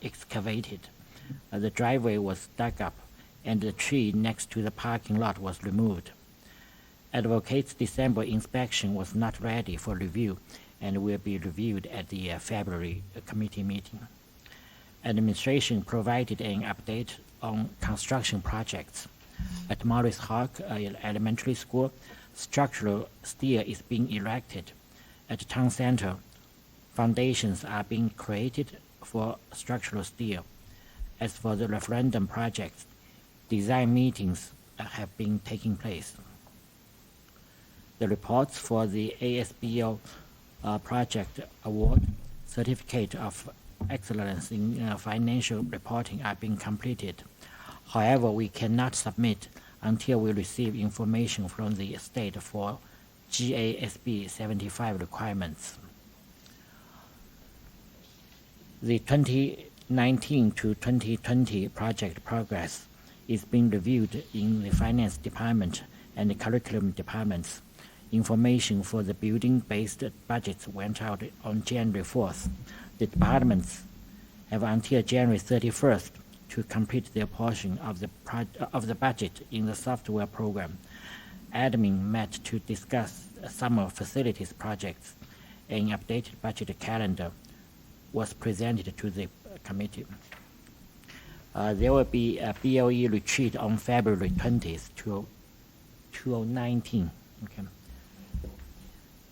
excavated. The driveway was dug up and the tree next to the parking lot was removed. Advocates' December inspection was not ready for review and will be reviewed at the February committee meeting. Administration provided an update on construction projects. At Morris Hawk Elementary School, structural steel is being erected. At the Town Center, foundations are being created for structural steel. As for the referendum projects, design meetings have been taking place. The reports for the ASBO project award, Certificate of Excellence in Financial Reporting are being completed. However, we cannot submit until we receive information from the state for GASB 75 requirements. The 2019 to 2020 project progress is being reviewed in the Finance Department and the Curriculum Departments. Information for the building-based budgets went out on January 4th. The departments have until January 31st to complete their portion of the budget in the software program. Admin met to discuss summer facilities projects. An updated budget calendar was presented to the committee. There will be a BOE retreat on February 20th, 2019. Okay.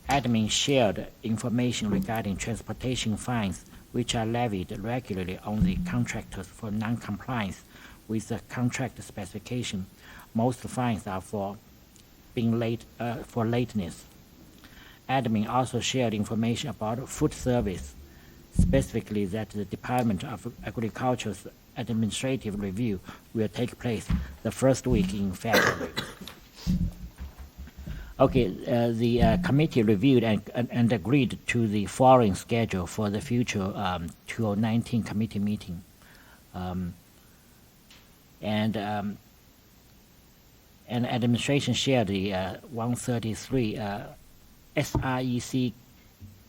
Admin shared information regarding transportation fines which are levied regularly on the contractors for non-compliance with the contract specification. Most fines are for being late for lateness. Admin also shared information about food service, specifically that the Department of Agriculture's administrative review will take place the first week in February. Okay, the committee reviewed and agreed to the following schedule for the future 2019 committee meeting. And administration shared the 133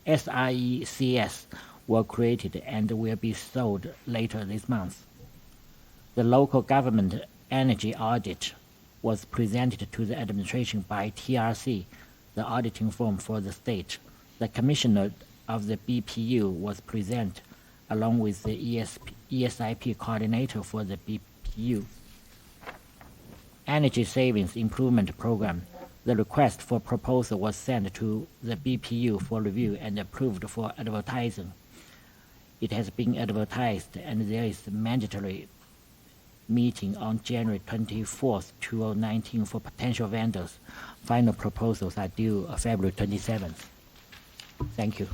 SRECS were created and will be sold later this month. The local government energy audit was presented to the administration by TRC, the auditing firm for the state. The commissioner of the BPU was present along with the ESIP coordinator for the BPU. Energy Savings Improvement Program. The request for proposal was sent to the BPU for review and approved for advertising. It has been advertised and there is a mandatory meeting on January 24th, 2019 for potential vendors. Final proposals are due February 27th. Thank you.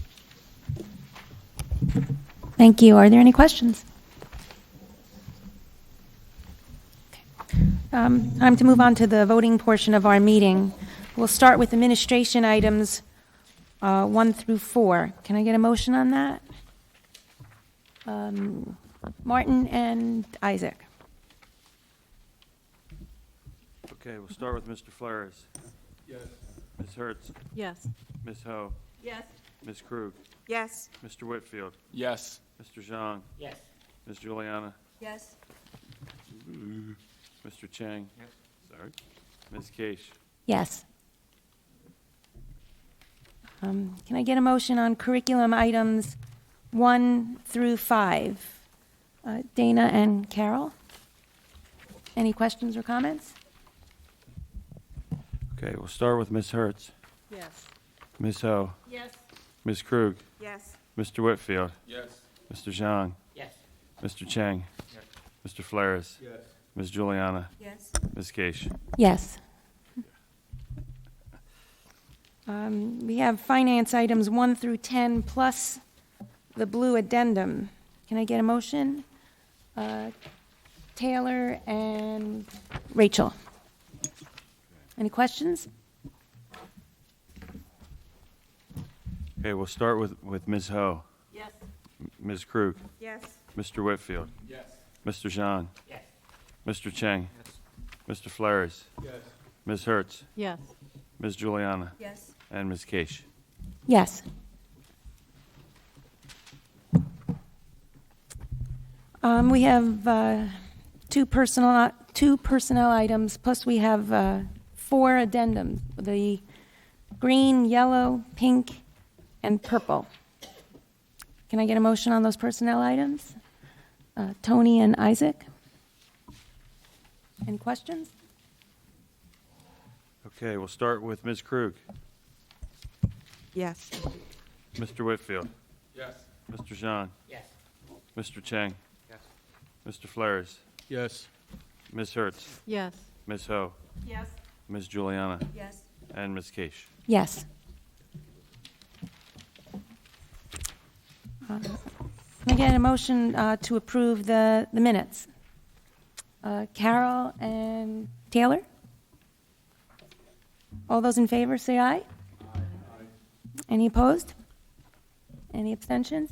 Thank you. Are there any questions? Time to move on to the voting portion of our meeting. We'll start with administration items 1 through 4. Can I get a motion on that? Martin and Isaac. Okay, we'll start with Mr. Flores. Yes. Ms. Hertz. Yes. Ms. Ho. Yes. Ms. Krug. Yes. Mr. Whitfield. Yes. Mr. Zhang. Yes. Ms. Juliana. Yes. Mr. Chang. Yes. Sorry. Ms. Case. Yes. Can I get a motion on curriculum items 1 through 5? Dana and Carol? Any questions or comments? Okay, we'll start with Ms. Hertz. Yes. Ms. Ho. Yes. Ms. Krug. Yes. Mr. Whitfield. Yes. Mr. Zhang. Yes. Mr. Chang. Yes. Mr. Flores. Yes. Ms. Juliana. Yes. Ms. Case. Yes. We have finance items 1 through 10 plus the blue addendum. Can I get a motion? Taylor and Rachel. Any questions? Okay, we'll start with Ms. Ho. Yes. Ms. Krug. Yes. Mr. Whitfield. Yes. Mr. Zhang. Yes. Mr. Chang. Yes. Mr. Flores. Yes. Ms. Hertz. Yes. Ms. Juliana. Yes. And Ms. Case. Yes. We have two personnel items, plus we have 4 addendums, the green, yellow, pink, and purple. Can I get a motion on those personnel items? Tony and Isaac? Any questions? Okay, we'll start with Ms. Krug. Yes. Mr. Whitfield. Yes. Mr. Zhang. Yes. Mr. Chang. Yes. Mr. Flores. Yes. Ms. Hertz. Yes. Ms. Ho. Yes. Ms. Juliana. Yes. And Ms. Case. Yes. Can I get a motion to approve the minutes? Carol and Taylor? All those in favor, say aye. Aye. Any opposed? Any abstentions?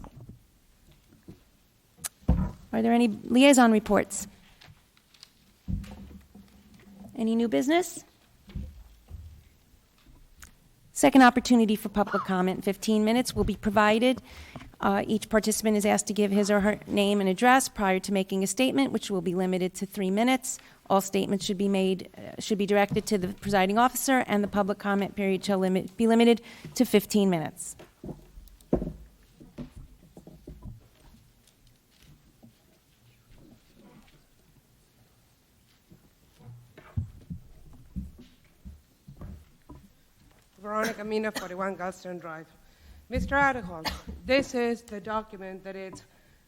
Are there any liaison reports? Any new business? Second opportunity for public comment, 15 minutes will be provided. Each participant is asked to give his or her name and address prior to making a statement, which will be limited to 3 minutes. All statements should be directed to the presiding officer, and the public comment period shall be limited to 15 minutes. Veronica Mina, 41 Galston Drive. Mr. Article, this is the document that it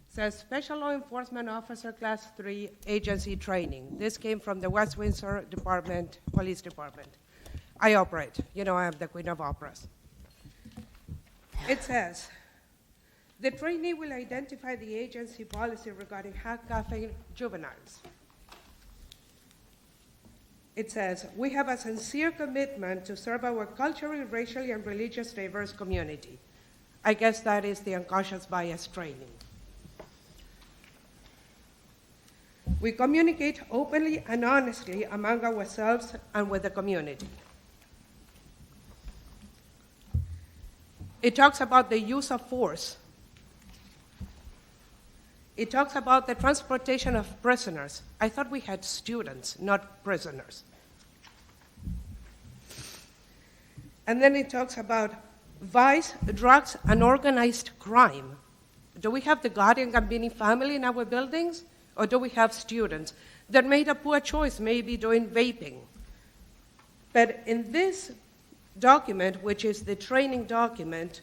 says Special Law Enforcement Officer Class 3 Agency Training. This came from the West Windsor Department, Police Department. I operate. You know, I am the Queen of Operas. It says, The trainee will identify the agency policy regarding handcuffing juveniles. It says, we have a sincere commitment to serve our culturally, racially, and religiously diverse community. I guess that is the unconscious bias training. We communicate openly and honestly among ourselves and with the community. It talks about the use of force. It talks about the transportation of prisoners. I thought we had students, not prisoners. And then it talks about vice, drugs, and organized crime. Do we have the Guardian Gambini family in our buildings? Or do we have students that made a poor choice, maybe doing vaping? But in this document, which is the training document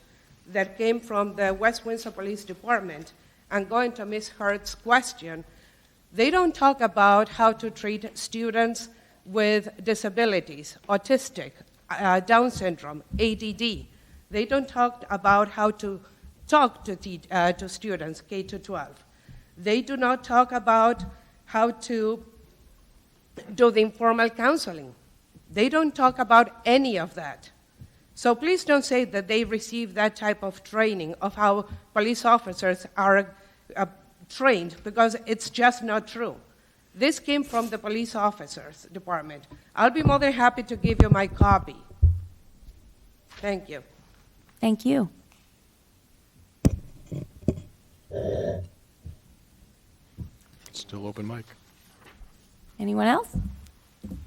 that came from the West Windsor Police Department, and going to Ms. Hurt's question, they don't talk about how to treat students with disabilities, autistic, Down syndrome, ADD. They don't talk about how to talk to students, K to 12. They do not talk about how to do the informal counseling. They don't talk about any of that. So please don't say that they receive that type of training of how police officers are trained, because it's just not true. This came from the police officers department. I'll be more than happy to give you my copy. Thank you. Thank you. Still open mic. Anyone else? Would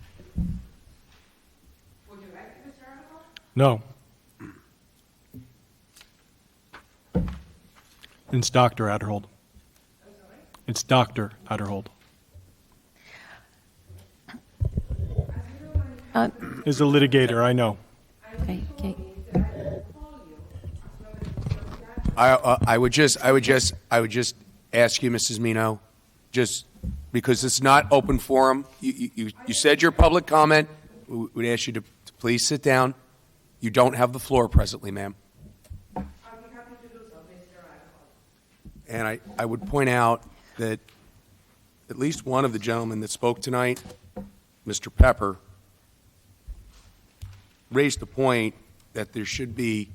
you like Mr. Arnold? No. It's Dr. Adderhold. It's Dr. Adderhold. Is a litigator, I know. Okay. I would just ask you, Mrs. Mino, just because it's not open forum. You said your public comment. We would ask you to please sit down. You don't have the floor presently, ma'am. I'll be happy to do so, Mr. Arnold. And I would point out that at least one of the gentlemen that spoke tonight, Mr. Pepper, raised the point that there should be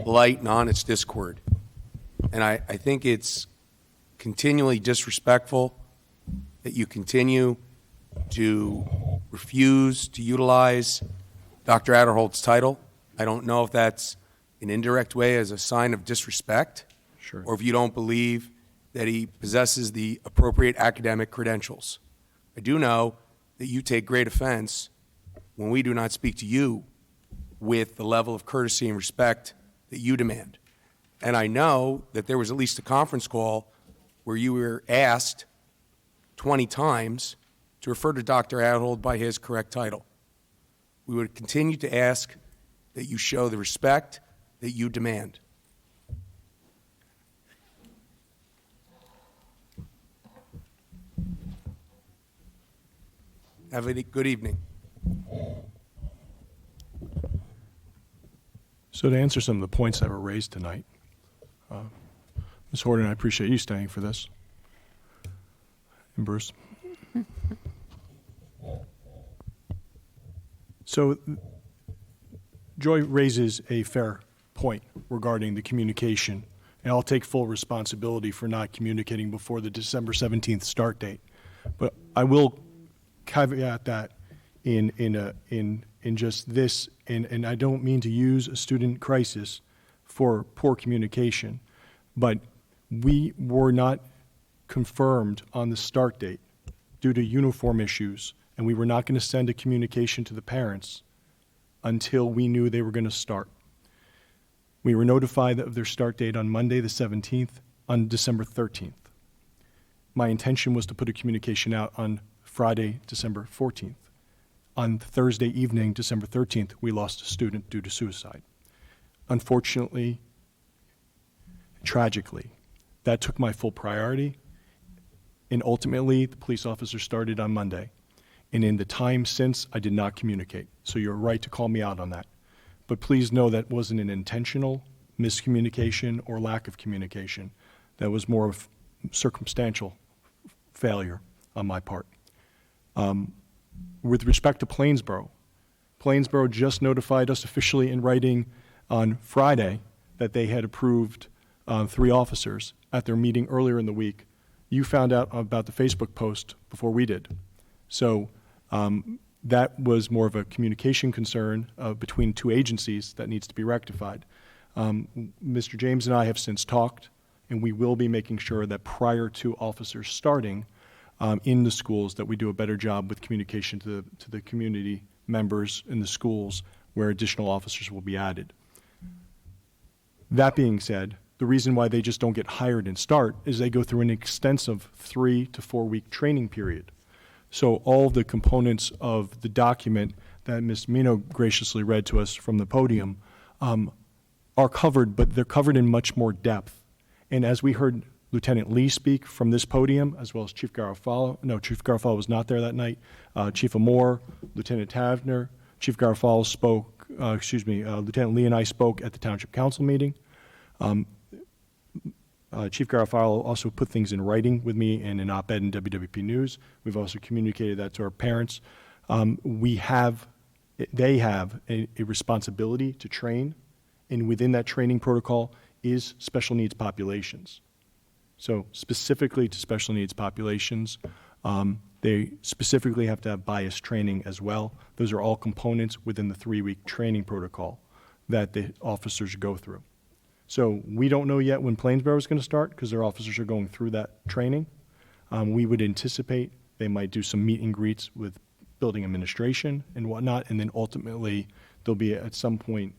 light and honest discord. And I think it's continually disrespectful that you continue to refuse to utilize Dr. Adderhold's title. I don't know if that's an indirect way as a sign of disrespect, Sure. or if you don't believe that he possesses the appropriate academic credentials. I do know that you take great offense when we do not speak to you with the level of courtesy and respect that you demand. And I know that there was at least a conference call where you were asked 20 times to refer to Dr. Adderhold by his correct title. We would continue to ask that you show the respect that you demand. Have a good evening. So to answer some of the points that were raised tonight, Ms. Horton, I appreciate you staying for this. And Bruce. So Joy raises a fair point regarding the communication, and I'll take full responsibility for not communicating before the December 17th start date. But I will caveat that in just this, and I don't mean to use a student crisis for poor communication, but we were not confirmed on the start date due to uniform issues, and we were not going to send a communication to the parents until we knew they were going to start. We were notified of their start date on Monday the 17th, on December 13th. My intention was to put a communication out on Friday, December 14th. On Thursday evening, December 13th, we lost a student due to suicide. Unfortunately, tragically, that took my full priority, and ultimately, the police officer started on Monday. And in the time since, I did not communicate. So you're right to call me out on that. But please know that wasn't an intentional miscommunication or lack of communication. That was more of circumstantial failure on my part. With respect to Plainsboro, Plainsboro just notified us officially in writing on Friday that they had approved 3 officers at their meeting earlier in the week. You found out about the Facebook post before we did. So that was more of a communication concern between 2 agencies that needs to be rectified. Mr. James and I have since talked, and we will be making sure that prior to officers starting in the schools, that we do a better job with communication to the community members in the schools where additional officers will be added. That being said, the reason why they just don't get hired and start is they go through an extensive 3 to 4 week training period. So all the components of the document that Ms. Mino graciously read to us from the podium are covered, but they're covered in much more depth. And as we heard Lieutenant Lee speak from this podium, as well as Chief Garofalo, no, Chief Garofalo was not there that night, Chief Amore, Lieutenant Tavner, Chief Garofalo spoke, Lieutenant Lee and I spoke at the Township Council meeting. Chief Garofalo also put things in writing with me in an op-ed in WWP News. We've also communicated that to our parents. They have a responsibility to train, and within that training protocol is special needs populations. So specifically to special needs populations, they specifically have to have bias training as well. Those are all components within the 3-week training protocol that the officers go through. So we don't know yet when Plainsboro is going to start because their officers are going through that training. We would anticipate they might do some meet and greets with building administration and whatnot, and then ultimately they'll be at some point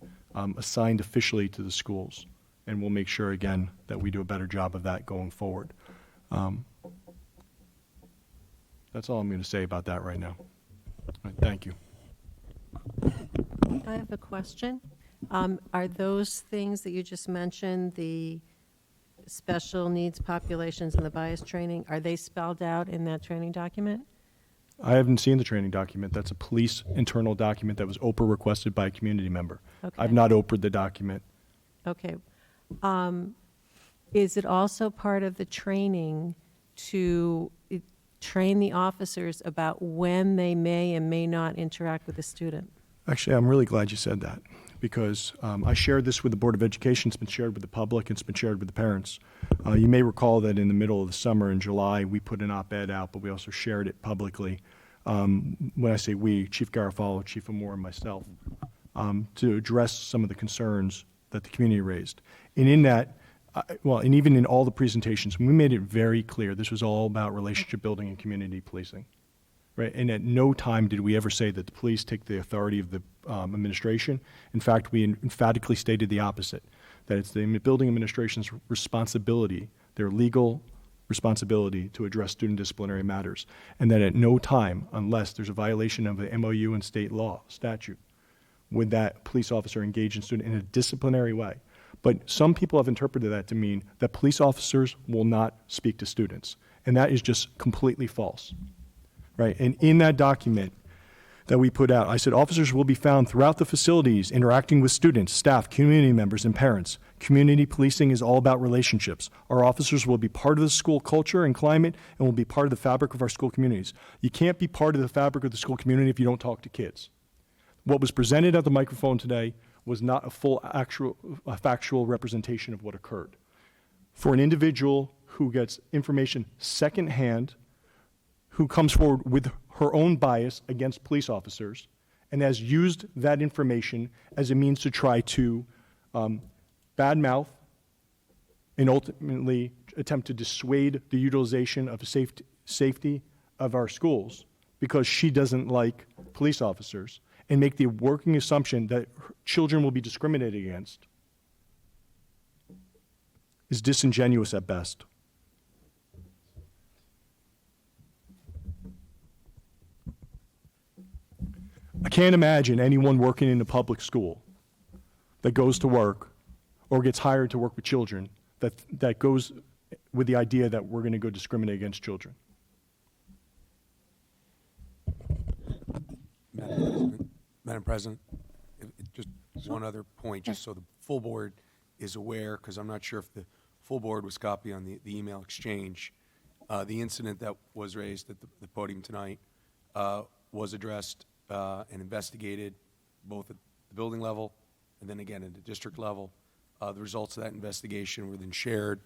assigned officially to the schools. And we'll make sure, again, that we do a better job of that going forward. That's all I'm going to say about that right now. All right, thank you. I have a question. Are those things that you just mentioned, the special needs populations and the bias training, are they spelled out in that training document? I haven't seen the training document. That's a police internal document that was Oprah requested by a community member. Okay. I've not Oprah'd the document. Okay. Is it also part of the training to train the officers about when they may and may not interact with the student? Actually, I'm really glad you said that because I shared this with the Board of Education. It's been shared with the public. It's been shared with the parents. You may recall that in the middle of the summer in July, we put an op-ed out, but we also shared it publicly. When I say we, Chief Garofalo, Chief Amore, and myself, to address some of the concerns that the community raised. And in that, and even in all the presentations, we made it very clear this was all about relationship building and community policing. Right? And at no time did we ever say that the police take the authority of the administration. In fact, we emphatically stated the opposite, that it's the building administration's responsibility, their legal responsibility to address student disciplinary matters, and that at no time, unless there's a violation of the MOU and state law, statute, would that police officer engage in student in a disciplinary way. But some people have interpreted that to mean that police officers will not speak to students, and that is just completely false. Right? And in that document that we put out, I said officers will be found throughout the facilities interacting with students, staff, community members, and parents. Community policing is all about relationships. Our officers will be part of the school culture and climate and will be part of the fabric of our school communities. You can't be part of the fabric of the school community if you don't talk to kids. What was presented at the microphone today was not a full factual representation of what occurred. For an individual who gets information secondhand, who comes forward with her own bias against police officers and has used that information as a means to try to badmouth and ultimately attempt to dissuade the utilization of safety of our schools because she doesn't like police officers and make the working assumption that children will be discriminated against is disingenuous at best. I can't imagine anyone working in a public school that goes to work or gets hired to work with children that goes with the idea that we're going to go discriminate against children. Madam President, just one other point, just so the full board is aware, because I'm not sure if the full board was copied on the email exchange, the incident that was raised at the podium tonight was addressed and investigated both at the building level and then again at the district level. The results of that investigation were then shared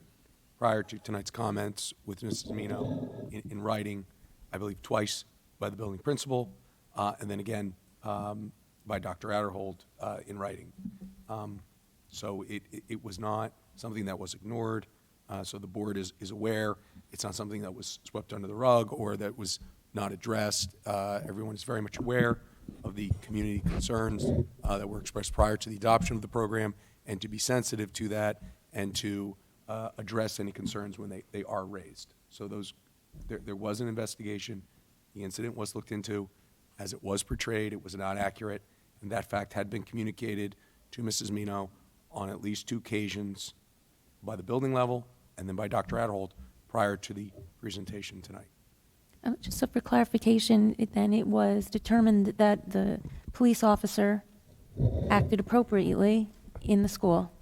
prior to tonight's comments with Mrs. Mino in writing, I believe twice by the building principal, and then again by Dr. Adderhold in writing. So it was not something that was ignored. So the board is aware. It's not something that was swept under the rug or that was not addressed. Everyone is very much aware of the community concerns that were expressed prior to the adoption of the program, and to be sensitive to that and to address any concerns when they are raised. So there was an investigation. The incident was looked into. As it was portrayed, it was not accurate, and that fact had been communicated to Mrs. Mino on at least 2 occasions by the building level and then by Dr. Adderhold prior to the presentation tonight. Just so for clarification, it was determined that the police officer acted appropriately in the school.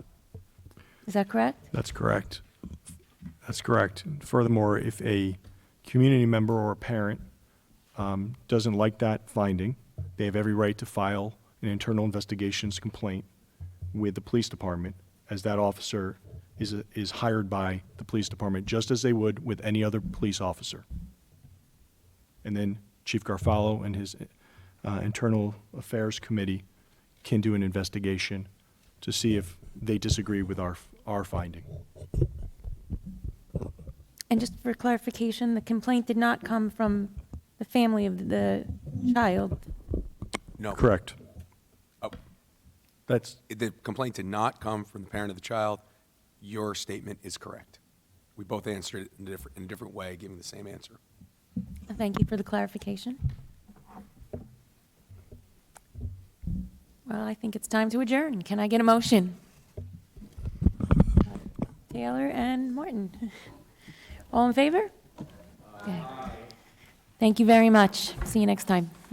Is that correct? That's correct. That's correct. Furthermore, if a community member or a parent doesn't like that finding, they have every right to file an internal investigations complaint with the police department, as that officer is hired by the police department, just as they would with any other police officer. And then Chief Garfalo and his internal affairs committee can do an investigation to see if they disagree with our finding. And just for clarification, the complaint did not come from the family of the child. No. Correct. The complaint did not come from the parent of the child. Your statement is correct. We both answered it in a different way, giving the same answer. Thank you for the clarification. Well, I think it's time to adjourn. Can I get a motion? Taylor and Martin. All in favor? Okay. Thank you very much. See you next time.